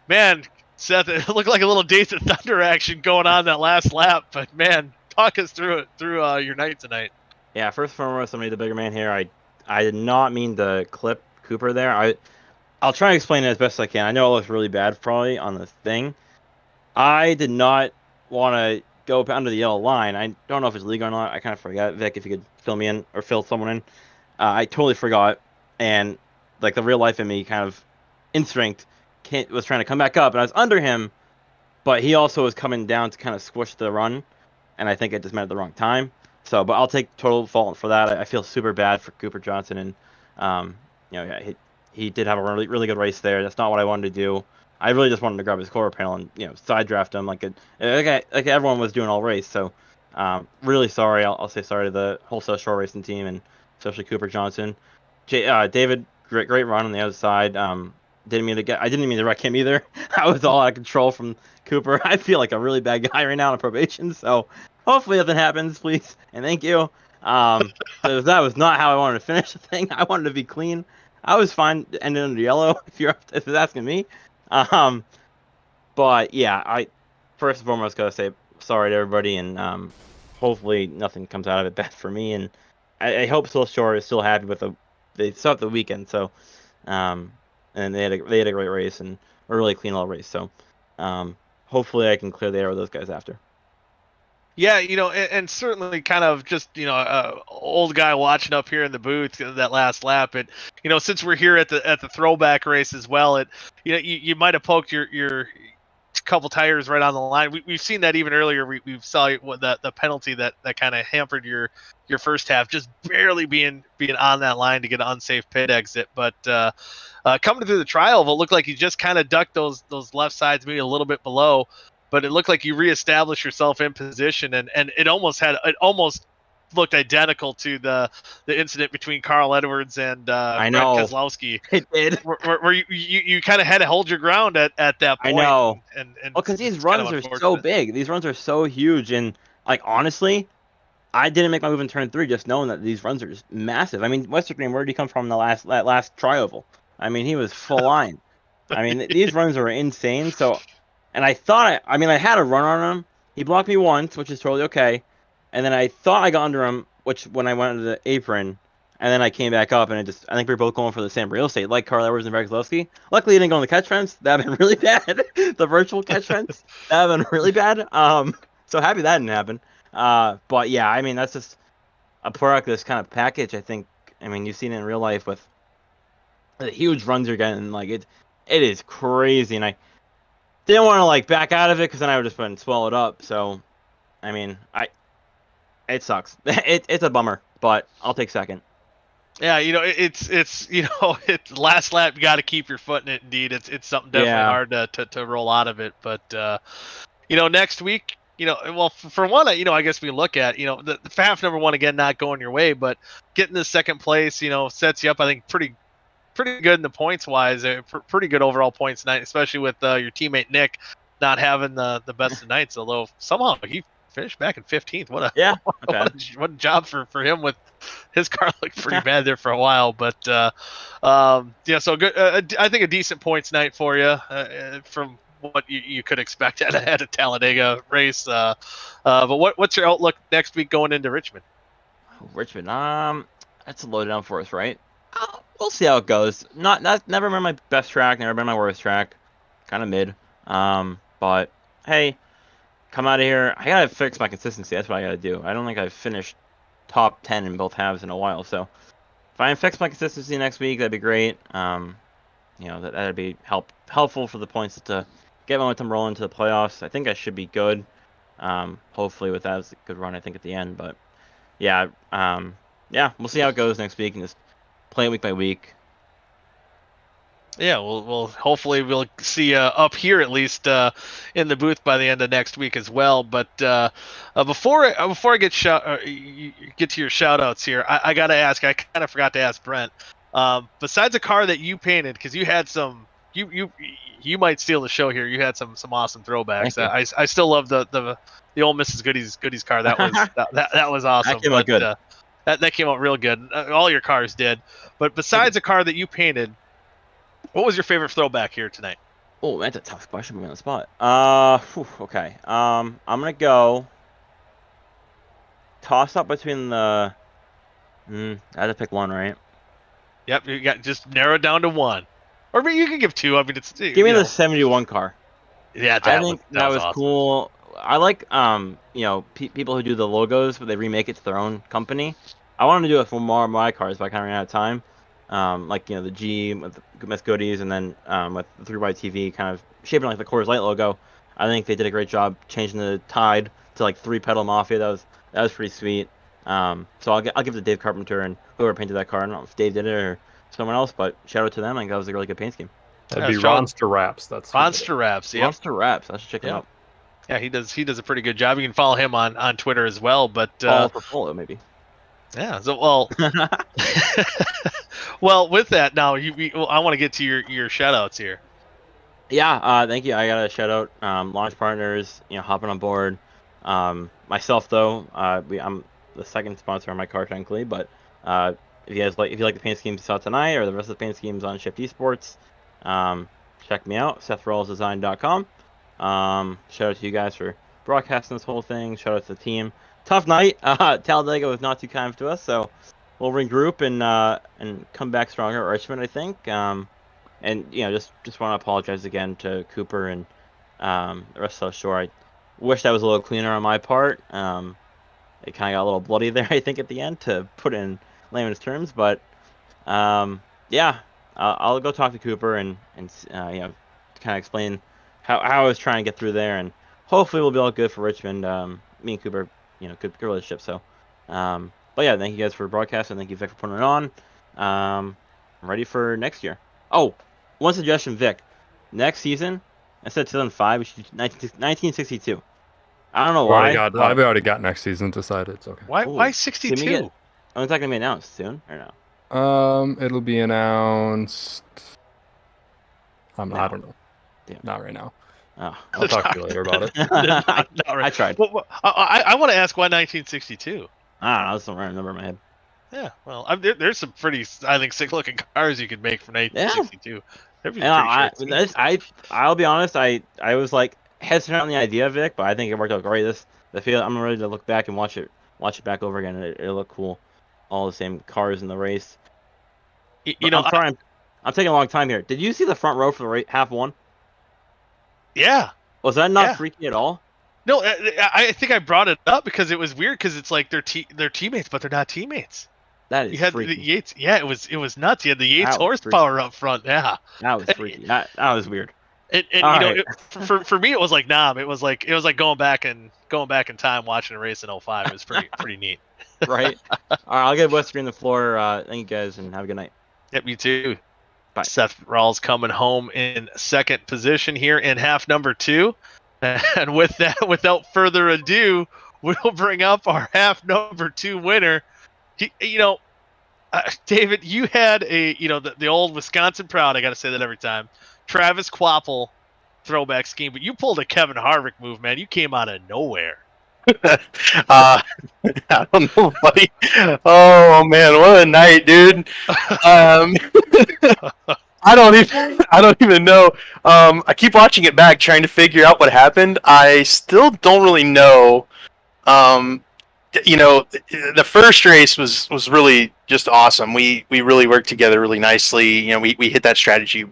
man, Seth, it looked like a little Days of Thunder action going on that last lap. But man, talk us through your night tonight. Yeah, first and foremost, I'm the bigger man here. I did not mean to clip Cooper there. I'll try to explain it as best I can. I know it looks really bad probably on the thing. I did not want to go under the yellow line. I don't know if it's legal or not. I kind of forgot. Vic, if you could fill me in or fill someone in. I totally forgot. And like the real life in me kind of instinct was trying to come back up. And I was under him, but he also was coming down to kind of squish the run. And I think it just met at the wrong time. So, but I'll take total fault for that. I feel super bad for Cooper Johnson. And, yeah, he did have a really, really good race there. That's not what I wanted to do. I really just wanted to grab his quarter panel and side draft him like everyone was doing all race. So really sorry. I'll say sorry to the wholesale short racing team and especially Cooper Johnson. David, great run on the other side. I didn't mean to wreck him either. I was all out of control from Cooper. I feel like a really bad guy right now on probation. So hopefully nothing happens, please and thank you. So that was not how I wanted to finish the thing. I wanted to be clean. I was fine ending under yellow if you're asking me. But yeah, I first and foremost gotta say sorry to everybody, and hopefully nothing comes out of it bad for me. And I hope Still Shore is still happy with they still have the weekend. So, and they had a great race and a really clean little race. So, hopefully I can clear the air with those guys after. Yeah, and certainly kind of just, old guy watching up here in the booth that last lap. And, since we're here at the throwback race as well, you might have poked your couple tires right on the line. We've seen that even earlier. We saw what the penalty that kind of hampered your first half, just barely being on that line to get an unsafe pit exit. But coming through the trial, it looked like you just kind of ducked those left sides maybe a little bit below. But it looked like you reestablished yourself in position, and it almost looked identical to the incident between Carl Edwards and Brent Keselowski. It did. Where you kind of had to hold your ground at that point. I know. And well, because these runs are so big. These runs are so huge, and like honestly, I didn't make my move in turn 3 just knowing that these runs are just massive. I mean, Westergreen, where did he come from that last tri-oval? I mean, he was full line. I mean, these runs are insane. So. And I thought, I had a run on him. He blocked me once, which is totally okay. And then I thought I got under him, which when I went into the apron, and then I came back up, and I think we were both going for the same real estate, like Carl Edwards and Brent Keselowski. Luckily, he didn't go on the catch fence. That would have been really bad. The virtual catch fence, that would have been really bad. So happy that didn't happen. But yeah, I mean, that's just a product of this kind of package. I think, you've seen it in real life with the huge runs you're getting. Like, it is crazy. And I didn't want to like back out of it because then I would just been swallowed up. So, it sucks. It's a bummer, but I'll take second. Yeah, it's last lap. You got to keep your foot in it. Indeed, it's something definitely hard to roll out of it. But next week, well, for one, I guess we look at the half number one again not going your way, but getting the second place, sets you up. I think pretty good in the points wise. Pretty good overall points tonight, especially with your teammate Nick not having the best of nights. Although somehow he finished back in 15th. What a job for him with his car looked pretty bad there for a while. But so good. I think a decent points night for you from what you could expect at a Talladega race. But what's your outlook next week going into Richmond? Richmond, that's a low down for us, right? We'll see how it goes. Never been my best track, never been my worst track. Kind of mid. But hey, come out of here. I gotta fix my consistency. That's what I gotta do. I don't think I've finished top 10 in both halves in a while. So if I can fix my consistency next week, that'd be great. That'd be helpful for the points to get momentum rolling to the playoffs. I think I should be good. Hopefully with that, it's a good run. I think at the end, but yeah, we'll see how it goes next week and just play it week by week. Yeah, we'll hopefully we'll see up here at least in the booth by the end of next week as well. But before I get to your shout outs here, I gotta ask. I kind of forgot to ask Brent. Besides a car that you painted, because you had some, you might steal the show here. You had some awesome throwbacks. I still love the old Mrs. Goodies car. That was that was awesome. That came out good. That came out real good. All your cars did. But besides a car that you painted, what was your favorite throwback here tonight? Oh, that's a tough question. Put me on the spot. Okay. I'm gonna go toss up between the. I had to pick one, right? Yep, you got just narrowed down to one, or maybe you can give two. I mean, it's give me the 71 car. Yeah, I think that was awesome. Cool. I like people who do the logos, but they remake it to their own company. I wanted to do it for more of my cars, but I kind of ran out of time. The G with Miss Goodies, and then with the 3YTV kind of shaping like the Coors Light logo. I think they did a great job changing the Tide to like 3-pedal Mafia. That was pretty sweet. So I'll give it to Dave Carpenter and whoever painted that car. I don't know if Dave did it or someone else, but shout out to them. I think that was a really good paint scheme. That'd be Ronster Wraps. That's Monster Wraps. Yeah, Monster Wraps. I should check him out. Yeah, he does a pretty good job. You can follow him on Twitter as well. But follow maybe. Yeah. So well, with that now, I want to get to your shout outs here. Yeah. Thank you. I got a shout out. Launch partners, hopping on board. Myself though, I'm the second sponsor on my car technically, but if you like the paint schemes you saw tonight or the rest of the paint schemes on Shift Esports, check me out, SethRollsDesign.com. Shout out to you guys for broadcasting this whole thing. Shout out to the team. Tough night. Talladega was not too kind to us, so we'll regroup and come back stronger at Richmond, I think. And just want to apologize again to Cooper and the rest of the shore. I wish that was a little cleaner on my part. It kind of got a little bloody there, I think, at the end, to put it in layman's terms. But yeah, I'll go talk to Cooper and kind of explain how I was trying to get through there, and hopefully we'll be all good for Richmond. Me and Cooper, good relationship. So, but yeah, thank you guys for broadcasting. Thank you, Vic, for putting it on. I'm ready for next year. Oh, one suggestion, Vic. Next season, instead of 2005, we should do 1962. I don't know why. I've already got next season decided. It's okay. Why 62? Oh, is that gonna be announced soon or no? It'll be announced. I don't know. Damn. Not right now. Oh, I'll talk to you later about it. I tried. Well, I want to ask why 1962. I don't know. That's a random number in my head. Yeah, well, there's some pretty, I think, sick-looking cars you could make from 1962. I'll be honest. I was like hesitant on the idea, Vic, but I think it worked out great. I'm ready to look back and watch it back over again. It'll look cool. All the same cars in the race. I'm sorry, I'm taking a long time here. Did you see the front row for the half one? Yeah. Was that not freaky at all? No, I think I brought it up because it was weird because it's like they're teammates, but they're not teammates. That is you had freaky. The Yates. Yeah, it was nuts. You had the Yates horsepower up front. Yeah, that was freaky. That was weird. And for me, it was like It was like going back in time watching a race in 05. It was pretty neat. Right. All right, I'll give Western the floor. Thank you guys, and have a good night. Yep, you too. Bye. Seth Rawls coming home in second position here in half number 2. And with that, without further ado, we'll bring up our half number 2 winner. David, you had the old Wisconsin proud. I got to say that every time. Travis Quapple throwback scheme, but you pulled a Kevin Harvick move, man. You came out of nowhere. I don't know, buddy. Oh man, what a night, dude. I don't even know. I keep watching it back, trying to figure out what happened. I still don't really know. The first race was really just awesome. We really worked together really nicely. We hit that strategy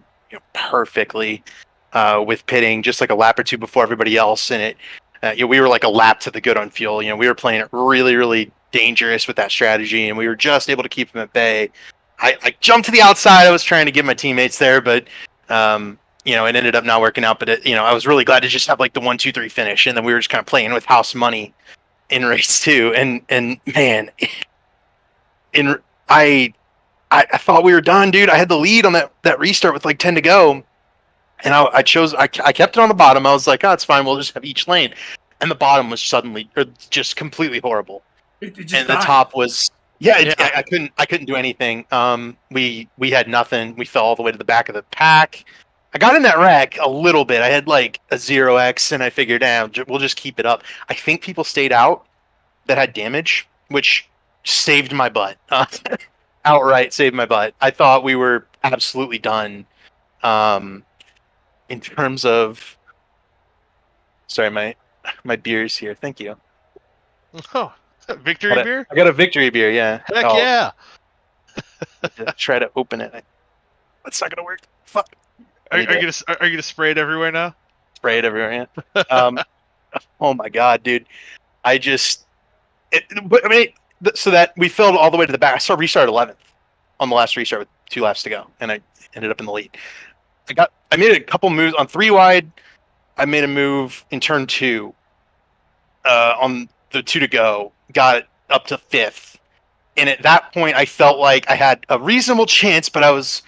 perfectly with pitting just like a lap or two before everybody else, and we were like a lap to the good on fuel. We were playing it really, really dangerous with that strategy, and we were just able to keep them at bay. I jumped to the outside. I was trying to get my teammates there, but it ended up not working out. But I was really glad to just have like the 1, 2, 3 finish, and then we were just kind of playing with house money in race 2. And man, I thought we were done, dude. I had the lead on that restart with like 10 to go. And I kept it on the bottom. I was like, oh, it's fine. We'll just have each lane. And the bottom was just completely horrible. And the top was, I couldn't do anything. We had nothing. We fell all the way to the back of the pack. I got in that wreck a little bit. I had like a 0x, and I figured, we'll just keep it up. I think people stayed out that had damage, which saved my butt. Outright saved my butt. I thought we were absolutely done. In terms of, sorry, my beer's here. Thank you. Oh, victory beer? I got a victory beer. Yeah. Heck yeah. Try to open it. That's not gonna work. Fuck. Are you gonna spray it everywhere now? Spray it everywhere. Yeah. Oh my god, dude. So that we filled all the way to the back. I saw restart 11th on the last restart with 2 laps to go, and I ended up in the lead. I made a couple moves on 3 wide. I made a move in turn 2 on the 2 to go. Got it up to 5th, and at that point, I felt like I had a reasonable chance, but I was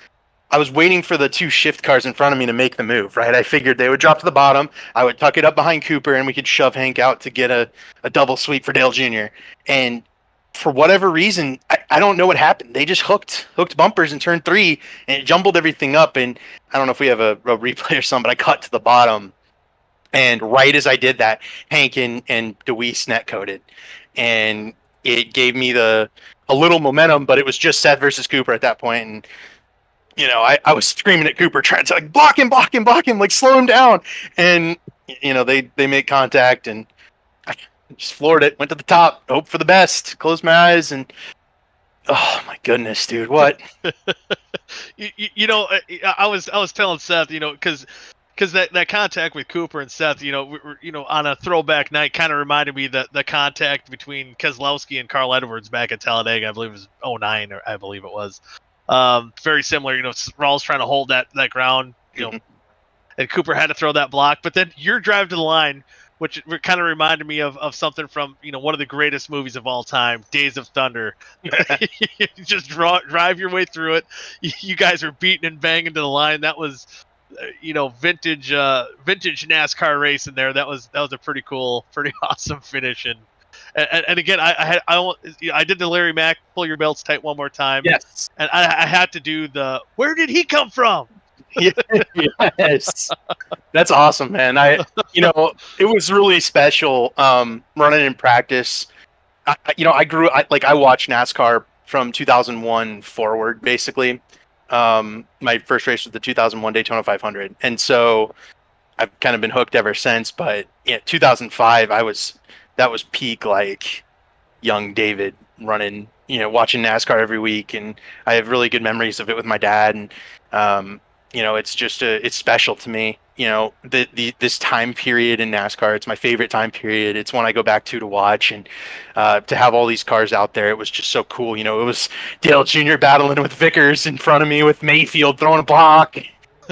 waiting for the 2 shift cars in front of me to make the move. Right, I figured they would drop to the bottom. I would tuck it up behind Cooper, and we could shove Hank out to get a double sweep for Dale Jr. And for whatever reason, I don't know what happened. They just hooked bumpers in turn 3, and it jumbled everything up. And I don't know if we have a replay or something, but I cut to the bottom. And right as I did that, Hank and Deweese netcoded. And it gave me a little momentum, but it was just Seth versus Cooper at that point, and I was screaming at Cooper, trying to like block him, like slow him down, and they made contact, and I just floored it, went to the top, hope for the best, closed my eyes, and oh my goodness, dude, what? I was telling Seth, because that contact with Cooper and Seth, on a throwback night, kind of reminded me that the contact between Keselowski and Carl Edwards back at Talladega, I believe it was 09, or I believe it was. Very similar, Rawls trying to hold that ground, and Cooper had to throw that block. But then your drive to the line, which kind of reminded me of something from one of the greatest movies of all time, Days of Thunder. Just drive your way through it. You guys are beating and banging to the line. That was vintage NASCAR race in there. That was a pretty cool, pretty awesome finish. And again, I did the Larry Mack pull your belts tight one more time. Yes. And I had to do the where did he come from? Yes. That's awesome, man. It was really special running in practice. I watched NASCAR from 2001 forward, basically. My first race was the 2001 Daytona 500, and so I've kind of been hooked ever since. But 2005, that was peak, like young David running, watching NASCAR every week, and I have really good memories of it with my dad. And it's just it's special to me. This time period in NASCAR, it's my favorite time period. It's one I go back to watch, and to have all these cars out there, it was just so cool. It was Dale Jr. battling with Vickers in front of me, with Mayfield throwing a block.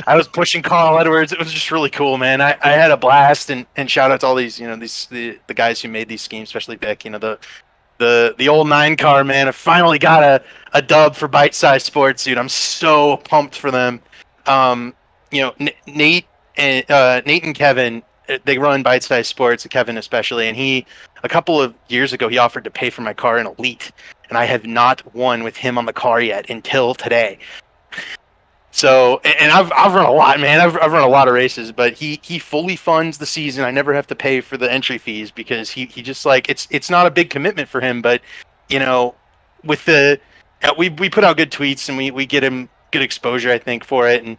I was pushing Carl Edwards. It was just really cool, man. I had a blast, and shout out to all these, the guys who made these schemes, especially Vic. The old 9 car, man. I finally got a dub for Bite Size Sports, dude. I'm so pumped for them. Nate and Kevin, they run Bite Size Sports, Kevin especially, and a couple of years ago, he offered to pay for my car in Elite, and I have not won with him on the car yet until today. So, and I've run a lot, man. I've run a lot of races, but he fully funds the season. I never have to pay for the entry fees because he just like it's not a big commitment for him, but with we put out good tweets and we get him good exposure, I think, for it, and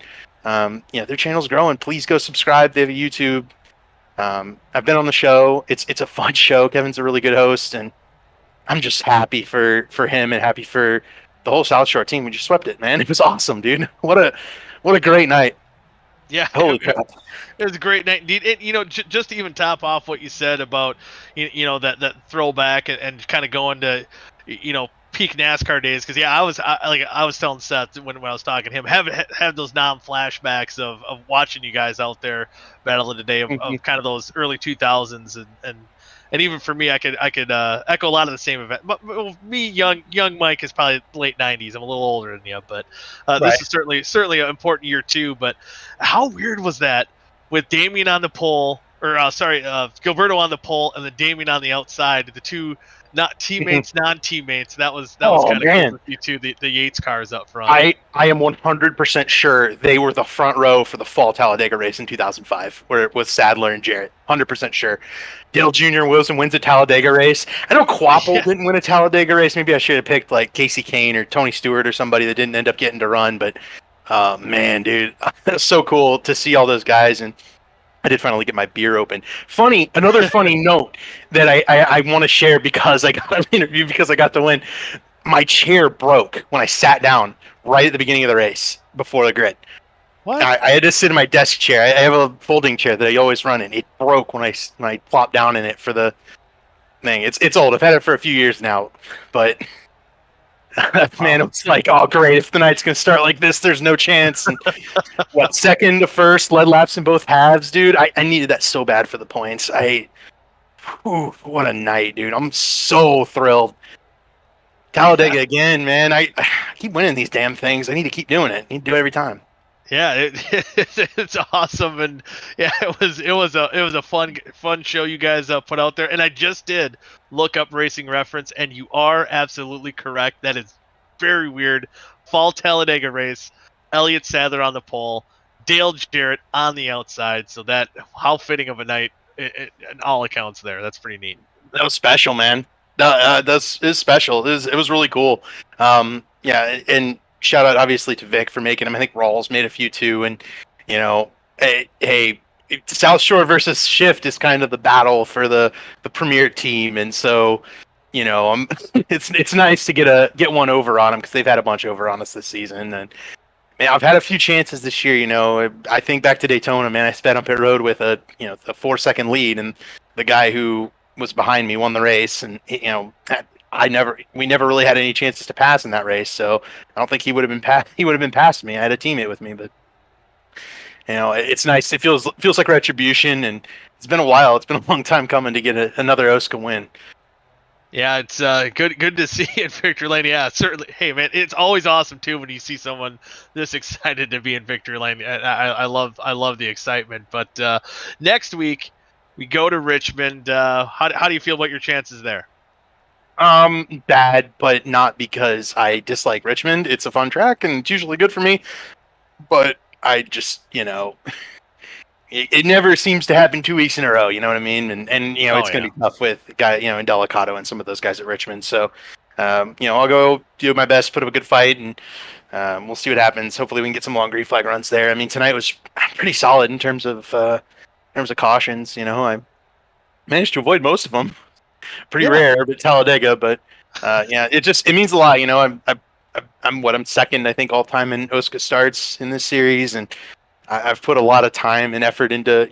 their channel's growing. Please go subscribe. They have a YouTube. I've been on the show. It's a fun show. Kevin's a really good host, and I'm just happy for him and happy for the whole South Shore team. We just swept it, man. It was awesome, dude. What a great night. Yeah, holy crap! It was a great night indeed. Just to even top off what you said about that throwback and kind of going to peak NASCAR days, because I was telling Seth when I was talking to him, have those flashbacks of watching you guys out there battling today of kind of those early 2000s and even for me, I could echo a lot of the same event. But me, young Mike, is probably late 90s. I'm a little older than you, but this is certainly an important year too. But how weird was that with Damien on the pole, or Gilberto on the pole, and then Damien on the outside, the two not teammates, non-teammates. That was kind of cool with you two, the Yates cars up front. I am 100% sure they were the front row for the fall Talladega race in 2005, where it was Sadler and Jarrett. 100% sure. Dale Jr. Wilson wins a Talladega race. I know Quapple didn't win a Talladega race. Maybe I should have picked like Casey Kane or Tony Stewart or somebody that didn't end up getting to run. But man, dude, that's so cool to see all those guys. And I did finally get my beer open. Another funny note that I want to share because I got an interview because I got to win. My chair broke when I sat down right at the beginning of the race before the grid. What? I had to sit in my desk chair. I have a folding chair that I always run in. It broke when I plopped down in it for the thing. It's old. I've had it for a few years now, but man, it's like, oh great, if the night's gonna start like this, there's no chance. And second to first, led laps in both halves, dude. I needed that so bad for the points. What a night, dude. I'm so thrilled. Talladega again, man. I keep winning these damn things. I need to keep doing it. I need to do it every time. Yeah, it's awesome, and yeah, it was a fun show you guys put out there. And I just did look up Racing Reference, and you are absolutely correct. That is very weird. Fall Talladega race, Elliott Sadler on the pole, Dale Jarrett on the outside. So how fitting of a night, in all accounts there. That's pretty neat. That was special, man. That's is special. It was really cool. Yeah, and shout out obviously to Vic for making them. I think Rawls made a few too, and hey, South Shore versus Shift is kind of the battle for the premier team, and so it's nice to get one over on them because they've had a bunch over on us this season, and man, I've had a few chances this year. I think back to Daytona, man. I sped on pit road with a 4-second lead, and the guy who was behind me won the race, and we never really had any chances to pass in that race. So I don't think he would have been past me. I had a teammate with me, but it's nice. It feels like retribution, and it's been a while. It's been a long time coming to get another OSCA win. Yeah, it's good to see in Victory Lane. Yeah, certainly. Hey, man, it's always awesome too when you see someone this excited to be in Victory Lane. I love the excitement. But next week we go to Richmond. How do you feel about your chances there? Bad, but not because I dislike Richmond. It's a fun track and it's usually good for me. But I just it never seems to happen 2 weeks in a row, you know what I mean? And it's going to be tough with in Delicato and some of those guys at Richmond. So, I'll go do my best, put up a good fight, and we'll see what happens. Hopefully we can get some long green flag runs there. I mean, tonight was pretty solid in terms of cautions. I managed to avoid most of them. Pretty rare, but Talladega. But it means a lot. I'm second, I think, all time in OSCA starts in this series, and I've put a lot of time and effort into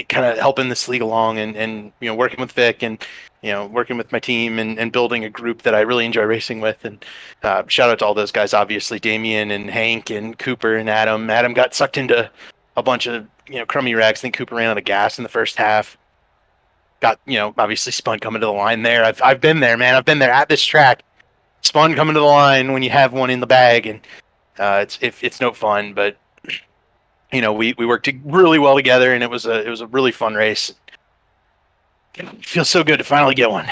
kind of helping this league along, and working with Vic, and working with my team, and building a group that I really enjoy racing with. And shout out to all those guys, obviously Damien and Hank and Cooper and Adam. Adam got sucked into a bunch of crummy rags. I think Cooper ran out of gas in the first half. Got obviously spun coming to the line there. I've been there, man. I've been there at this track. Spun coming to the line when you have one in the bag, and it's no fun, but. We worked really well together, and it was a really fun race. It feels so good to finally get one.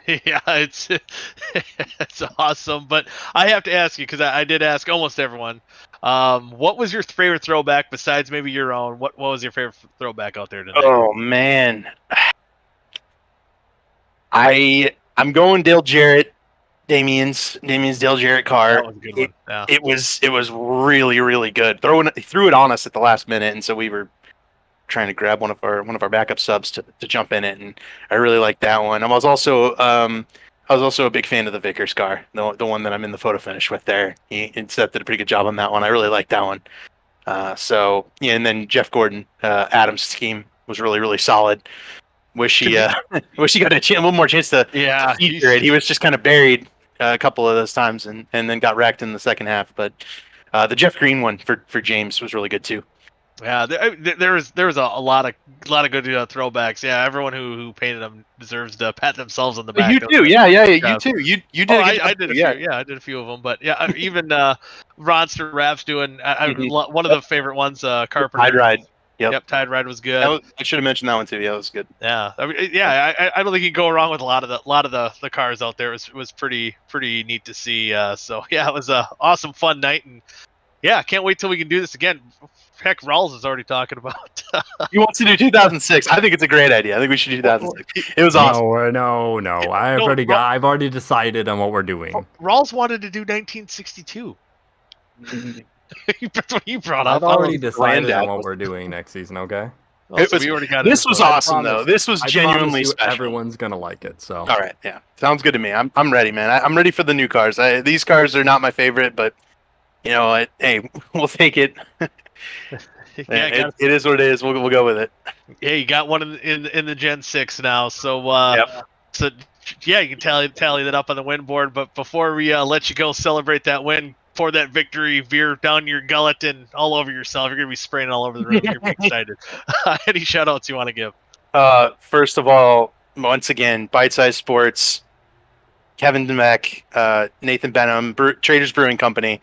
Yeah, it's awesome. But I have to ask you, because I did ask almost everyone, what was your favorite throwback besides maybe your own? What was your favorite throwback out there tonight? Oh man, I'm going Dale Jarrett. Damien's Dale Jarrett car. That was a good one. Yeah. It was really, really good. He threw it on us at the last minute, and so we were trying to grab one of our backup subs to jump in it, and I really liked that one. I was also a big fan of the Vickers car, the one that I'm in the photo finish with there. Seth did a pretty good job on that one. I really liked that one. And then Jeff Gordon, Adam's scheme was really, really solid. Wish he got a little more chance to feature it. He was just kind of buried a couple of those times, and then got wrecked in the second half. But the Jeff Green one for James was really good too. Yeah, there was a lot of good throwbacks. Yeah, everyone who painted them deserves to pat themselves on the back. You too, you too. You did. I did a few. Yeah, I did a few of them. But yeah, even Ronster Raps doing one of the favorite ones. Carpenter. Tide Ride. Yep, Tide Ride was good. I should have mentioned that one too. Yeah, it was good. Yeah, I don't think you can go wrong with a lot of the cars out there. It was pretty neat to see. So yeah, it was a awesome, fun night, and yeah, can't wait till we can do this again. Heck, Rawls is already talking about. He wants to do 2006. I think it's a great idea. I think we should do 2006. It was awesome. No. I've already decided on what we're doing. Rawls wanted to do 1962. That's what you brought up. I've already decided on what we're doing next season. Okay. We already got this was awesome though. This was genuinely special. Everyone's gonna like it. So. All right. Yeah. Sounds good to me. I'm ready, man. I'm ready for the new cars. These cars are not my favorite, but hey, we'll take it. It is what it is. We'll go with it. Yeah, you got one in the Gen 6 now, so so yeah, you can tally that up on the win board. But before we let you go celebrate that win, pour that victory beer down your gullet and all over yourself. You're gonna be spraying all over the room. You're gonna be excited. Any shout outs you want to give? First of all, once again, Bite Size Sports, Kevin Demek, Nathan Benham, Traders Brewing Company.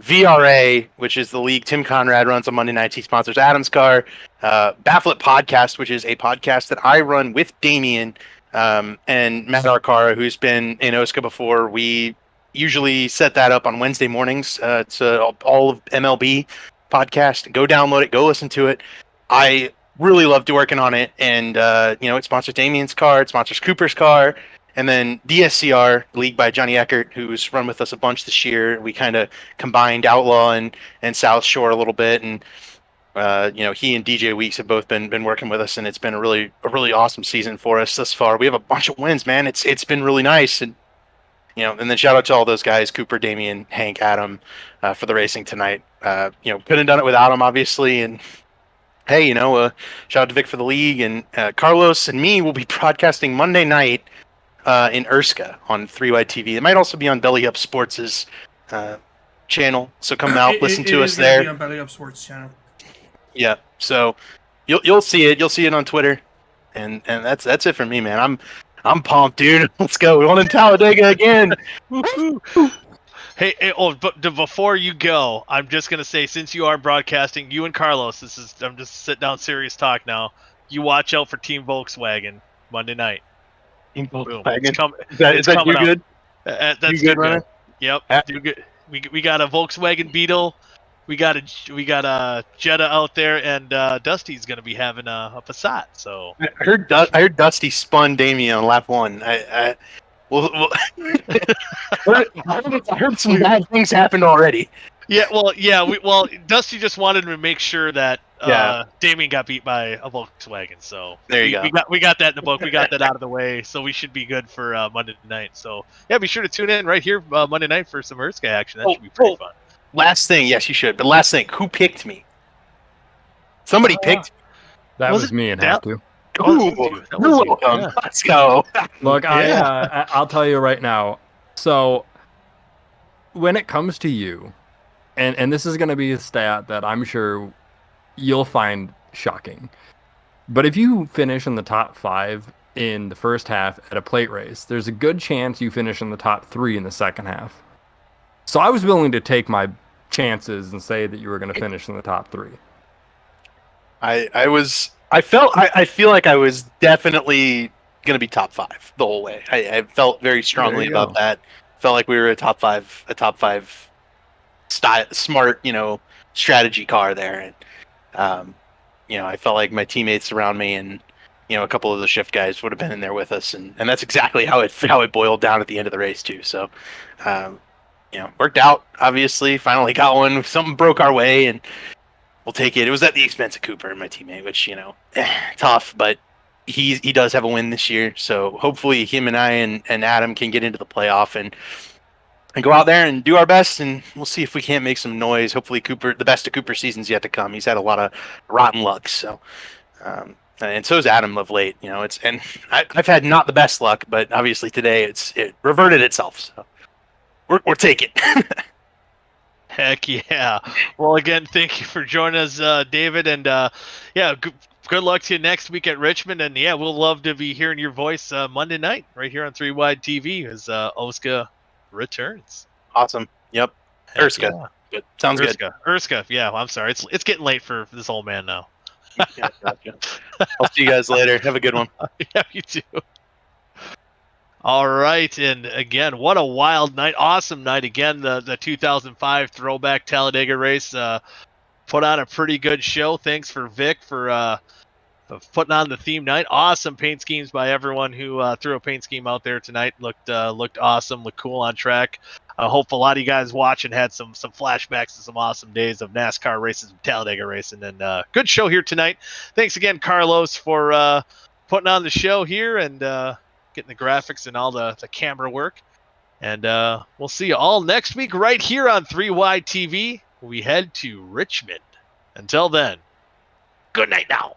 VRA, which is the league Tim Conrad runs on Monday nights. He sponsors Adam's Car. Bafflet Podcast, which is a podcast that I run with Damien and Matt Arcara, who's been in OSCA before. We usually set that up on Wednesday mornings. It's all of MLB podcast. Go download it. Go listen to it. I really loved working on it. And, it sponsors Damien's car. It sponsors Cooper's car. And then DSCR, league by Johnny Eckert, who's run with us a bunch this year. We kind of combined Outlaw and South Shore a little bit, and he and DJ Weeks have both been working with us, and it's been a really awesome season for us thus far. We have a bunch of wins, man. It's been really nice, and and then shout out to all those guys: Cooper, Damien, Hank, Adam, for the racing tonight. Couldn't have done it without them, obviously, and hey, shout out to Vic for the league, and Carlos and me will be broadcasting Monday night in Urska on 3Y TV. It might also be on Belly Up Sports' channel, so come out, listen to us there. Be on Belly Up Sports channel. Yeah, so you'll see it. You'll see it on Twitter, and that's it for me, man. I'm pumped, dude. Let's go. We won in Talladega again. Hey, but before you go, I'm just gonna say, since you are broadcasting, you and Carlos, I'm just sit down serious talk now. You watch out for Team Volkswagen Monday night. Team Volkswagen. Is that you good? That's you good, runner? Yep. Do good. We got a Volkswagen Beetle. We got a Jetta out there, and Dusty's gonna be having a Passat. So I heard Dusty spun Damien on lap 1. I heard some bad things happened already. Yeah, Dusty just wanted to make sure that Damien got beat by a Volkswagen. So there you go. We got that in the book. We got that out of the way, so we should be good for Monday night. So yeah, be sure to tune in right here Monday night for some Urska action. That should be pretty fun. Last thing, yes, you should. But last thing, who picked me? Somebody picked me. That was me and have to. Ooh, you're welcome. Yeah. Let's go. Look, I'll tell you right now. So when it comes to you, and this is going to be a stat that I'm sure you'll find shocking, but if you finish in the top 5 in the first half at a plate race, there's a good chance you finish in the top 3 in the second half. So I was willing to take my chances and say that you were going to finish in the top 3. I feel like I was definitely going to be top 5 the whole way. I felt very strongly about that. Felt like we were a top 5 smart, strategy car there. And, I felt like my teammates around me and, a couple of the shift guys would have been in there with us. And that's exactly how it boiled down at the end of the race too. So, worked out, obviously. Finally got one. Something broke our way, and we'll take it. It was at the expense of Cooper and my teammate, which, tough, but he does have a win this year. So hopefully him and I and Adam can get into the playoff and go out there and do our best, and we'll see if we can't make some noise. Hopefully the best of Cooper's season's yet to come. He's had a lot of rotten luck, so and so is Adam of late. I've had not the best luck, but obviously today it reverted itself. So we're taking. Heck yeah. Well, again, thank you for joining us, David. And good luck to you next week at Richmond. And yeah, we'll love to be hearing your voice Monday night right here on 3Wide TV as OSCA returns. Awesome. Yep. Urska. Yeah. Good. Sounds good. Urska. Yeah, I'm sorry. It's getting late for this old man now. Yeah, gotcha. I'll see you guys later. Have a good one. Yeah, you too. All right, and again, what a wild night. Awesome night. Again, the 2005 Throwback Talladega race put on a pretty good show. Thanks for Vic for putting on the theme night. Awesome paint schemes by everyone who threw a paint scheme out there tonight. Looked awesome, looked cool on track. I hope a lot of you guys watching had some flashbacks to some awesome days of NASCAR races and Talladega racing. And good show here tonight. Thanks again, Carlos, for putting on the show here and getting the graphics and all the camera work. And we'll see you all next week right here on 3Y TV. We head to Richmond. Until then, good night now.